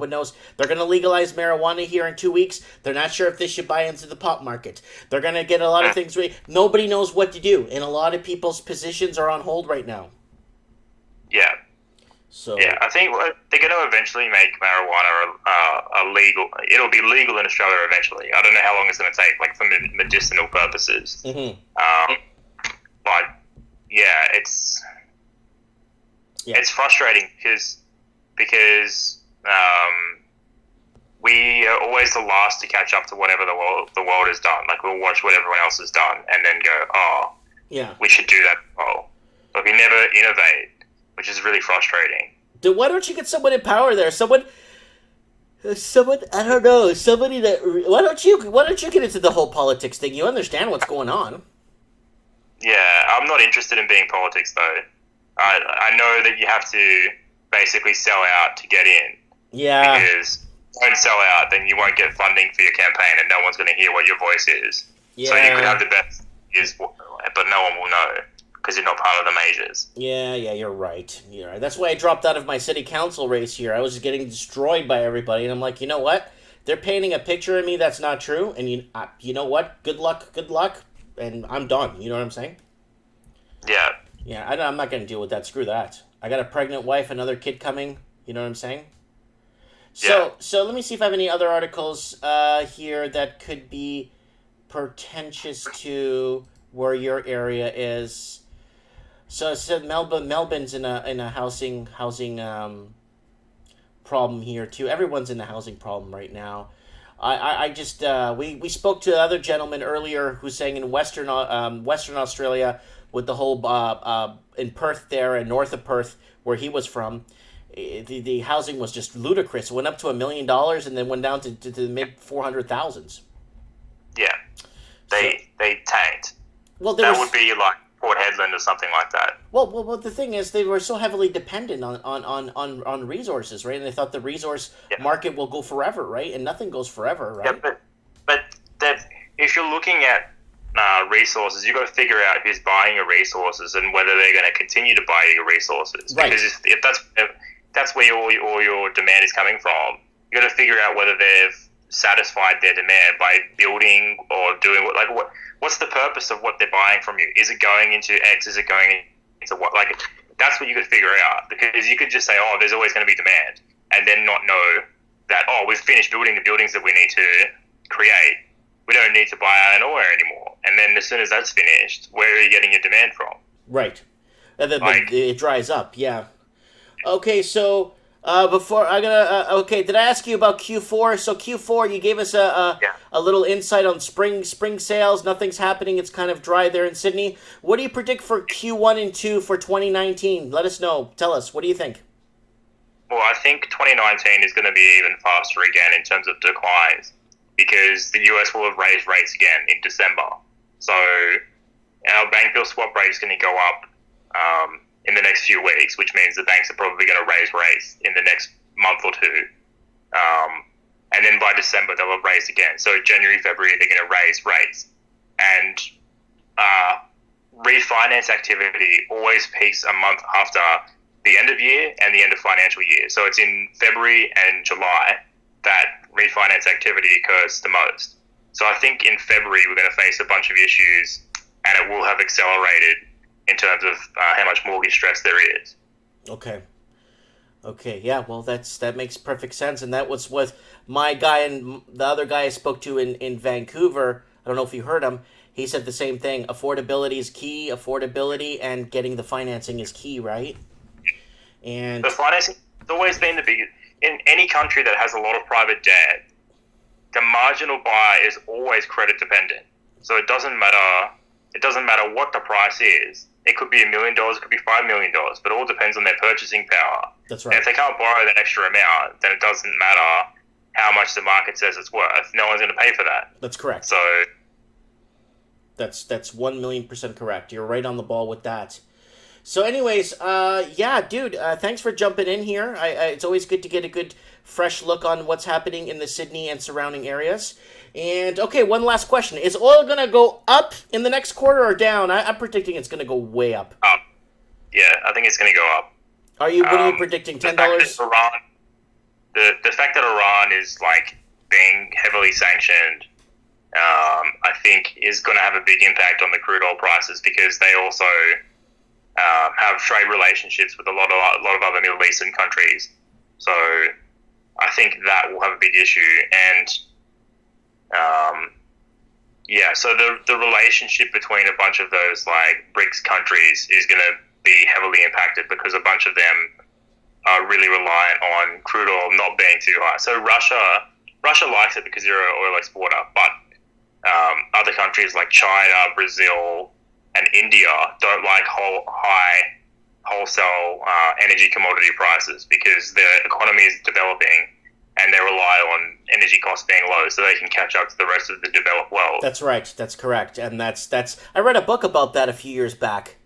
knows. They're going to legalize marijuana here in 2 weeks. They're not sure if they should buy into the pot market. They're going to get a lot of things ready. Nobody knows what to do, and a lot of people's positions are on hold right now. Yeah. So yeah, I think they're going to eventually make marijuana illegal. It'll be legal in Australia eventually. I don't know how long it's going to take, like for medicinal purposes. Mm-hmm. But yeah, it's frustrating because we are always the last to catch up to whatever the world has done. Like we'll watch what everyone else has done and then go, oh, yeah, we should do that. Oh, but we never innovate, which is really frustrating. Dude, why don't you get someone in power there? Someone, I don't know, somebody that. Why don't you get into the whole politics thing? You understand what's going on. Yeah, I'm not interested in being politics though. I know that you have to basically sell out to get in. Yeah. Because if you don't sell out, then you won't get funding for your campaign, and no one's going to hear what your voice is. Yeah. So you could have the best ideas, but no one will know because you're not part of the majors. Yeah, you're right. That's why I dropped out of my city council race here. I was just getting destroyed by everybody, and I'm like, you know what? They're painting a picture of me that's not true, and you know what? Good luck, and I'm done. You know what I'm saying? Yeah. Yeah, I'm not going to deal with that. Screw that. I got a pregnant wife, another kid coming. You know what I'm saying? So let me see if I have any other articles here that could be pretentious to where your area is. So it said Melbourne's in a housing problem here too. Everyone's in a housing problem right now. I just we spoke to the other gentleman earlier who's saying in Western Australia, with the whole in Perth there and north of Perth where he was from, the housing was just ludicrous. It went up to $1 million and then went down to the mid 400,000s. Yeah, they tanked. Well, that would be like Port Hedland or something like that. Well, the thing is, they were so heavily dependent on resources, right? And they thought the resource market will go forever, right? And nothing goes forever, right? Yeah, but that if you're looking at resources, you've got to figure out who's buying your resources and whether they're going to continue to buy your resources. Right. Because if that's where all your demand is coming from, you got to figure out whether they've satisfied their demand by building or doing what's the purpose of what they're buying from you? Is it going into X? Is it going into what? Like That's what you could figure out, because you could just say, oh, there's always going to be demand, and then not know that, oh, we've finished building the buildings that we need to create. We don't need to buy iron ore anymore. And then as soon as that's finished, where are you getting your demand from? Right. And then it dries up, yeah. Okay, so before I'm gonna okay, did I ask you about Q4? So Q4, you gave us a little insight on spring sales. Nothing's happening. It's kind of dry there in Sydney. What do you predict for Q1 and 2 for 2019? Let us know. Tell us. What do you think? Well, I think 2019 is going to be even faster again in terms of declines, because the US will have raised rates again in December. So our bank bill swap rate is going to go up in the next few weeks, which means the banks are probably going to raise rates in the next month or two. And then by December, they'll have raised again. So January, February, they're going to raise rates. And refinance activity always peaks a month after the end of year and the end of financial year. So it's in February and July that refinance activity occurs the most. So I think in February we're going to face a bunch of issues, and it will have accelerated in terms of how much mortgage stress there is. Okay, yeah, well, that makes perfect sense, and that was with my guy and the other guy I spoke to in Vancouver. I don't know if you heard him. He said the same thing. Affordability is key. Affordability and getting the financing is key, right? And the financing has always been the biggest. In any country that has a lot of private debt, the marginal buyer is always credit dependent. So it doesn't matter. It doesn't matter what the price is. It could be $1 million, it could be $5 million, but it all depends on their purchasing power. That's right. And if they can't borrow that extra amount, then it doesn't matter how much the market says it's worth. No one's going to pay for that. That's correct. So that's 1,000,000% correct. You're right on the ball with that. So anyways, yeah, dude, thanks for jumping in here. It's always good to get a good, fresh look on what's happening in the Sydney and surrounding areas. And, okay, one last question. Is oil going to go up in the next quarter or down? I'm predicting it's going to go way up. Up. Yeah, I think it's going to go up. What are you predicting, $10? The fact that Iran is, being heavily sanctioned, I think is going to have a big impact on the crude oil prices, because they also have trade relationships with a lot of other Middle Eastern countries. So I think that will have a big issue. And so the relationship between a bunch of those BRICS countries is going to be heavily impacted, because a bunch of them are really reliant on crude oil not being too high. So Russia likes it because they're an oil exporter, but other countries like China, Brazil, and India don't like high wholesale energy commodity prices, because their economy is developing and they rely on energy costs being low so they can catch up to the rest of the developed world. That's right. That's correct. And that's I read a book about that a few years back.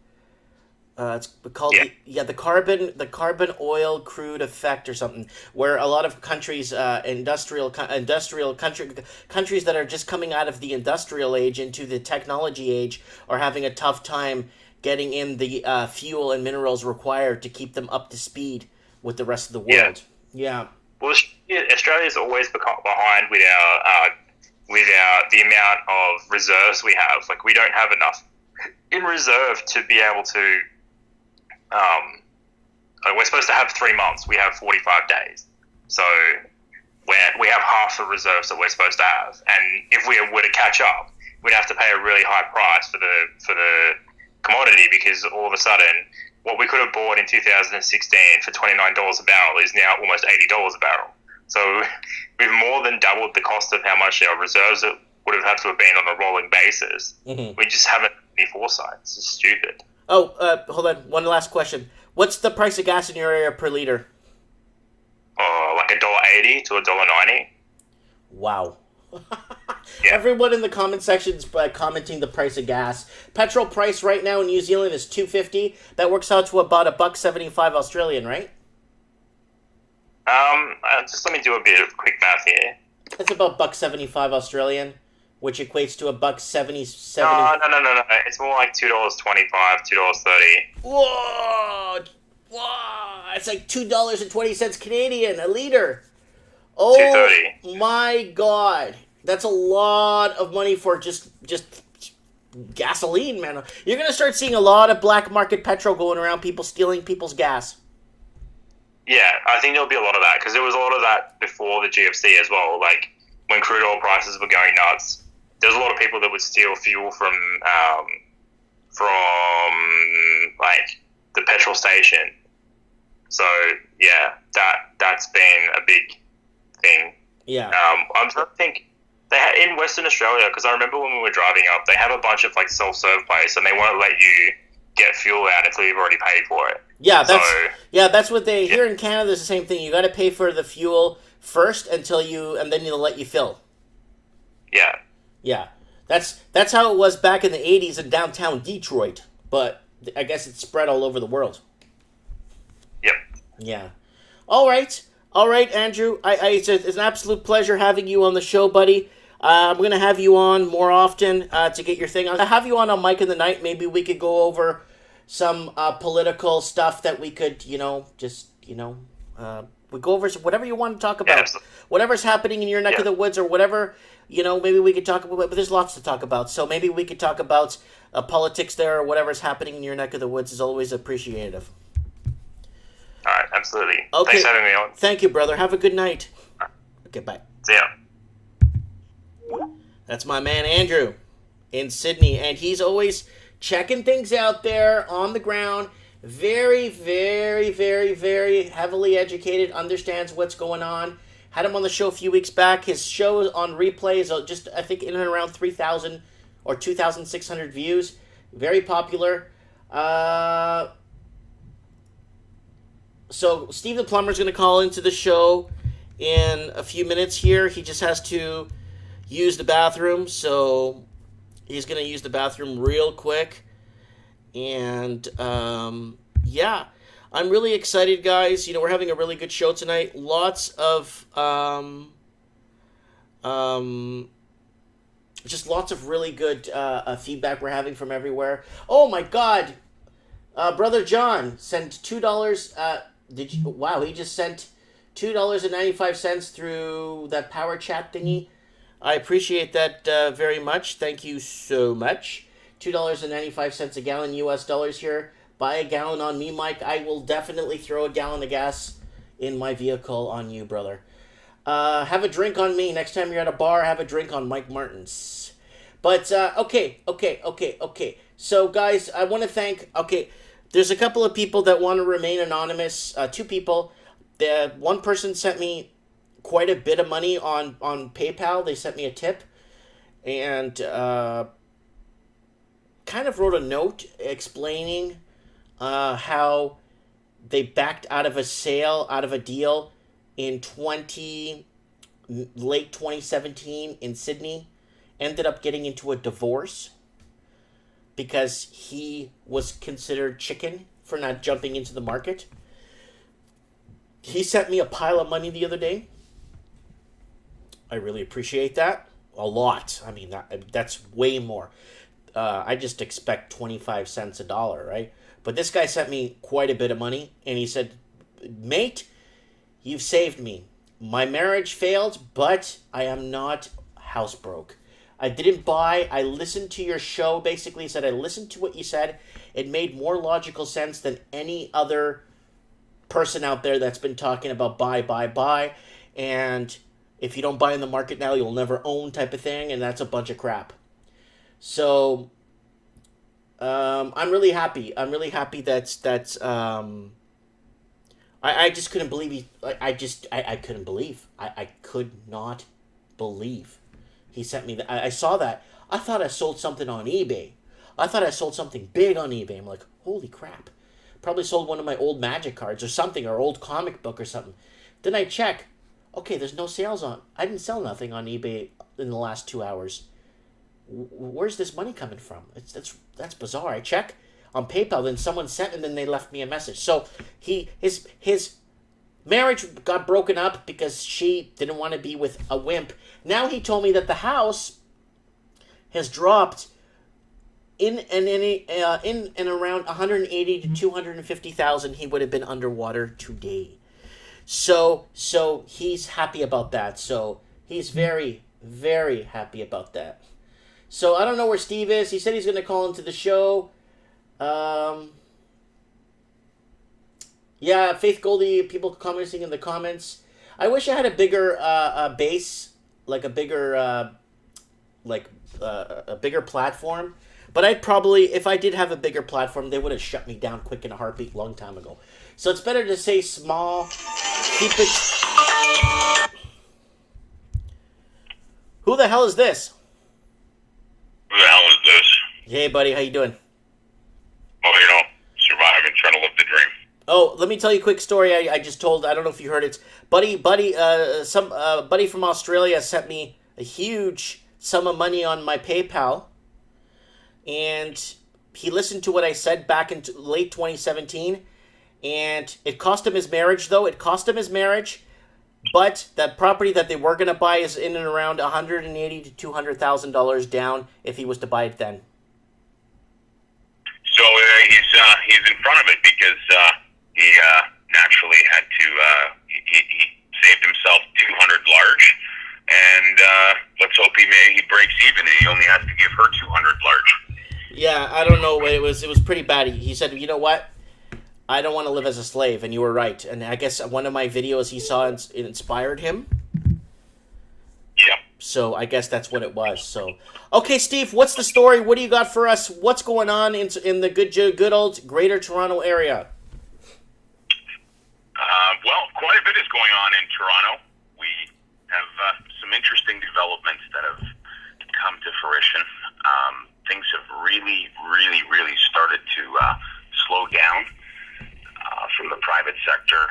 It's called the carbon oil crude effect or something, where a lot of countries, industrial countries that are just coming out of the industrial age into the technology age, are having a tough time getting in the fuel and minerals required to keep them up to speed with the rest of the world. Yeah. Well, Australia's always behind with the amount of reserves we have. We don't have enough in reserve to be able to. We're supposed to have 3 months. We have 45 days. So we have half the reserves that we're supposed to have. And if we were to catch up, we'd have to pay a really high price for the commodity, because all of a sudden, what we could have bought in 2016 for $29 a barrel is now almost $80 a barrel. So we've more than doubled the cost of how much our reserves would have had to have been on a rolling basis. Mm-hmm. We just haven't any foresight. It's just stupid. Oh, hold on. One last question. What's the price of gas in your area per liter? Oh, $1.80 to $1.90. Wow. Yeah. Everyone in the comment section is commenting the price of gas. Petrol price right now in New Zealand is $2.50. That works out to about $1.75 Australian, right? Just let me do a bit of quick math here. That's about $1.75 Australian, which equates to $1.77. No. It's more like $2.25, $2.30. Whoa! It's like $2.20 Canadian a liter. Oh $2.30. My God, that's a lot of money for just gasoline, man. You're going to start seeing a lot of black market petrol going around, people stealing people's gas. Yeah, I think there'll be a lot of that, because there was a lot of that before the GFC as well. Like, when crude oil prices were going nuts, there was a lot of people that would steal fuel from like, the petrol station. So, yeah, that's been a big thing. Yeah. I'm trying to think, in Western Australia, because I remember when we were driving up, they have a bunch of, like, self-serve places, and they won't let you get fuel out until you've already paid for it. Yeah, that's what they here in Canada. There's the same thing. You got to pay for the fuel first and then they'll let you fill. Yeah. Yeah, that's how it was back in the '80s in downtown Detroit. But I guess it's spread all over the world. Yep. Yeah. All right, Andrew. It's an absolute pleasure having you on the show, buddy. I'm gonna have you on more often to get your thing. I'll have you on Mike in the Night. Maybe we could go over some political stuff that we could, we go over whatever you want to talk about. Yeah, whatever's happening in your neck of the woods or whatever, maybe we could talk about, but there's lots to talk about. So maybe we could talk about politics there, or whatever's happening in your neck of the woods is always appreciative. All right, absolutely. Okay. Thanks for having me on. Thank you, brother. Have a good night. Okay, bye. See ya. That's my man Andrew in Sydney, and he's always checking things out there on the ground. Very, very, very, very heavily educated, understands what's going on. Had him on the show a few weeks back. His show on replay is just, I think, in and around 3,000 or 2,600 views. Very popular. So Steve the Plumber's going to call into the show in a few minutes here. He just has to use the bathroom, so he's going to use the bathroom real quick. And, yeah, I'm really excited, guys. We're having a really good show tonight. Lots of, just lots of really good feedback we're having from everywhere. Oh, my God. Brother John sent $2. Wow, he just sent $2.95 through that power chat thingy. I appreciate that very much. Thank you so much. $2.95 a gallon US dollars here. Buy a gallon on me, Mike. I will definitely throw a gallon of gas in my vehicle on you, brother. Have a drink on me. Next time you're at a bar, have a drink on Mike Martins. But, okay. So, guys, I want to thank... Okay, there's a couple of people that want to remain anonymous. Two people. One person sent me quite a bit of money on PayPal. They sent me a tip. And kind of wrote a note explaining how they backed out of a sale, out of a deal in late 2017 in Sydney. Ended up getting into a divorce because he was considered chicken for not jumping into the market. He sent me a pile of money the other day. I really appreciate that. A lot. I mean, that's way more. I just expect 25 cents a dollar, right? But this guy sent me quite a bit of money, and he said, "Mate, you've saved me. My marriage failed, but I am not house broke. I didn't buy. I listened to your show." Basically, he said, "I listened to what you said. It made more logical sense than any other person out there that's been talking about buy. And if you don't buy in the market now, you'll never own type of thing, and that's a bunch of crap." So, I'm really happy. I'm really happy that's I just couldn't believe I couldn't believe. I could not believe he sent me that. I saw that. I thought I sold something on eBay. I thought I sold something big on eBay. I'm like, holy crap. Probably sold one of my old Magic cards or something, or old comic book or something. Then I check. Okay, there's no sales on. I didn't sell nothing on eBay in the last 2 hours. Where's this money coming from? That's bizarre. I check on PayPal, then someone sent, and then they left me a message. So his marriage got broken up because she didn't want to be with a wimp. Now he told me that the house has dropped in and around 180 to 250,000. He would have been underwater today. So he's happy about that. So he's very, very happy about that. So I don't know where Steve is. He said he's going to call into the show. Yeah, Faith Goldie, people commenting in the comments. I wish I had a bigger base, like a bigger, a bigger platform. But I'd probably, if I did have a bigger platform, they would have shut me down quick in a heartbeat long time ago. So it's better to say small, keep it... Who the hell is this? Who the hell is this? Hey, buddy, how you doing? Oh, surviving, trying to live the dream. Oh, let me tell you a quick story I just told. I don't know if you heard it. Buddy from Australia sent me a huge sum of money on my PayPal. And he listened to what I said back in late 2017. And it cost him his marriage, though. It cost him his marriage. But that property that they were going to buy is in and around $180,000 to $200,000 down if he was to buy it then. So he's in front of it because he naturally had to. He saved himself 200 large, and let's hope he breaks even, and he only has to give her 200 large. Yeah, I don't know. It was pretty bad. He said, you know what? I don't want to live as a slave, and you were right. And I guess one of my videos he saw, it inspired him. Yeah. So I guess that's what it was. So, okay, Steve, what's the story? What do you got for us? What's going on in the good old Greater Toronto area? Well, quite a bit is going on in Toronto. We have some interesting developments that have come to fruition. Things have really, really, really started to slow down from the private sector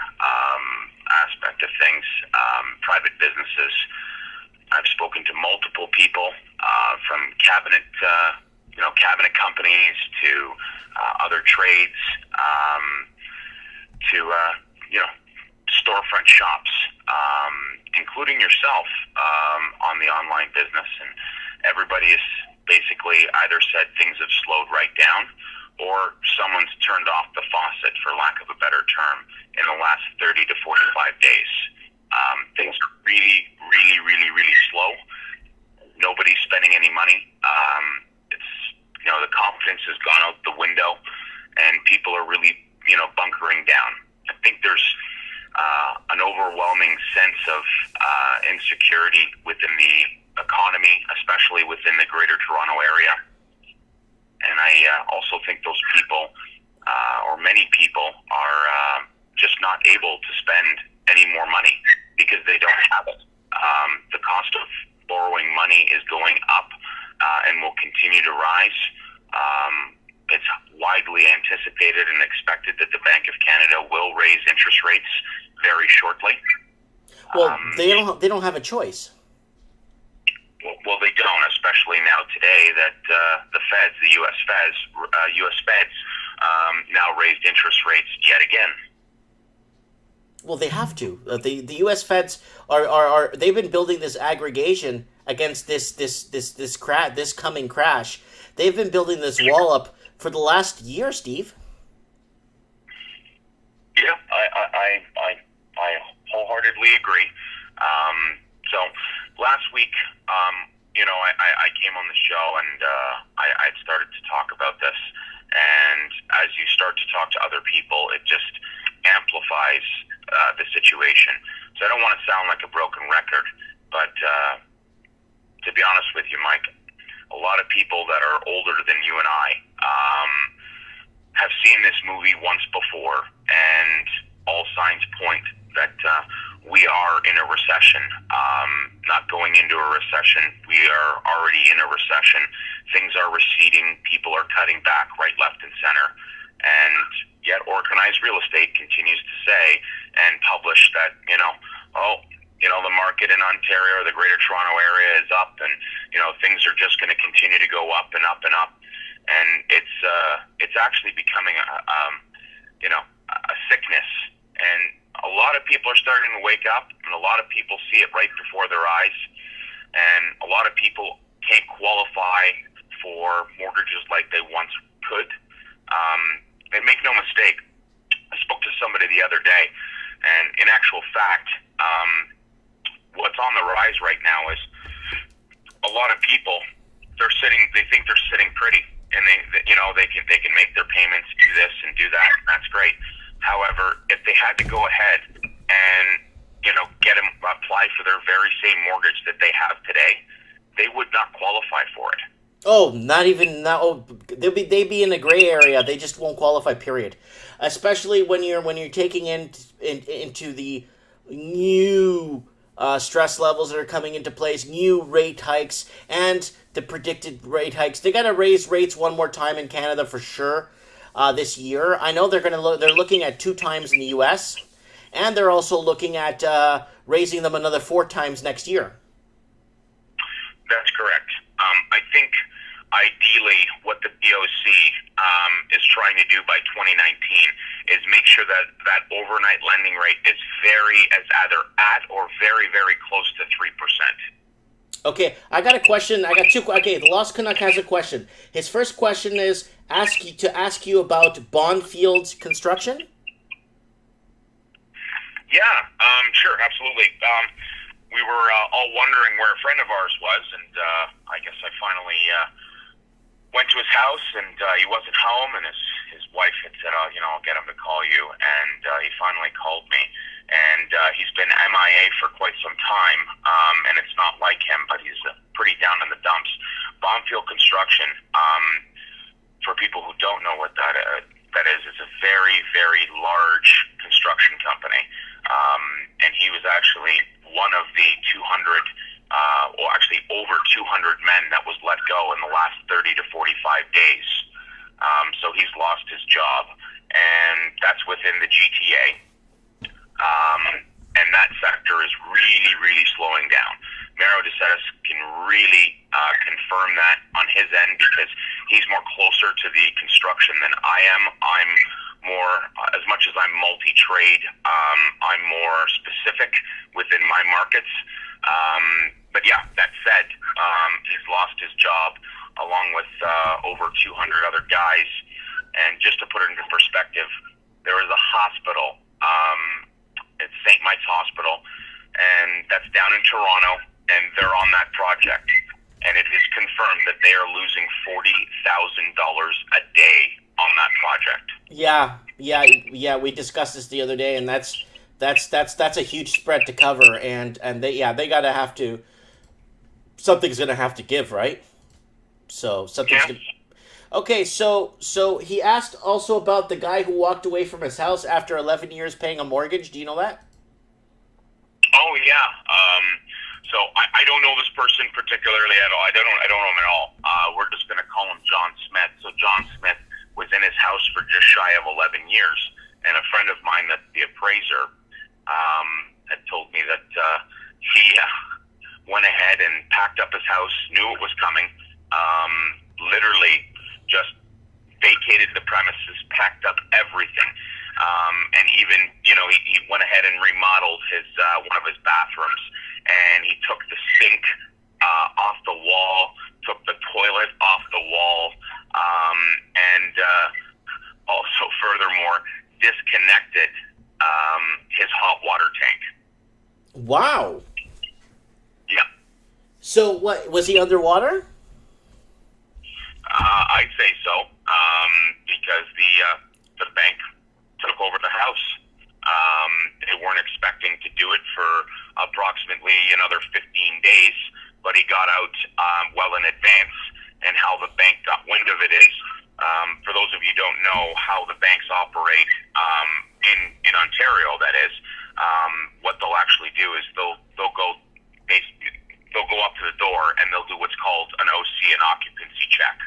aspect of things. Private businesses. I've spoken to multiple people from cabinet companies to other trades to storefront shops, including yourself on the online business, and everybody has basically either said things have slowed right down, or someone's turned off the faucet, for lack of a better term, in the last 30 to 45 days. Things are really, really, really, really slow. Nobody's spending any money. The confidence has gone out the window, and people are really, bunkering down. I think there's an overwhelming sense of insecurity within the economy, especially within the Greater Toronto area. And I also think those people, or many people, are just not able to spend any more money because they don't have it. The cost of borrowing money is going up and will continue to rise. It's widely anticipated and expected that the Bank of Canada will raise interest rates very shortly. Well, they don't have a choice. Well, they don't, especially now today that the Feds, the U.S. Feds, now raised interest rates yet again. Well, they have to. The U.S. Feds are they've been building this aggregation against this coming crash. They've been building this wall up for the last year, Steve. Yeah, I wholeheartedly agree. So last week, I came on the show and I started to talk about this. And as you start to talk to other people, it just amplifies the situation. So I don't want to sound like a broken record, but to be honest with you, Mike, a lot of people that are older than you and I have seen this movie once before, and all signs point that we are in a recession. Not going into a recession, we are already in a recession. Things are receding. People are cutting back right, left, and center. And yet organized real estate continues to say and publish that, the market in Ontario or the Greater Toronto area is up, and, things are just going to continue to go up and up and up. And it's actually becoming a sickness. And a lot of people are starting to wake up, and a lot of people see it right before their eyes. And a lot of people can't qualify for mortgages like they once could. And make no mistake, I spoke to somebody the other day, and in actual fact, what's on the rise right now is a lot of people, they're sitting they think they're sitting pretty, and they can make their payments, do this and do that, and that's great. However, if they had to go ahead and get them apply for their very same mortgage that they have today, they would not qualify for it. Oh, not even that. Oh, they'd be in a gray area. They just won't qualify. Period. Especially when you're taking into the new stress levels that are coming into place, new rate hikes, and the predicted rate hikes. They got to raise rates one more time in Canada for sure this year. I know they're they're looking at 2 times in the U.S. and they're also looking at raising them another 4 times next year. That's correct. I think ideally what the BOC is trying to do by 2019 is make sure that overnight lending rate is either at or very, very close to 3%. Okay, I got a question. I got 2. Okay, the Lost Canuck has a question. His first question is ask you about Bonfield's construction. Yeah, sure, absolutely. We were all wondering where a friend of ours was, and I guess I finally went to his house, and he wasn't home, and his wife had said, I'll get him to call you, and he finally called me, and he's been MIA for quite some time, and it's not like him, but he's pretty down in the dumps. Bonfield Construction, for people who don't know what that is, it's a very, very large construction company, and he was actually one of the 200, actually over 200 men that was let go in the last 30 to 45 days. So he's lost his job, and that's within the GTA. And that sector is really, really slowing down. Mero DeSantis can really confirm that on his end because he's more closer to the construction than I am. I'm more, as much as I'm multi-trade, I'm more specific within my markets. But yeah, that said, he's lost his job along with over 200 other guys. And just to put it into perspective, there is a hospital, it's St. Mike's Hospital, and that's down in Toronto, and they're on that project. And it is confirmed that they are losing $40,000 a day on that project. Yeah. We discussed this the other day, and that's a huge spread to cover, and they gotta have to. Something's gonna have to give, right? So something's gonna. Okay, so he asked also about the guy who walked away from his house after 11 years paying a mortgage. Do you know that? Oh yeah. So I don't know this person particularly at all. I don't know him at all. We're just gonna call him John Smith. So John Smith was in his house for just shy of 11 years, and a friend of mine, that the appraiser, had told me that he went ahead and packed up his house, knew it was coming, literally just vacated the premises, packed up everything, and even he went ahead and remodeled his one of his bathrooms, and he took the sink off the wall, took the toilet off the wall, and also furthermore disconnected his hot water tank. Wow. Yeah. So what, was he underwater? I'd say so, because the bank took over the house. They weren't expecting to do it for approximately another 15 days, but he got out well in advance. And how the bank got wind of it is, for those of you who don't know how the banks operate in Ontario, that is, what they'll actually do is they'll go up to the door and they'll do what's called an OC, an occupancy check.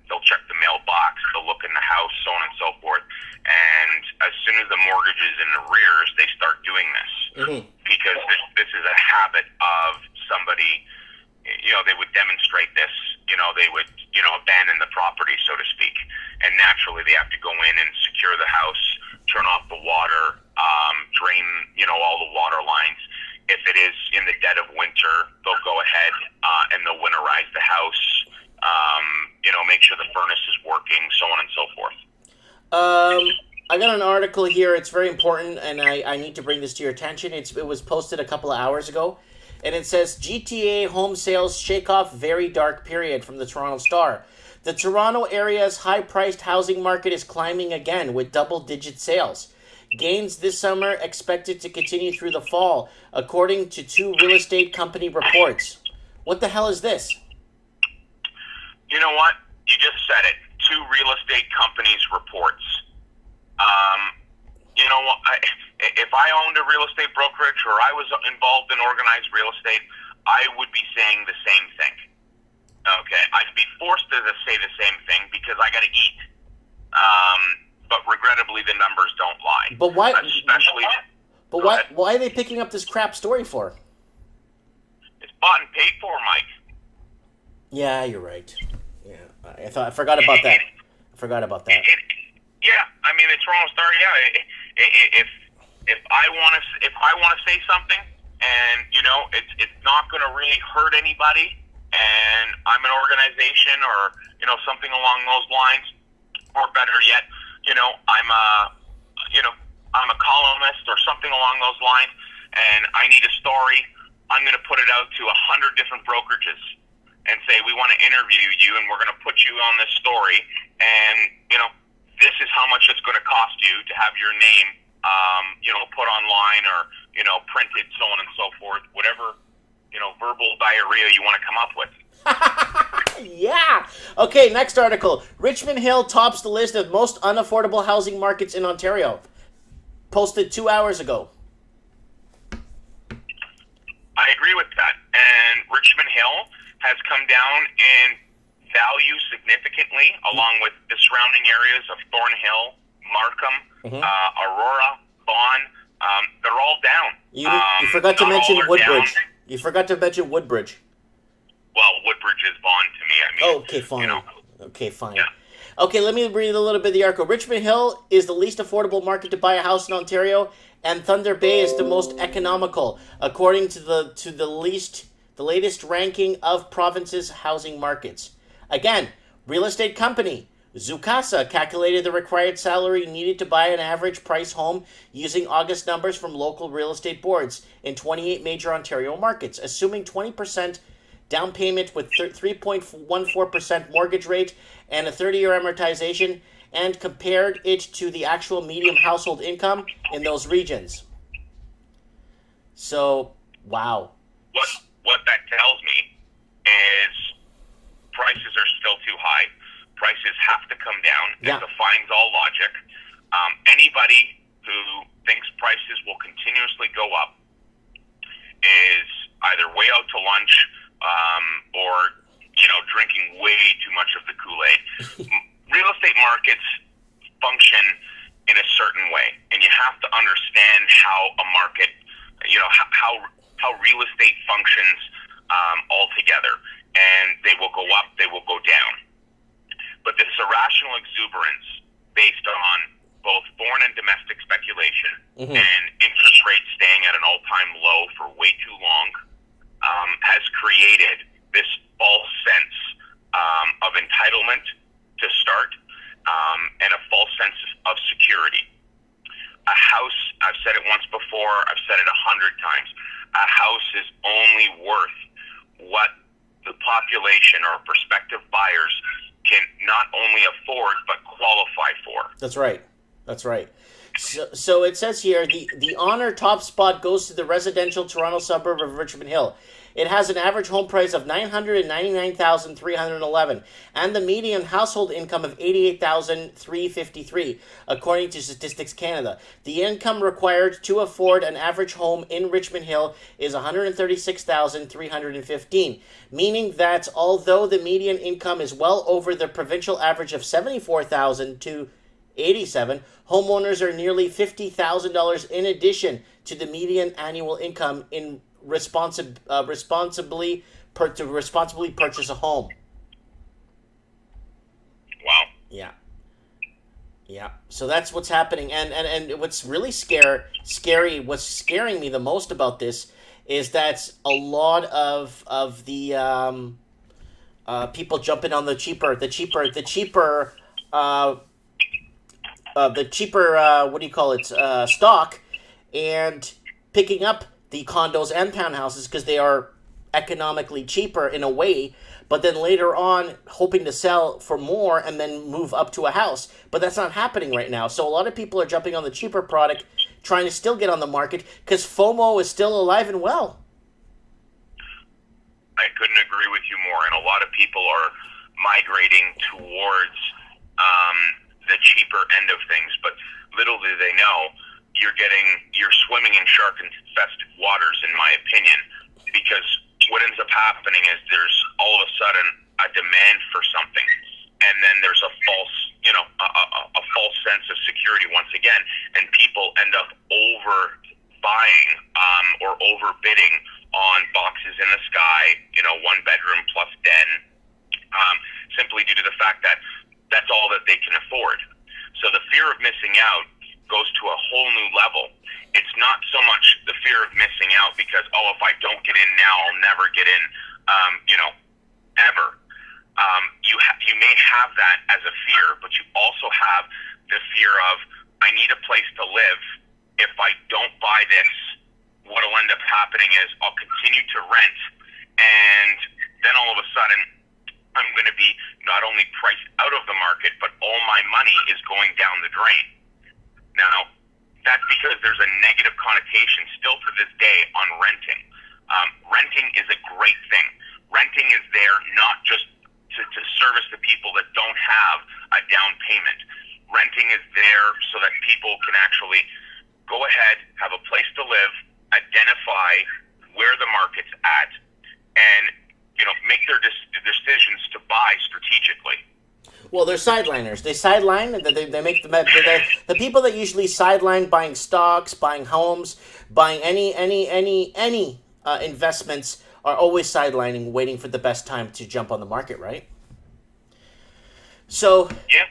They'll check the mailbox, they'll look in the house, so on and so forth. And as soon as the mortgage is in arrears, they start doing this. Mm-hmm. Because this is a habit of somebody, they would demonstrate this, they would, abandon the property, so to speak. And naturally, they have to go in and secure the house, turn off the water, drain, all the water lines. If it is in the dead of winter, they'll go ahead and they'll winterize the house, make sure the furnace is working, so on and so forth. I got an article here. It's very important, and I need to bring this to your attention. It was posted a couple of hours ago. And it says, GTA home sales shake off very dark period from the Toronto Star. The Toronto area's high-priced housing market is climbing again with double-digit sales. Gains this summer expected to continue through the fall, according to two real estate company reports. What the hell is this? You know what? You just said it. Two real estate companies' reports. You know what? If I owned a real estate brokerage or I was involved in organized real estate, I would be saying the same thing. Okay, I'd be forced to say the same thing because I got to eat. But regrettably, the numbers don't lie. But why? Especially. But why are they picking up this crap story for? It's bought and paid for, Mike. Yeah, you're right. Yeah, I forgot about that. Yeah, I mean the Toronto Star. Yeah, if I want to say something, and you know it's not going to really hurt anybody, and I'm an organization or you know something along those lines, or better yet, you know I'm a columnist or something along those lines, and I need a story. I'm going to put it out to 100 different brokerages and say we want to interview you, and we're going to put you on this story, and you know. This is how much it's going to cost you to have your name, you know, put online or, you know, printed, so on and so forth, whatever, you know, verbal diarrhea you want to come up with. Yeah. Okay, next article. Richmond Hill tops the list of most unaffordable housing markets in Ontario. Posted 2 hours ago. I agree with that. And Richmond Hill has come down in value significantly, along with the surrounding areas of Thornhill, Markham, Aurora, Vaughan. They're all down. You forgot to mention Woodbridge. You forgot to mention Woodbridge. Well, Woodbridge is Vaughan to me. I mean, okay, fine. You know, okay, fine. Yeah. Okay, let me read a little bit of the article. Richmond Hill is the least affordable market to buy a house in Ontario, and Thunder Bay is the most economical, according to the latest ranking of provinces' housing markets. Again, real estate company Zoocasa calculated the required salary needed to buy an average price home using August numbers from local real estate boards in 28 major Ontario markets, assuming 20% down payment with 3.14% mortgage rate and a 30-year amortization, and compared it to the actual median household income in those regions. So, wow. What that tells me is prices are still too high. Prices have to come down. Yeah. It defies all logic. Anybody who thinks prices will continuously go up is either way out to lunch or, you know, drinking way too much of the Kool-Aid. Real estate markets function in a certain way, and you have to understand how a market, you know, how real estate functions altogether. And they will go up, they will go down. But this irrational exuberance based on both foreign and domestic speculation and interest rates staying at an all-time low for way too long has created this false sense of entitlement to start and a false sense of security. A house, I've said it once before, I've said it 100 times, a house is only worth what the population or prospective buyers can not only afford but qualify for. That's right. That's right. So it says here, the honor top spot goes to the residential Toronto suburb of Richmond Hill. It has an average home price of $999,311 and the median household income of $88,353, according to Statistics Canada. The income required to afford an average home in Richmond Hill is $136,315, meaning that although the median income is well over the provincial average of $74,287, homeowners are nearly $50,000 in addition to the median annual income in responsibly purchase a home. Wow. Yeah. So that's what's happening, and what's really scary. What's scaring me the most about this is that a lot of the people jumping on the cheaper what do you call it, stock, and picking up the condos and townhouses because they are economically cheaper in a way, but then later on hoping to sell for more and then move up to a house. But that's not happening right now. So a lot of people are jumping on the cheaper product, trying to still get on the market because FOMO is still alive and well. I couldn't agree with you more. And a lot of people are migrating towards the cheaper end of things. But little do they know, you're swimming in shark-infested waters, in my opinion, because what ends up happening is there's all of a sudden a demand for something, and then there's a false, a false sense of security once again, and people end up overbuying or overbidding on boxes in the sky, 1 bedroom plus den, simply due to the fact that that's all that they can afford. So the fear of missing out goes to a whole new level. It's not so much the fear of missing out because, if I don't get in now, I'll never get in, ever. You may have that as a fear, but you also have the fear of, I need a place to live. If I don't buy this, what'll end up happening is I'll continue to rent, and then all of a sudden, I'm going to be not only priced out of the market, but all my money is going down the drain. Now, that's because there's a negative connotation still to this day on renting. Renting is a great thing. Renting is there not just to service the people that don't have a down payment. Renting is there so that people can actually go ahead, have a place to live, identify where the market's at, and make their decisions to buy strategically. Well, they're sideliners. They sideline. They make the people that usually sideline buying stocks, buying homes, buying any investments are always sidelining, waiting for the best time to jump on the market, right? So. Yes.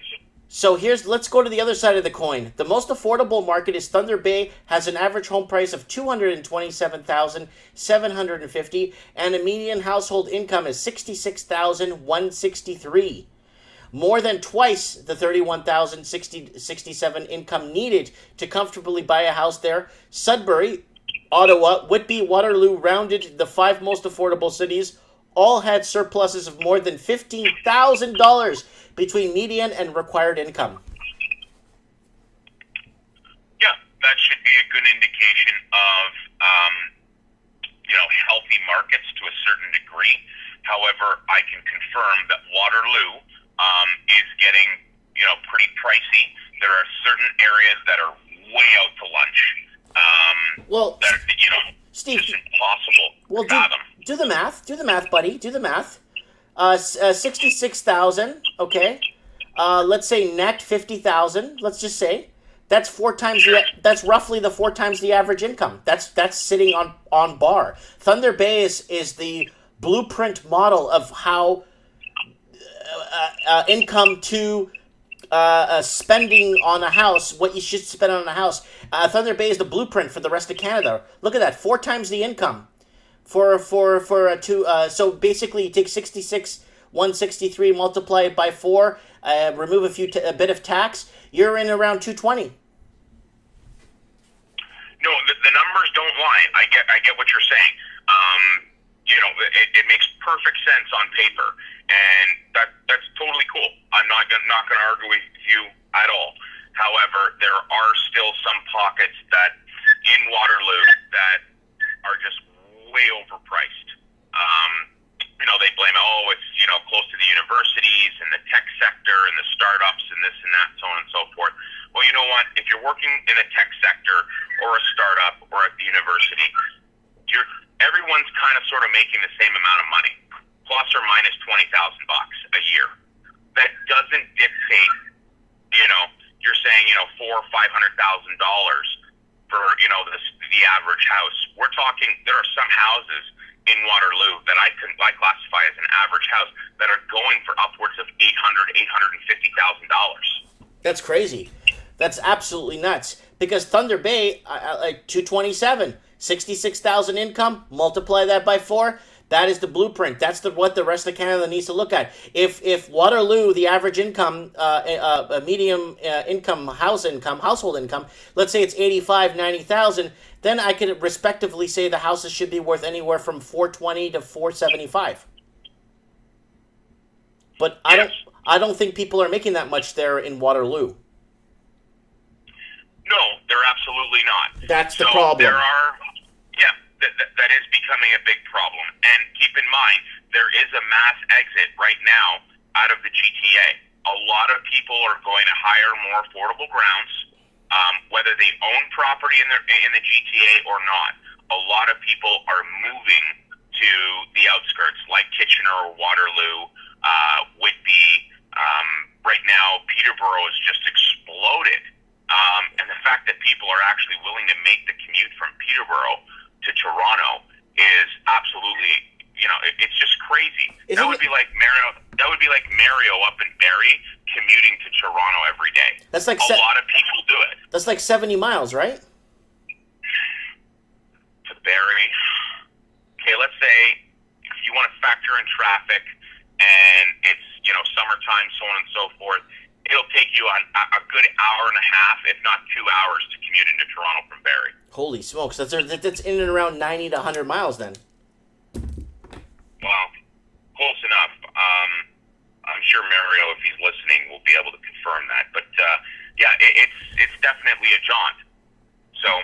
So let's go to the other side of the coin. The most affordable market is Thunder Bay, has an average home price of $227,750, and a median household income is $66,163. More than twice the $31,067 income needed to comfortably buy a house there. Sudbury, Ottawa, Whitby, Waterloo rounded the 5 most affordable cities. All had surpluses of more than $15,000 between median and required income. Yeah, that should be a good indication of, healthy markets to a certain degree. However, I can confirm that Waterloo is getting, pretty pricey. There are certain areas that are way out to lunch. That, Steve, just impossible to fathom. Do the math. Do the math, buddy. Do the math. 66,000. Okay. Let's say net 50,000. Let's just say that's 4 times the. That's roughly the 4 times the average income. That's sitting on bar. Thunder Bay is the blueprint model of how income to spending on a house, what you should spend on a house. Thunder Bay is the blueprint for the rest of Canada. Look at that, 4 times the income. So basically you take 66,163, multiply it by 4, remove a bit of tax, you're in around 220. No, the numbers don't lie. I get what you're saying. It makes perfect sense on paper, and that's totally cool. I'm not going to argue with you at all. However, there are still some pockets that in Waterloo that are just way overpriced. They blame it's close to the universities and the tech sector and the startups and this and that, so on and so forth. Well, you know what? If you're working in a tech sector or a startup or at the university, everyone's kind of sort of making the same amount of money, plus or minus $20,000 a year. That doesn't dictate, you're saying $400,000 or $500,000 for the average house. We're talking there are some houses in Waterloo that I classify as an average house that are going for upwards of $850,000. That's crazy. That's absolutely nuts. Because Thunder Bay, 227, 66,000 income, multiply that by 4. That is the blueprint. That's what the rest of Canada needs to look at. If Waterloo, the average income, a medium household income, let's say it's 85, 90,000, then I could respectively say the houses should be worth anywhere from 420 to 475. But I don't think people are making that much there in Waterloo. No, they're absolutely not. That's the problem. That is becoming a big problem. And keep in mind, there is a mass exit right now out of the GTA. A lot of people are going to hire more affordable grounds, whether they own property in the GTA or not. A lot of people are moving to the outskirts, like Kitchener or Waterloo, Whitby. Right now, Peterborough has just exploded. And the fact that people are actually willing to make the commute from Peterborough to Toronto is absolutely, it's just crazy. That would be like Mario up in Barrie commuting to Toronto every day. That's like a lot of people do it. That's like 70 miles, right? To Barrie. Okay, let's say if you want to factor in traffic and it's, summertime, so on and so forth, it'll take you a good hour and a half, if not 2 hours, to commute into Toronto from Barrie. Holy smokes, that's in and around 90 to 100 miles then. Well, close enough. I'm sure Mario, if he's listening, will be able to confirm that. But it's definitely a jaunt. So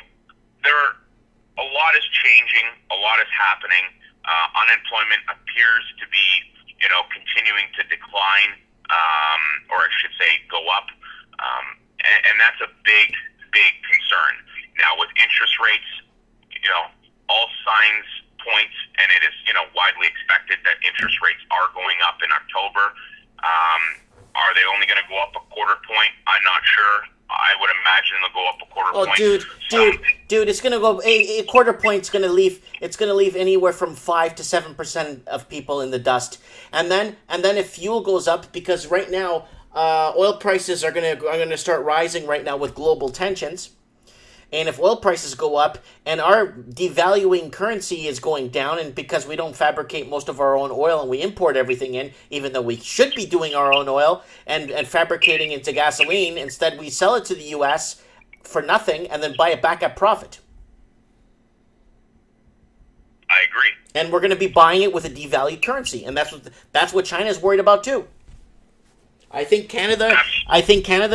a lot is changing, a lot is happening. Unemployment appears to be, continuing to decline, or I should say, go up, and that's a big concern. Now, with interest rates, all signs point, and it is, widely expected that interest rates are going up in October. Are they only going to go up a quarter point? I'm not sure. I would imagine they'll go up a quarter point. Dude, it's going to go a quarter point's going to leave. It's going to leave anywhere from 5 to 7% of people in the dust. And then if fuel goes up, because right now oil prices are going to start rising right now with global tensions. And if oil prices go up and our devaluing currency is going down, and because we don't fabricate most of our own oil and we import everything in, even though we should be doing our own oil and fabricating into gasoline, instead we sell it to the U.S. for nothing and then buy it back at profit. I agree. And we're going to be buying it with a devalued currency, and that's what China's worried about too. I think Canada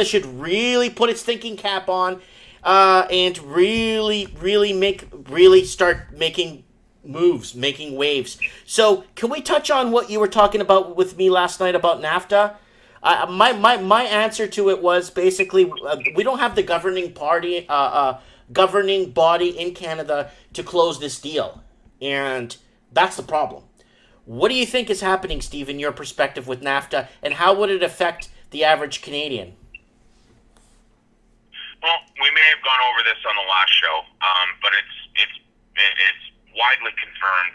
should really put its thinking cap on. And really start making moves, making waves. So, can we touch on what you were talking about with me last night about NAFTA? My answer to it was basically we don't have the governing body in Canada to close this deal, and that's the problem. What do you think is happening, Steve, in your perspective with NAFTA, and how would it affect the average Canadian? Well, we may have gone over this on the last show, but it's widely confirmed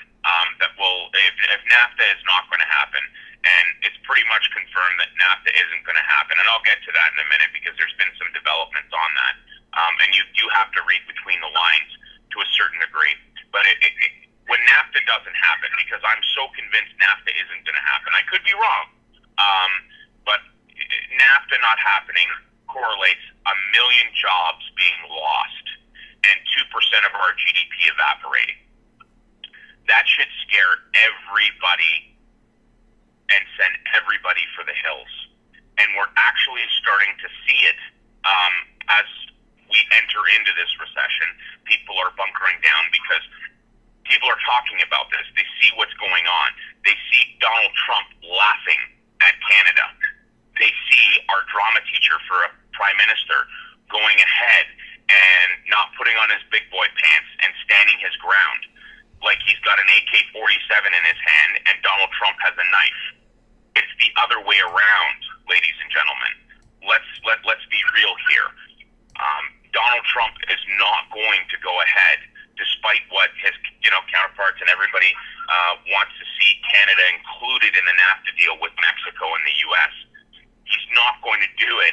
that if NAFTA is not going to happen, and it's pretty much confirmed that NAFTA isn't going to happen, and I'll get to that in a minute because there's been some developments on that, and you have to read between the lines to a certain degree. But when NAFTA doesn't happen, because I'm so convinced NAFTA isn't going to happen, I could be wrong, but NAFTA not happening correlates 1 million jobs being lost and 2% of our GDP evaporating. That should scare everybody and send everybody for the hills. And we're actually starting to see it as we enter into this recession. People are bunkering down because people are talking about this. They see what's going on. They see Donald Trump laughing at Canada. They see our drama teacher for a prime minister going ahead and not putting on his big boy pants and standing his ground like he's got an AK-47 in his hand and Donald Trump has a knife. It's the other way around, ladies and gentlemen. Let's be real here. Donald Trump is not going to go ahead, despite what his counterparts and everybody wants to see Canada included in the NAFTA deal with Mexico and the U.S. He's not going to do it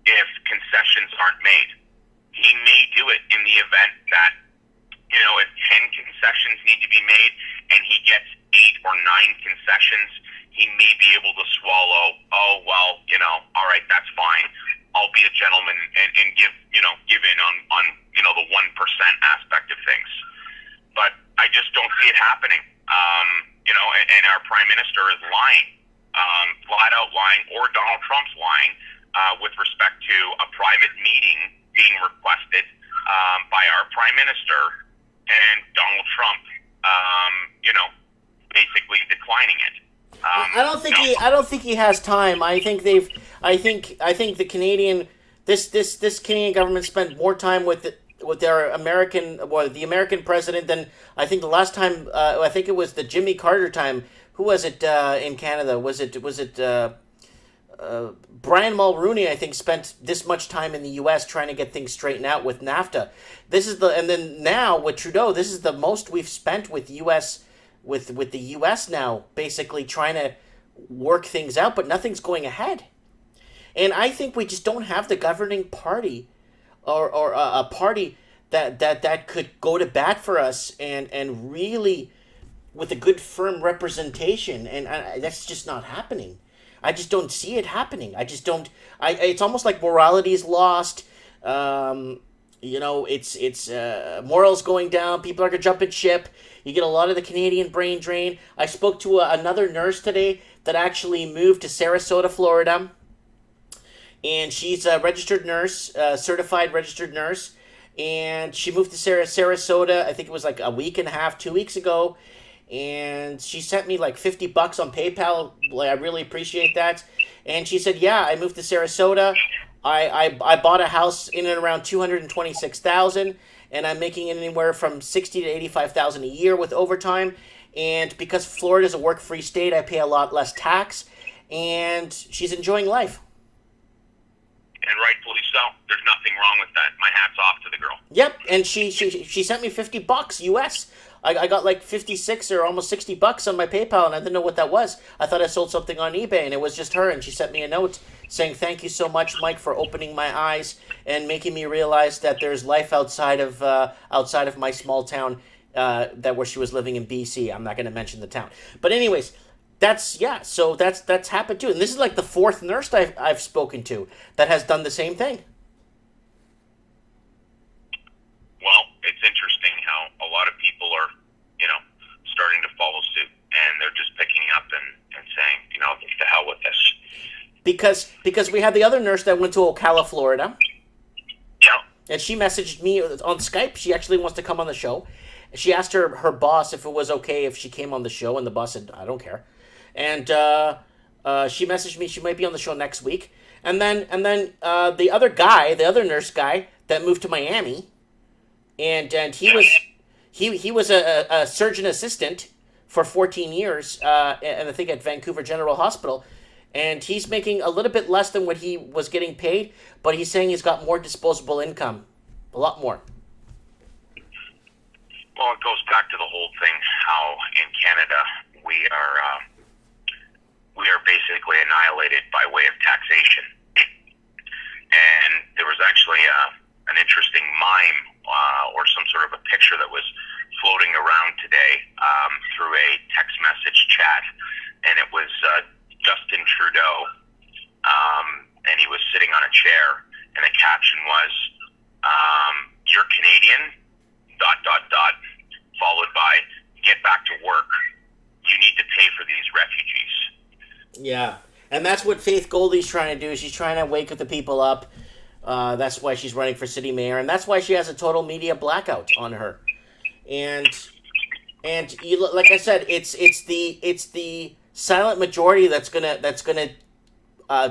if concessions aren't made. He may do it in the event that, if 10 concessions need to be made and he gets emotions, he may be able to swallow, oh, well, all right, that's fine. I'll be a gentleman and give in on the 1% aspect of things. But I just don't see it happening. And our prime minister is lying, flat out lying, or Donald Trump's lying with respect to a private meeting being requested by our prime minister and Donald Trump, basically declining it. I don't think he has time. I think the Canadian this Canadian government spent more time with their the American president than I think the last time. I think it was the Jimmy Carter time. Who was it in Canada? Was it Brian Mulroney? I think spent this much time in the U.S. trying to get things straightened out with NAFTA. And then now with Trudeau, this is the most we've spent with U.S. with the U.S. now, basically trying to work things out, but nothing's going ahead. And I think we just don't have the governing party or a party that could go to bat for us and really with a good firm representation. And that's just not happening. I just don't see it happening. I just don't. It's almost like morality is lost. It's morals going down. People are gonna jump in ship. You get a lot of the Canadian brain drain. I spoke to another nurse today that actually moved to Sarasota, Florida, and she's a registered nurse, certified registered nurse, and she moved to Sarasota. I think it was like a week and a half, 2 weeks ago. And she sent me like $50 on PayPal. I really appreciate that. And she said, "Yeah, I moved to Sarasota. I bought a house in and around $226,000, and I'm making it anywhere from $60,000 to $85,000 a year with overtime. And because Florida is a work-free state, I pay a lot less tax." And she's enjoying life. And rightfully so. There's nothing wrong with that. My hat's off to the girl. Yep, and she sent me $50 US. I got like 56 or almost $60 on my PayPal, and I didn't know what that was. I thought I sold something on eBay, and it was just her. And she sent me a note saying, "Thank you so much, Mike, for opening my eyes and making me realize that there's life outside of my small town, where she was living in BC. I'm not going to mention the town, but anyways, that's happened too. And this is like the fourth nurse I've spoken to that has done the same thing. Well, it's interesting how a lot of people are, starting to follow suit, and they're just picking up and saying, get the hell with this. Because we had the other nurse that went to Ocala, Florida. Yeah. And she messaged me on Skype. She actually wants to come on the show. She asked her boss if it was okay if she came on the show, and the boss said, "I don't care." And she messaged me. She might be on the show next week. And then the other nurse guy that moved to Miami. And he was a surgeon assistant for 14 years, and I think at Vancouver General Hospital, and he's making a little bit less than what he was getting paid, but he's saying he's got more disposable income, a lot more. Well, it goes back to the whole thing how in Canada we are basically annihilated by way of taxation, and there was actually an interesting mime. Or some sort of a picture that was floating around today through a text message chat, and it was Justin Trudeau, and he was sitting on a chair, and the caption was, "You're Canadian, ... followed by, "Get back to work. You need to pay for these refugees." Yeah, and that's what Faith Goldie's trying to do. She's trying to wake the people up. That's why she's running for city mayor, and that's why she has a total media blackout on her. And like I said, it's the silent majority that's gonna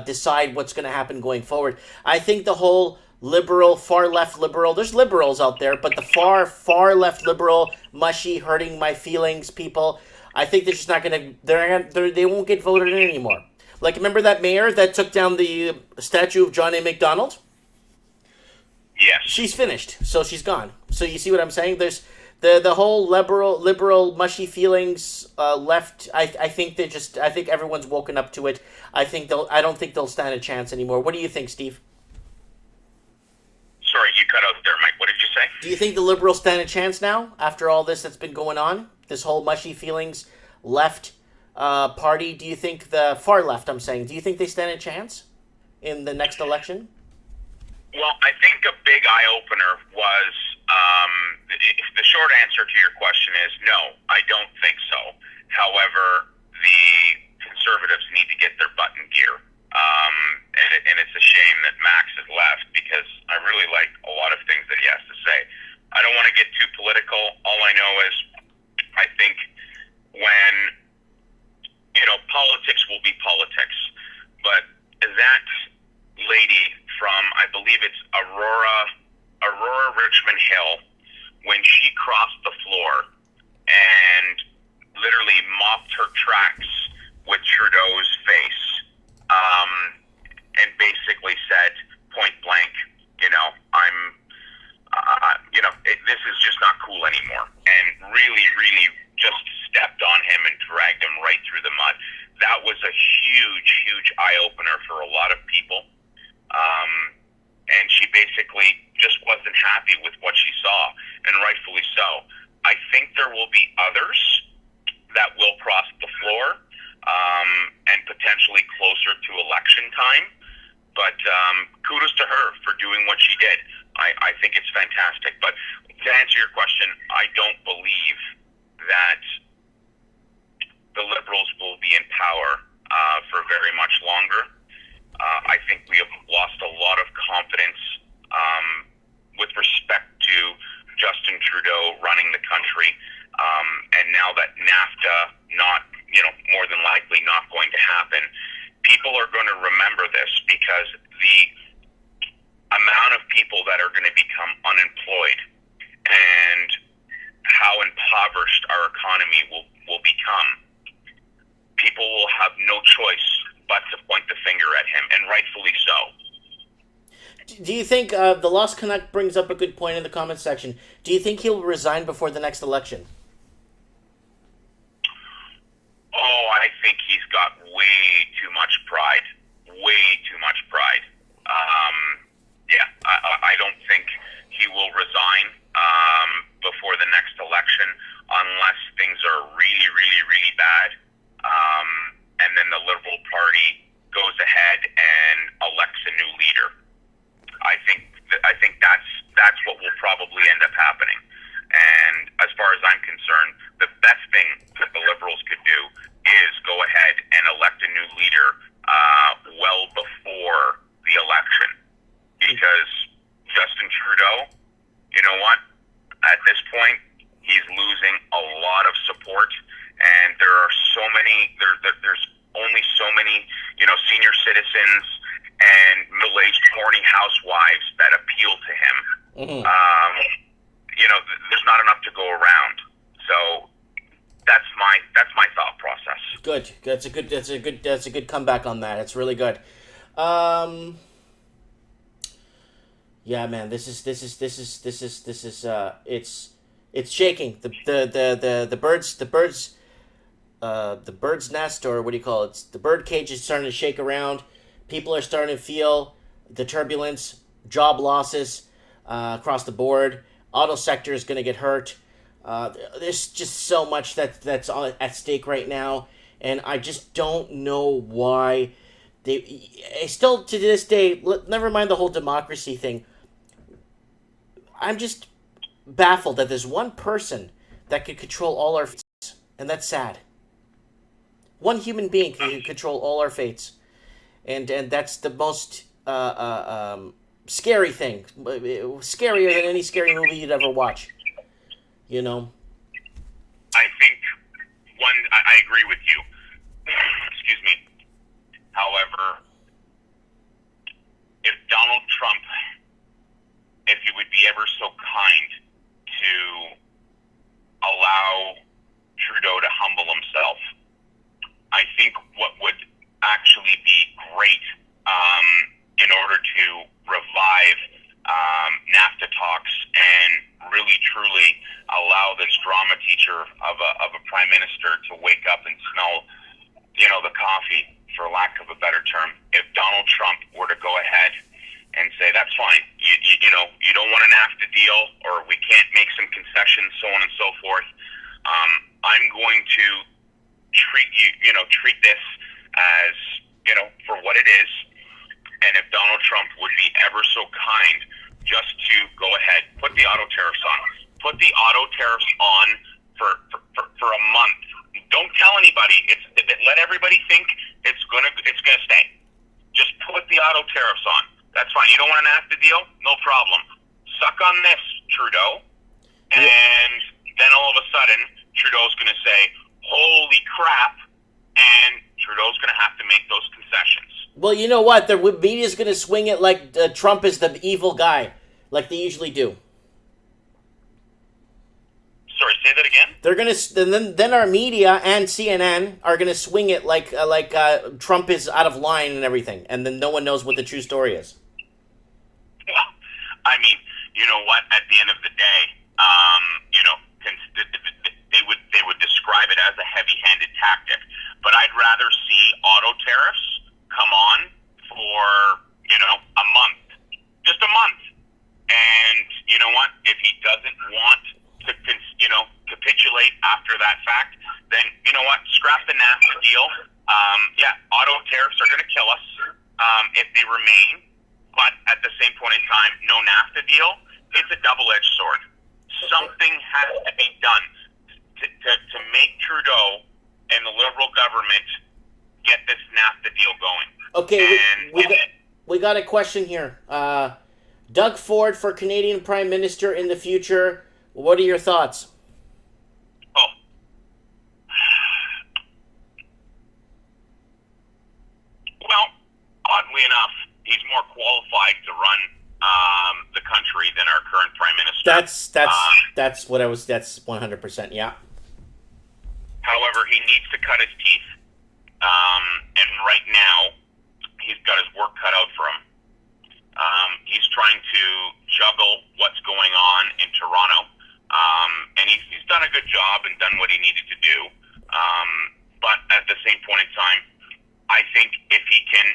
decide what's gonna happen going forward. I think the whole liberal, far left liberal, there's liberals out there, but the far left liberal, mushy, hurting my feelings people, I think they're just not gonna. They won't get voted in anymore. Like, remember that mayor that took down the statue of John A. Macdonald? Yes. She's finished, so she's gone. So you see what I'm saying? There's the whole liberal mushy feelings left. I think everyone's woken up to it. I don't think they'll stand a chance anymore. What do you think, Steve? Sorry, you cut out there, Mike. What did you say? Do you think the liberals stand a chance now after all this that's been going on? This whole mushy feelings left party, do you think the far left, I'm saying, do you think they stand a chance in the next election? Well, I think a big eye-opener was, the short answer to your question is no, I don't think so. However, the Conservatives need to get their butt in gear. And it's a shame that Max has left because I really like a lot of things that he has to say. I don't want to get too political. All I know is I think when, politics will be politics. But that lady from, I believe it's Aurora Richmond Hill, when she crossed the floor and literally mopped her tracks with Trudeau's face, and basically said point blank, this is just not cool anymore, and really, really just stepped on him and dragged him right through the mud. That was a huge, huge eye-opener for a lot of people. And she basically just wasn't happy with what she saw, and rightfully so. I think there will be others that will cross the floor, and potentially closer to election time. But kudos to her for doing what she did. I think it's fantastic. But to answer your question, I don't believe that the Liberals will be in power for very much longer. I think we have lost a lot of confidence with respect to Justin Trudeau running the country. And now that NAFTA more than likely not going to happen, people are going to remember this because the amount of people that are going to become unemployed and how impoverished our economy will become, people will have no choice but to point the finger at him, and rightfully so. Do you think, the Lost Canuck brings up a good point in the comment section, do you think he'll resign before the next election? Oh, I think he's got way too much pride. Way too much pride. I don't think he will resign before the next election unless things are really, really, really bad. And then the Liberal Party goes ahead and elects a new leader. I think that's what will probably end up happening. And as far as I'm concerned, the best thing that the Liberals could do is go ahead and elect a new leader well before the election. Because Justin Trudeau, you know what? At this point, he's losing a lot of support, and there are so many. There's only so many, senior citizens and middle-aged horny housewives that appeal to him. Mm-hmm. There's not enough to go around. So that's my thought process. Good. That's a good comeback on that. It's really good. Yeah, man, this is it's shaking. The bird's nest, or what do you call it? The bird cage is starting to shake around. People are starting to feel the turbulence, job losses across the board. Auto sector is going to get hurt. There's just so much that's at stake right now, and I just don't know why they still to this day. Never mind the whole democracy thing. I'm just baffled that there's one person that could control all our fates, and that's sad. One human being can control all our fates, and that's the most scary thing, scarier than any scary movie you'd ever watch. I think I agree with you. Excuse me. However, if Donald Trump, if he would be ever so kind to allow Trudeau to humble himself, I think what would actually be great in order to revive NAFTA talks and really truly allow this drama teacher of a prime minister to wake up and smell, the coffee, for lack of a better term. If Donald Trump were to go ahead and say, that's fine, you don't want a NAFTA deal, or we can't make some concessions, so on and so forth, I'm going to treat you, And if Donald Trump would be ever so kind just to go ahead, put the auto tariffs on. Put the auto tariffs on for a month. Don't tell anybody. Let everybody think it's gonna stay. Just put the auto tariffs on. That's fine. You don't want an NAFTA deal? No problem. Suck on this, Trudeau. And then all of a sudden, Trudeau's going to say, holy crap, and Trudeau's going to have to make those concessions. Well, you know what? The media's going to swing it like Trump is the evil guy, like they usually do. Sorry, say that again? They're going to then our media and CNN are going to swing it like Trump is out of line and everything, and then no one knows what the true story is. Well, I mean, you know what? At the end of the day, they would describe it as a heavy-handed tactic. But I'd rather see auto tariffs come on for a month, just a month. And you know what? If he doesn't want to capitulate after that fact, then you know what? Scrap the NAFTA deal. Auto tariffs are going to kill us if they remain. But at the same point in time, no NAFTA deal. It's a double-edged sword. Something has to be done to make Trudeau and the Liberal government get this NAFTA deal going. Okay, we got a question here. Doug Ford for Canadian Prime Minister in the future. What are your thoughts? Oh. Well, oddly enough, he's more qualified to run the country than our current Prime Minister. That's what I was. That's 100%. Yeah. However, he needs to cut his teeth, and right now he's got his work cut out for him. He's trying to juggle what's going on in Toronto, and he's done a good job and done what he needed to do. But at the same point in time, I think if he can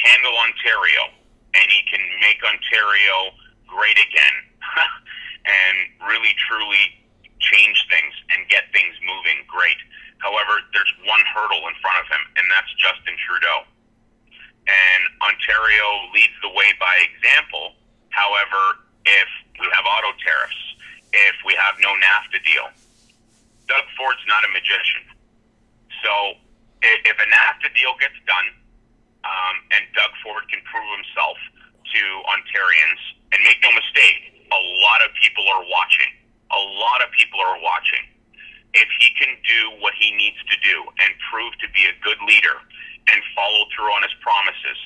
handle Ontario and he can make Ontario great again and really truly change things and get things moving, great. However, there's one hurdle in front of him, and that's Justin Trudeau. And Ontario leads the way by example. However, if we have auto tariffs, if we have no NAFTA deal, Doug Ford's not a magician. So if a NAFTA deal gets done, and Doug Ford can prove himself to Ontarians, and make no mistake, a lot of people are watching. A lot of people are watching. If he can do what he needs to do and prove to be a good leader and follow through on his promises,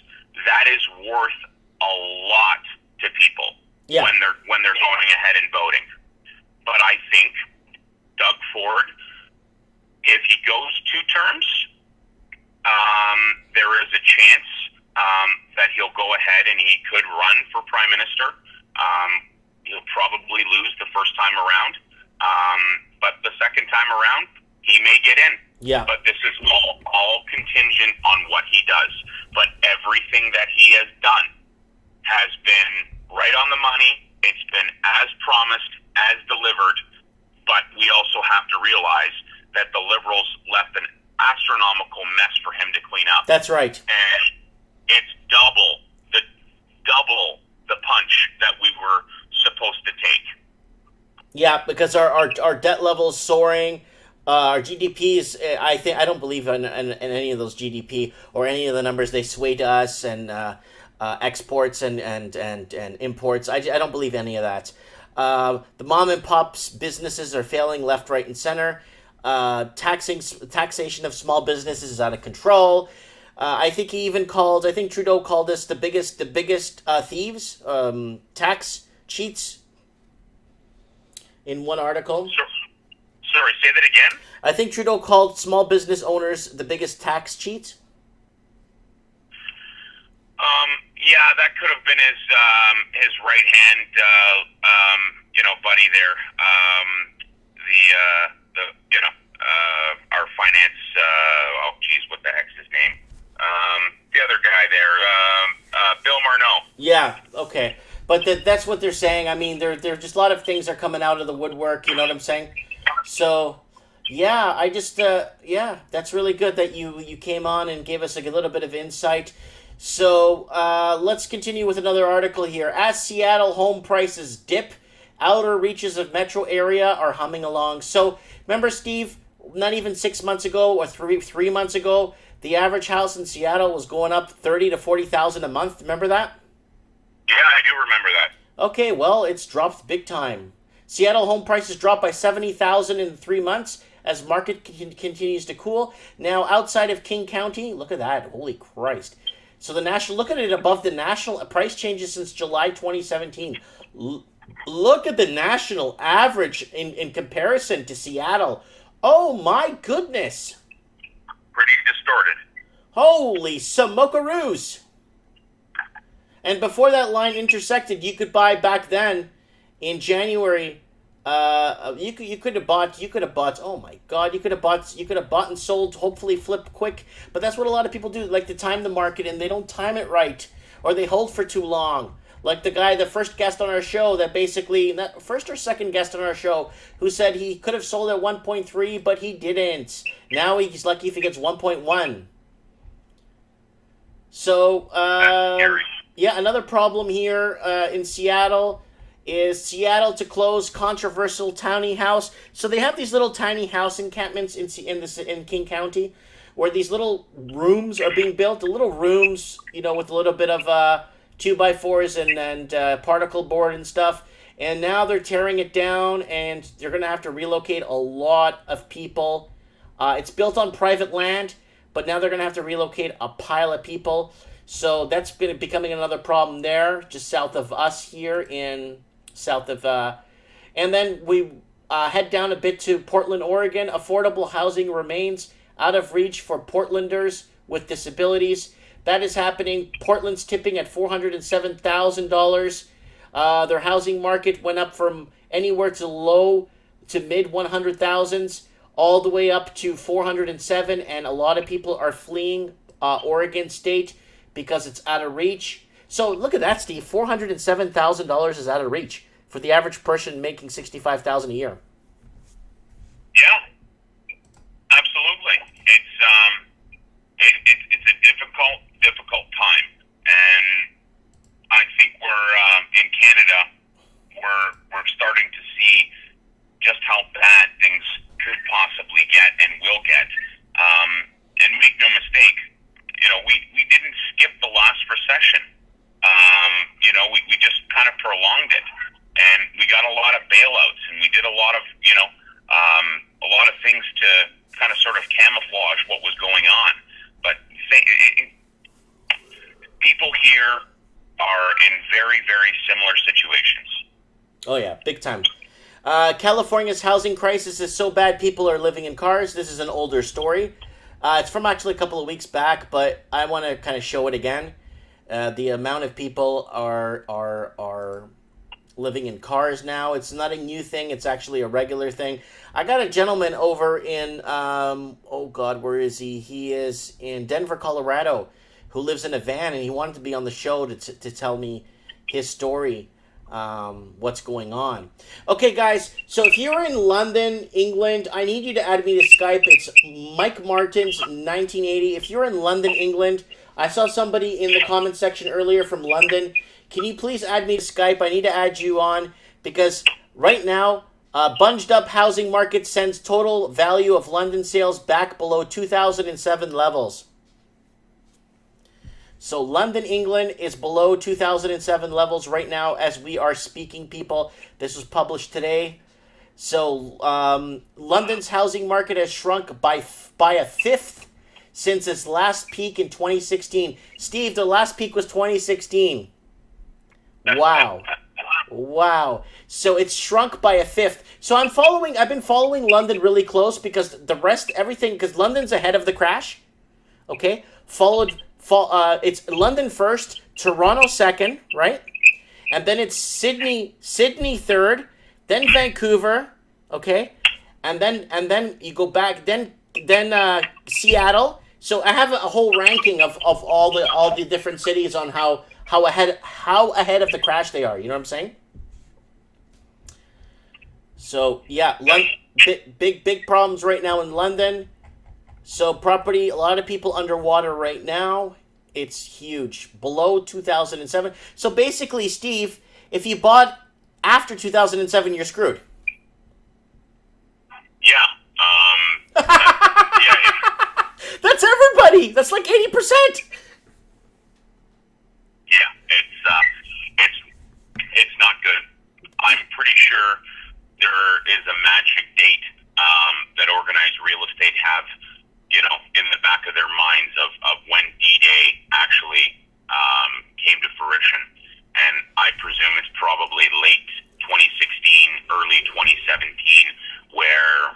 that is worth a lot to people when they're going ahead and voting. But I think Doug Ford, if he goes 2 terms, there is a chance that he'll go ahead and he could run for Prime Minister. He'll probably lose the first time around, but the second time around, he may get in. Yeah. But this is all contingent on what he does. But everything that he has done has been right on the money. It's been as promised, as delivered. But we also have to realize that the Liberals left an astronomical mess for him to clean up. That's right. And it's double the punch that we were supposed to take. Yeah, because our debt level's soaring. Our GDP is, I don't believe in any of those GDP or any of the numbers they sway to us, and exports and imports. I don't believe any of that. The mom and pops businesses are failing left, right, and center. Taxation of small businesses is out of control. I think Trudeau called us the biggest thieves, tax cheats, in one article. Sorry, say that again? I think Trudeau called small business owners the biggest tax cheats. Yeah, that could have been his right hand, buddy there. Our finance. What the heck's his name? The other guy there, Bill Marneau. Yeah. Okay. But that's what they're saying. I mean, there just a lot of things are coming out of the woodwork. You know what I'm saying? So, yeah, I just, that's really good that you came on and gave us a little bit of insight. So let's continue with another article here. As Seattle home prices dip, outer reaches of metro area are humming along. So remember, Steve, not even 6 months ago or three months ago, the average house in Seattle was going up 30 to 40,000 a month. Remember that? Yeah, I do remember that. Okay, well, it's dropped big time. Seattle home prices dropped by 70,000 in 3 months as market continues to cool. Now, outside of King County, look at that. Holy Christ. So the national, look at it above the national price changes since July 2017. Look at the national average in comparison to Seattle. Oh my goodness. Pretty distorted. Holy smokeroos. And before that line intersected, you could buy back then in January. You could have bought. Oh my God! You could have bought and sold. Hopefully, flip quick. But that's what a lot of people do. Like to time the market, and they don't time it right, or they hold for too long. Like the first guest on our show, that basically, not first or second guest on our show, who said he could have sold at 1.3, but he didn't. Now he's lucky if he gets 1.1. So, yeah, another problem here in Seattle is Seattle to close controversial tiny house. So they have these little tiny house encampments in King County, where these little rooms are being built. The little rooms, with a little bit of 2x4s and particle board and stuff. And now they're tearing it down, and they're going to have to relocate a lot of people. It's built on private land, but now they're going to have to relocate a pile of people. So that's been becoming another problem there, just south of us here and then we head down a bit to Portland, Oregon. Affordable housing remains out of reach for Portlanders with disabilities. That is happening. Portland's tipping at $407,000. Their housing market went up from anywhere to low to mid 100,000s all the way up to 407, and a lot of people are fleeing Oregon State because it's out of reach. So look at that, Steve. $407,000 is out of reach for the average person making $65,000 a year. Yeah, absolutely. It's a difficult time, and I think we're in Canada. We're starting to see just how bad things could possibly get and will get. And make no mistake, we didn't skip the last recession. We just kind of prolonged it, and we got a lot of bailouts, and we did a lot of things to kind of sort of camouflage what was going on. But people here are in very, very similar situations. Oh yeah, big time. California's housing crisis is so bad people are living in cars. This is an older story. It's from actually a couple of weeks back, but I want to kind of show it again. The amount of people are living in cars now. It's not a new thing. It's actually a regular thing. I got a gentleman over in, where is he? He is in Denver, Colorado, who lives in a van, and he wanted to be on the show to tell me his story, what's going on. Okay, guys, so if you're in London, England, I need you to add me to Skype. It's Mike Martins, 1980. If you're in London, England, I saw somebody in the comment section earlier from London. Can you please add me to Skype? I need to add you on because right now, bunged up housing market sends total value of London sales back below 2007 levels. So London, England is below 2007 levels right now as we are speaking, people. This was published today. So London's housing market has shrunk by a fifth since its last peak in 2016. Steve, the last peak was 2016. Wow. Wow. So it's shrunk by a fifth. So I've been following London really close because because London's ahead of the crash. Okay? It's London first, Toronto second, right? And then it's Sydney third, then Vancouver, okay? And then you go back, then Seattle. So I have a whole ranking of all the different cities on how ahead of the crash they are. You know what I'm saying? So yeah, big problems right now in London. So property, a lot of people underwater right now. It's huge. Below 2007. So basically, Steve, if you bought after 2007, you're screwed. Yeah. Yeah. That's everybody. That's like 80%. Yeah. It's not good. I'm pretty sure there is a magic date that organized real estate have, in the back of their minds of when D-Day actually came to fruition. And I presume it's probably late 2016, early 2017, where,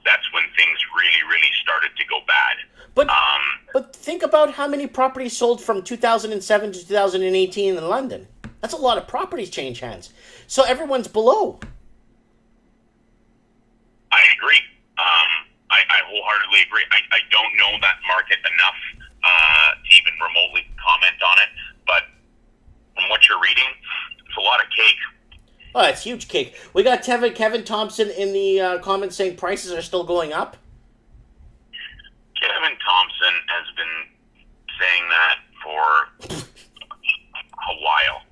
that's when things really, really started to go bad. But think about how many properties sold from 2007 to 2018 in London. That's a lot of properties change hands. So everyone's below. I agree. I wholeheartedly agree. I don't know that market enough to even remotely comment on it, but from what you're reading, it's a lot of cake. Oh, it's huge cake. We got Kevin Thompson in the comments saying prices are still going up. Kevin Thompson has been saying that for a while.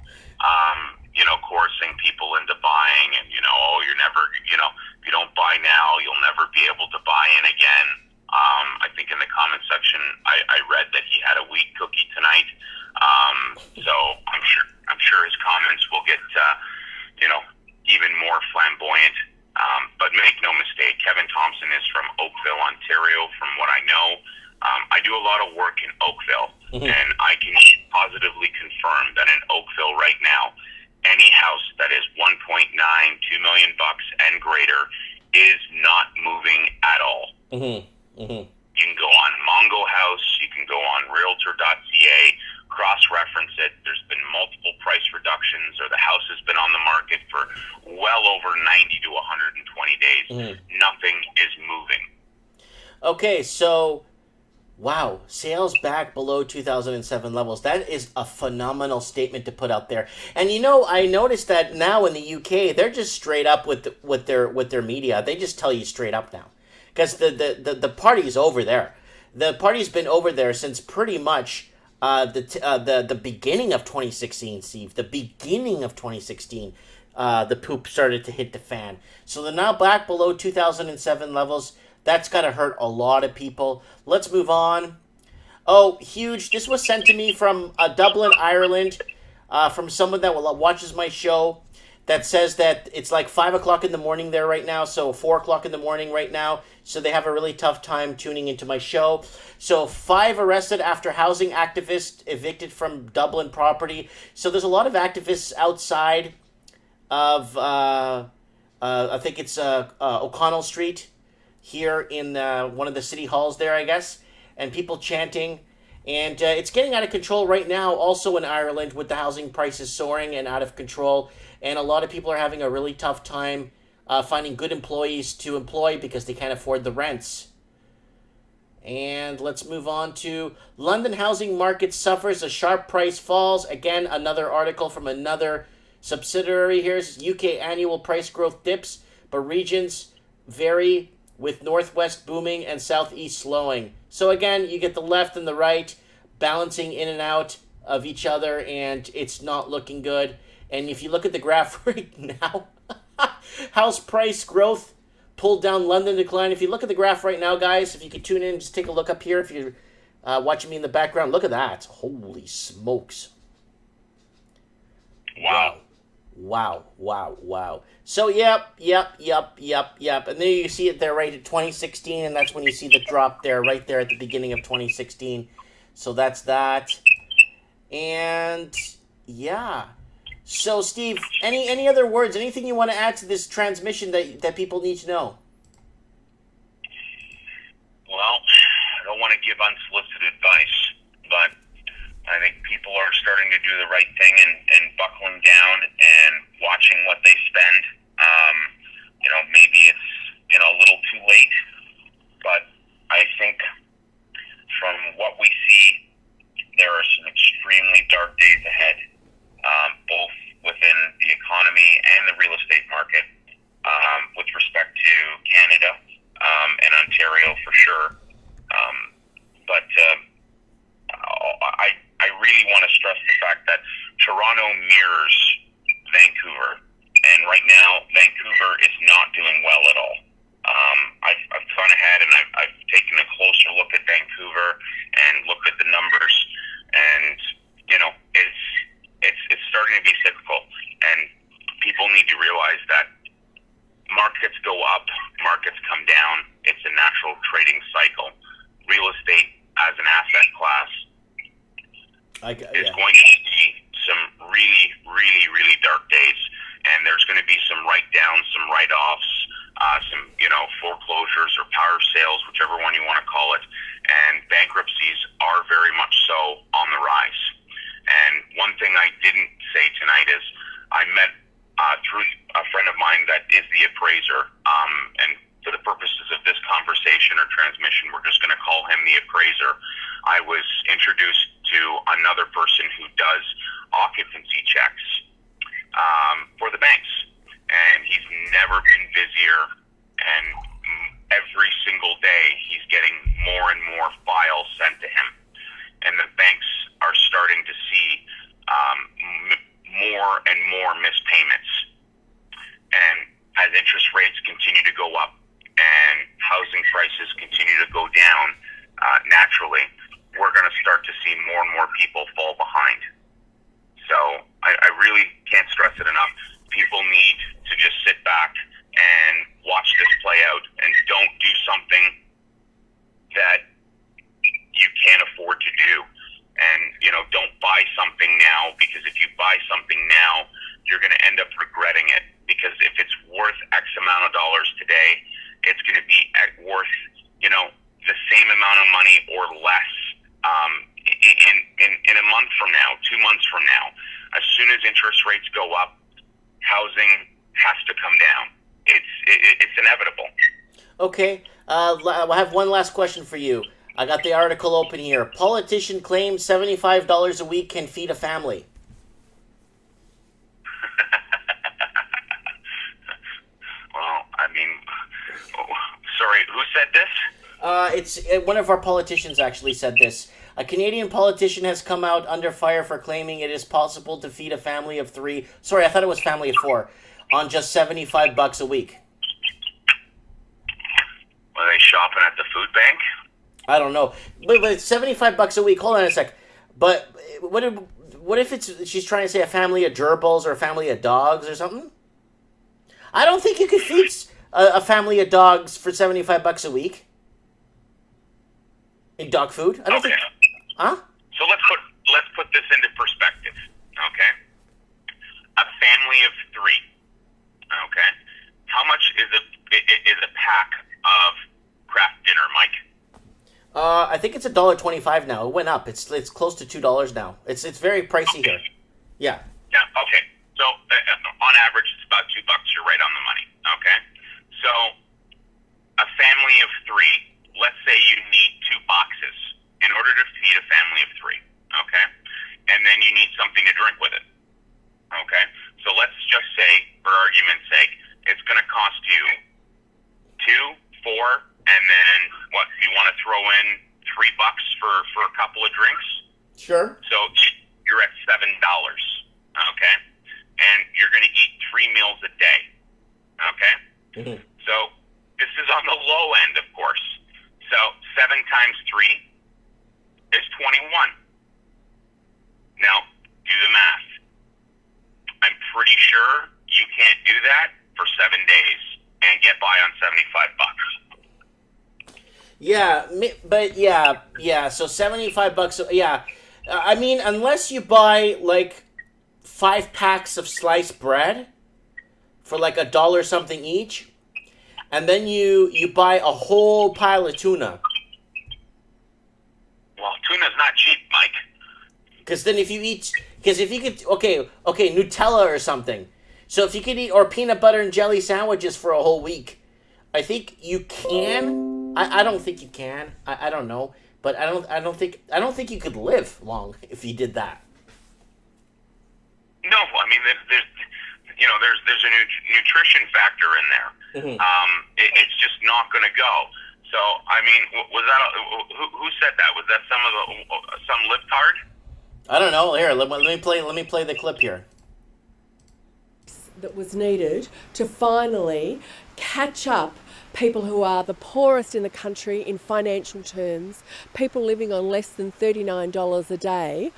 Coercing people into buying and, you're never, if you don't buy now, you'll never be able to buy in again. I think in the comment section, I read that he had a wheat cookie tonight. So I'm sure his comments will get, even more flamboyant. But make no mistake, Kevin Thompson is from Oakville, Ontario, from what I know. I do a lot of work in Oakville, and I can positively confirm that in Oakville right now, any house that is 1.9, $2 million and greater is not moving at all. You can go on Mongo House, you can go on Realtor.ca, cross-reference it. There's been multiple price reductions, or the house has been on the market for well over 90 to 120 days. Nothing is moving. Okay, so wow, sales back below 2007 levels. That is a phenomenal statement to put out there. And I noticed that now in the UK, they're just straight up with their media. They just tell you straight up now, because the party's over there. The party's been over there since pretty much the beginning of 2016, Steve. The beginning of 2016, the poop started to hit the fan. So they're now back below 2007 levels. That's got to hurt a lot of people. Let's move on. Oh, huge. This was sent to me from Dublin, Ireland, from someone that watches my show, that says that it's like 5 o'clock in the morning there right now, so 4 o'clock in the morning right now, so they have a really tough time tuning into my show. So 5 arrested after housing activists evicted from Dublin property. So there's a lot of activists outside of, I think it's O'Connell Street, here in one of the city halls there, I guess, and people chanting. And it's getting out of control right now, also in Ireland, with the housing prices soaring and out of control. And a lot of people are having a really tough time finding good employees to employ because they can't afford the rents. And let's move on to London housing market suffers, a sharp price falls. Again, another article from another subsidiary here. UK annual price growth dips, but regions vary, with Northwest booming and Southeast slowing. So again, you get the left and the right balancing in and out of each other, and it's not looking good. And if you look at the graph right now, house price growth pulled down, London decline. If you look at the graph right now, guys, if you could tune in, just take a look up here. If you're watching me in the background, look at that. Holy smokes. Wow. Wow. So, yep. And there you see it there right at 2016, and that's when you see the drop there, right there at the beginning of 2016. So that's that. And, yeah. So, Steve, any other words, anything you want to add to this transmission that people need to know? Well, I don't want to give unsolicited advice, but I think people are starting to do the right thing and buckling down and watching what they spend. Maybe it's a little too late, but I think from what we see, there are some extremely dark days ahead, both within the economy and the real estate market, with respect to Canada and Ontario for sure. But really want to stress the fact that Toronto mirrors Vancouver, and right now Vancouver is not doing well at all. I've gone ahead and I've taken a closer look at Vancouver and looked at the numbers, and it's starting to be cyclical, and people need to realize that markets go up, markets come down. It's a natural trading cycle. Real estate as an asset class is going to see some really, really, really dark days, and there's going to be some write-downs, some write-offs, some foreclosures or power sales, whichever one you want to call it, and bankruptcies are very much so on the rise. And one thing I didn't say tonight is I met through a friend of mine that is the appraiser, and for the purposes of this conversation or transmission, we're just going to call him the appraiser. I was introduced to another person who does occupancy checks for the banks, and he's never been busier, and every single day he's getting more and more files sent to him, and the banks are starting to see more and more missed payments. And as interest rates continue to go up and housing prices continue to go down, naturally, we're going to start to see more and more people fall behind. So I really can't stress it enough. People need to just sit back and watch this play out, and don't do something that you can't afford to do. And, don't buy something now, because if you buy something now, you're going to end up regretting it. Because if it's worth X amount of dollars today, it's going to be worth, the same amount of money or less in a month from now, 2 months from now. As soon as interest rates go up, housing has to come down. It's inevitable. Okay, I have one last question for you. I got the article open here. Politician claims $75 a week can feed a family. Well, sorry, who said this? It's one of our politicians actually said this. A Canadian politician has come out under fire for claiming it is possible to feed a family of 3. Sorry, I thought it was family of 4 on just $75 a week. Were they shopping at the food bank? I don't know, but it's $75 a week. Hold on a sec. But what if she's trying to say a family of gerbils or a family of dogs or something? I don't think you could feed a family of dogs for $75 a week in dog food. I don't think. Huh? So let's put this into perspective. Okay, a family of 3. Okay, how much is a pack of Kraft dinner, Mike? I think it's $1.25 now. It went up. It's close to $2 now. It's very pricey here. Yeah. Yeah. Okay. So on average, it's about $2. You're right on the money. Okay. So a family of 3. Let's say you need 2 boxes in order to feed a family of 3. Okay. And then you need something to drink with it. Okay. So let's just say, for argument's sake, it's going to cost you 2, 4. And then, what, you want to throw in $3 for a couple of drinks? Sure. So you're at $7, okay? And you're going to eat 3 meals a day, okay? Mm-hmm. So this is on the low end, of course. So 7 times 3 is 21. Now, do the math. I'm pretty sure you can't do that for 7 days and get by on $75. Yeah, but yeah. So $75. Yeah, I mean, unless you buy like 5 packs of sliced bread for like $1 something each, and then you buy a whole pile of tuna. Well, tuna's not cheap, Mike. Because then if you could, okay, Nutella or something. So if you could eat, or peanut butter and jelly sandwiches for a whole week, I think you can. I don't think you can. I don't know, but I don't think you could live long if you did that. No, I mean there's a nutrition factor in there. Mm-hmm. It's just not going to go. So I mean, was that who said that? Was that some libtard? I don't know. Here, let me play the clip here. That was needed to finally catch up people who are the poorest in the country in financial terms, people living on less than $39 a day,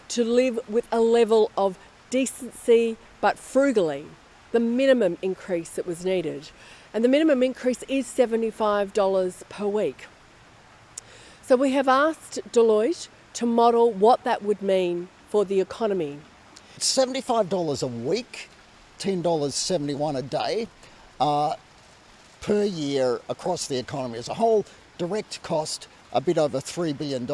to live with a level of decency but frugally, the minimum increase that was needed. And the minimum increase is $75 per week. So we have asked Deloitte to model what that would mean for the economy. It's $75 a week, $10.71 a day per year across the economy as a whole. Direct cost a bit over $3 billion.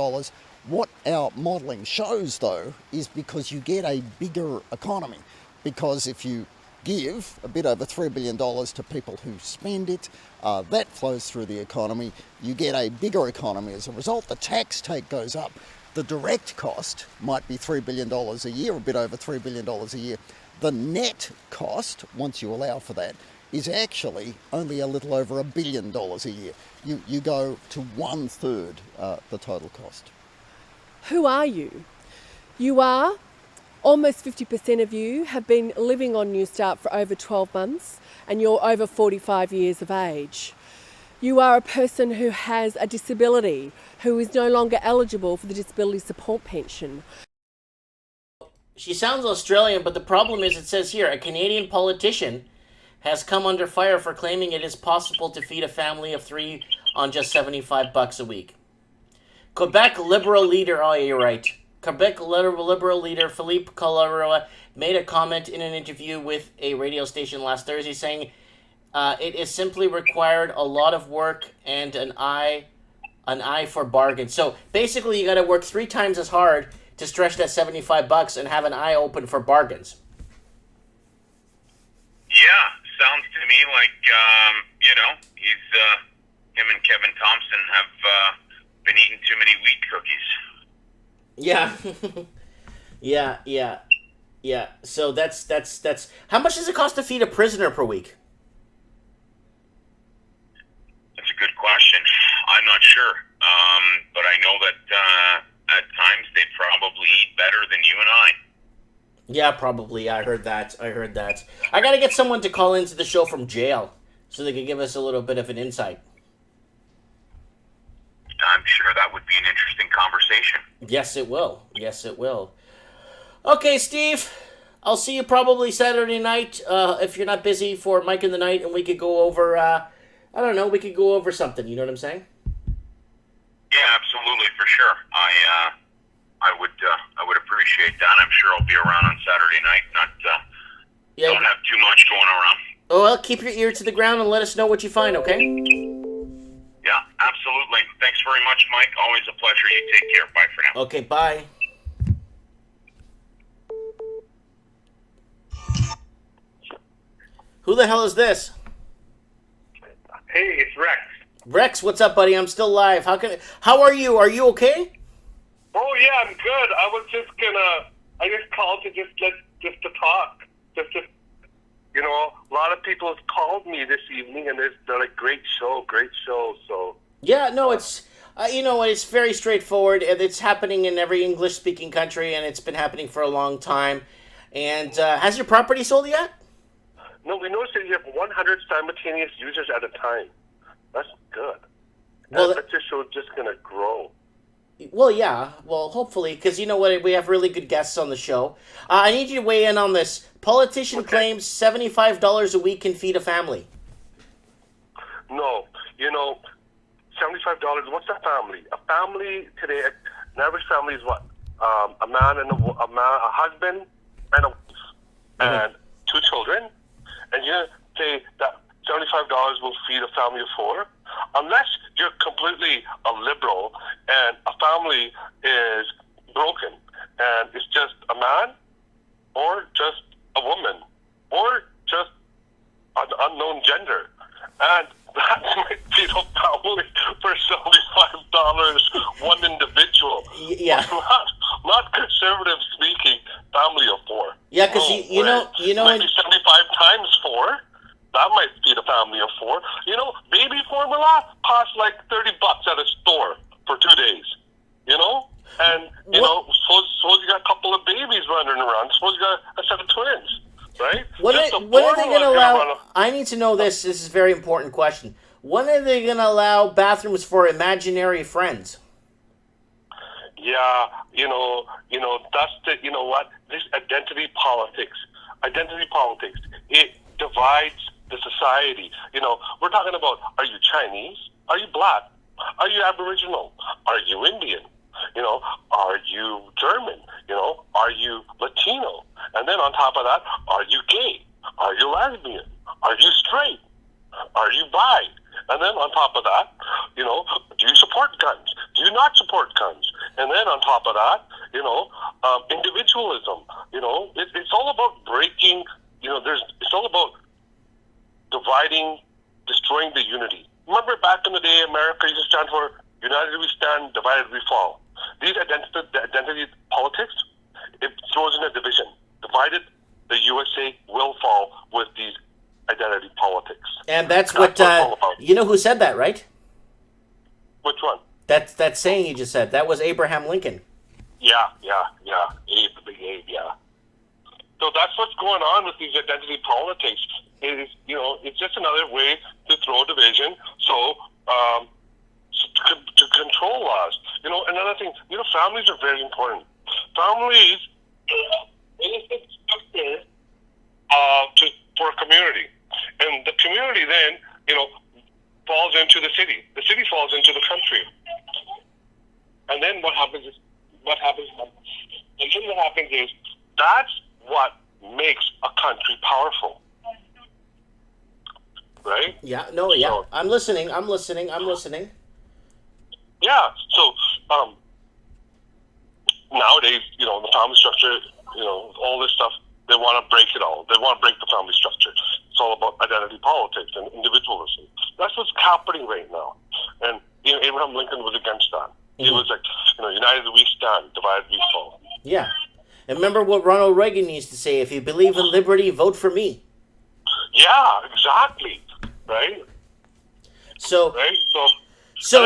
What our modelling shows, though, is because you get a bigger economy. Because if you give a bit over $3 billion to people who spend it, that flows through the economy. You get a bigger economy as a result. The tax take goes up. The direct cost might be $3 billion a year, a bit over $3 billion a year. The net cost, once you allow for that, is actually only a little over $1 billion a year. You go to 1/3 the total cost. Who are you? You are, almost 50% of you have been living on New Start for over 12 months and you're over 45 years of age. You are a person who has a disability, who is no longer eligible for the disability support pension. She sounds Australian, but the problem is it says here, a Canadian politician has come under fire for claiming it is possible to feed a family of 3 on just $75 a week. Quebec Liberal leader, oh, you're right. Quebec Liberal leader Philippe Couillard made a comment in an interview with a radio station last Thursday saying it is simply required a lot of work and an eye for bargains. So basically you got to work 3 times as hard to stretch that $75 and have an eye open for bargains. Yeah, sounds to me like, him and Kevin Thompson have been eating too many wheat cookies. Yeah. Yeah. So that's how much does it cost to feed a prisoner per week? That's a good question. I'm not sure. But I know that at times they probably eat better than you and I. Yeah, probably. I heard that. I gotta get someone to call into the show from jail so they can give us a little bit of an insight. I'm sure that would be an interesting conversation. Yes, it will. Okay, Steve, I'll see you probably Saturday night if you're not busy for Mike in the Night, and we could go over, we could go over something, you know what I'm saying? Yeah, absolutely, for sure. I would appreciate that. I'm sure I'll be around on Saturday night. Don't have too much going around. Oh, well, keep your ear to the ground and let us know what you find, okay? Yeah, absolutely. Thanks very much, Mike. Always a pleasure. You take care. Bye for now. Okay, bye. Who the hell is this? Hey, it's Rex. Rex, what's up, buddy? I'm still live. How are you? Are you okay? Oh yeah, I'm good. I just called to to talk. A lot of people have called me this evening, and they're like, great show. So yeah, no, it's it's very straightforward. It's happening in every English-speaking country, and it's been happening for a long time. And has your property sold yet? No, we noticed that you have 100 simultaneous users at a time. That's good. Well, that just shows just going to grow. Well, yeah. Well, hopefully, because you know what? We have really good guests on the show. I need you to weigh in on this. Politician claims $75 a week can feed a family. No. $75, what's a family? A family today, an average family is what? A man and a husband and a wife and 2 children. And you say that $75 will feed a family of 4, unless you're completely a liberal and a family is broken and it's just a man or just a woman or just an unknown gender. And that might feed a family for $75, one individual. Yeah. Not conservative speaking, family of 4. Yeah, because you know, maybe 75 times 4. That might feed a family of 4. Baby formula costs like $30 at a store for 2 days. And suppose you got couple of babies running around. Suppose you got a set of twins, right? When are they going to allow? I need to know this. This is a very important question. When are they going to allow bathrooms for imaginary friends? Yeah, that's what? This identity politics, it divides the society. We're talking about, are you Chinese? Are you black? Are you Aboriginal? Are you Indian? Are you German? Are you Latino? And then on top of that, are you gay? Are you lesbian? Are you straight? Are you bi? And then on top of that, do you support guns? Do you not support guns? And then on top of that, individualism. It's all about breaking. It's all about dividing, destroying the unity. Remember back in the day, America used to stand for united we stand, divided we fall. These identity politics, it throws in a division. Divided, the USA will fall with these identity politics. And that's what you know who said that, right? Which one? That saying you just said. That was Abraham Lincoln. Yeah. Abe, the big Abe, yeah. So that's what's going on with these identity politics. It's just another way to throw division. So to control us. Another thing. Families are very important. Families is a structure for a community, and the community then falls into the city. The city falls into the country, and then what happens is that's what makes a country powerful. Right? Yeah, no, yeah. So, I'm listening. Yeah, so nowadays, the family structure, all this stuff, they want to break it all. They want to break the family structure. It's all about identity politics and individualism. That's what's happening right now. And Abraham Lincoln was against that. He was like, united we stand, divided we fall. Yeah. And remember what Ronald Reagan used to say, if you believe in liberty, vote for me. Yeah, exactly. Right? So, and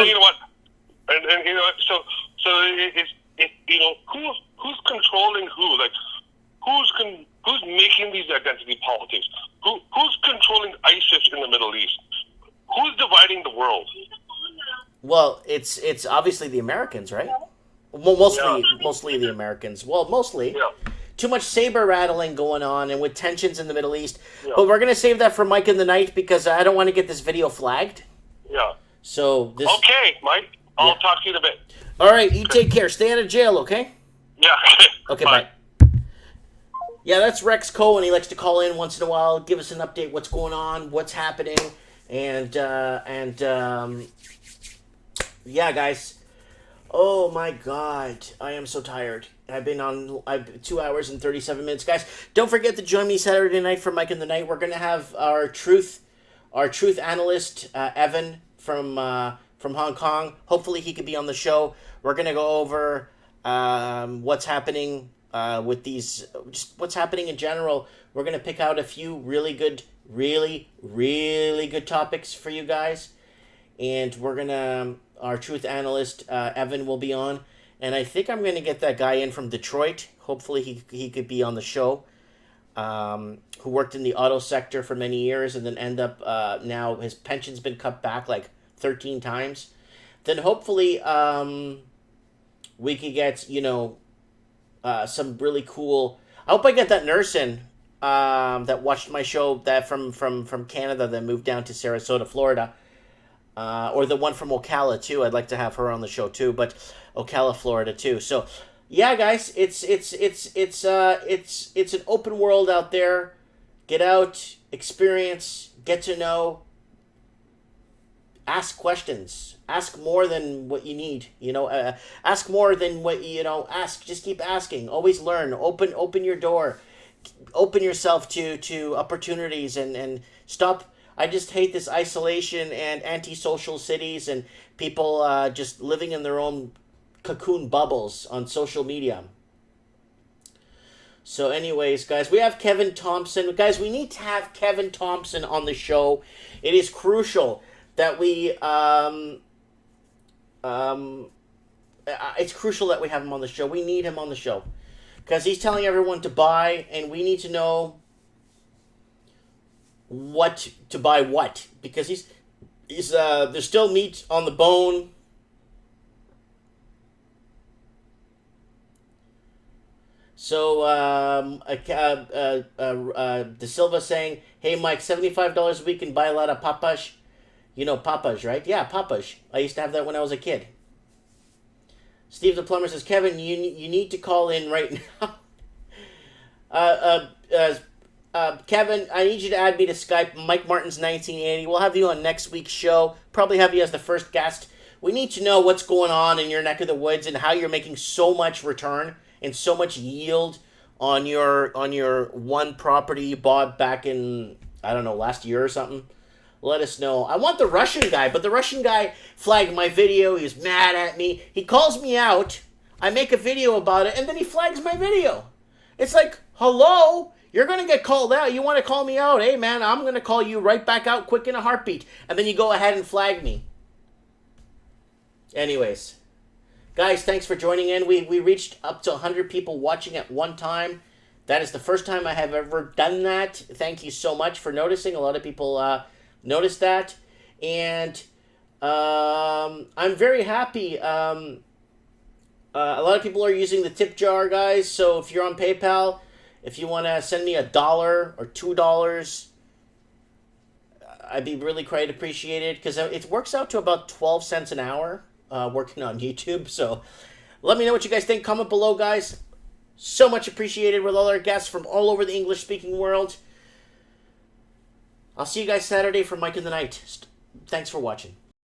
you know what? And it's who's controlling who? Like, who's making these identity politics? Who's controlling ISIS in the Middle East? Who's dividing the world? Well, it's obviously the Americans, right? Well, mostly the Americans. Well, mostly. Yeah. Too much saber rattling going on, and with tensions in the Middle East. Yeah. But we're gonna save that for Mike in the Night because I don't want to get this video flagged. Yeah. So this. Okay, Mike. I'll talk to you in a bit. All right, you take care. Stay out of jail, okay? Yeah. Okay, bye. Yeah, that's Rex Cohen. He likes to call in once in a while, give us an update, what's going on, what's happening, and yeah, guys. Oh my God, I am so tired. I've 2 hours and 37 minutes, guys. Don't forget to join me Saturday night for Mike in the Night. We're gonna have our truth analyst Evan from Hong Kong. Hopefully, he could be on the show. We're gonna go over what's happening with these, just what's happening in general. We're gonna pick out a few really good topics for you guys, and we're gonna. Our truth analyst, Evan, will be on. And I think I'm going to get that guy in from Detroit. Hopefully he could be on the show. Who worked in the auto sector for many years and then end up now his pension's been cut back like 13 times. Then hopefully we could get, some really cool... I hope I get that nurse in that watched my show that from Canada that moved down to Sarasota, Florida. Or the one from Ocala too. I'd like to have her on the show too, but Ocala, Florida too. So, yeah, guys, it's an open world out there. Get out, experience, get to know. Ask questions. Ask more than what you need. Ask more than what ask. Just keep asking. Always learn. Open your door. Open yourself to opportunities and stop. I just hate this isolation and antisocial cities and people just living in their own cocoon bubbles on social media. So anyways, guys, we have Kevin Thompson. Guys, we need to have Kevin Thompson on the show. It is crucial that we it's crucial that we have him on the show. We need him on the show Because he's telling everyone to buy, and we need to know what to buy what. Because there's still meat on the bone. So, De Silva saying, hey, Mike, $75 a week and buy a lot of papash. You know papash, right? Yeah, papash. I used to have that when I was a kid. Steve the plumber says, Kevin, you need to call in right now. Kevin, I need you to add me to Skype. Mike Martin's 1980. We'll have you on next week's show. Probably have you as the first guest. We need to know what's going on in your neck of the woods and how you're making so much return and so much yield on your one property you bought back in, I don't know, last year or something. Let us know. I want the Russian guy, but the Russian guy flagged my video. He was mad at me. He calls me out. I make a video about it, and then he flags my video. It's like, hello? You're going to get called out. You want to call me out? Hey, man, I'm going to call you right back out quick in a heartbeat. And then you go ahead and flag me. Anyways. Guys, thanks for joining in. We reached up to 100 people watching at one time. That is the first time I have ever done that. Thank you so much for noticing. A lot of people noticed that. And I'm very happy. A lot of people are using the tip jar, guys. So if you're on PayPal, if you want to send me $1 or $2, I'd be really quite appreciated. Because it works out to about 12 cents an hour. Working on YouTube, so let me know what you guys think. Comment below, guys. So much appreciated with all our guests from all over the English-speaking world. I'll see you guys Saturday for Mike in the Night. Thanks for watching.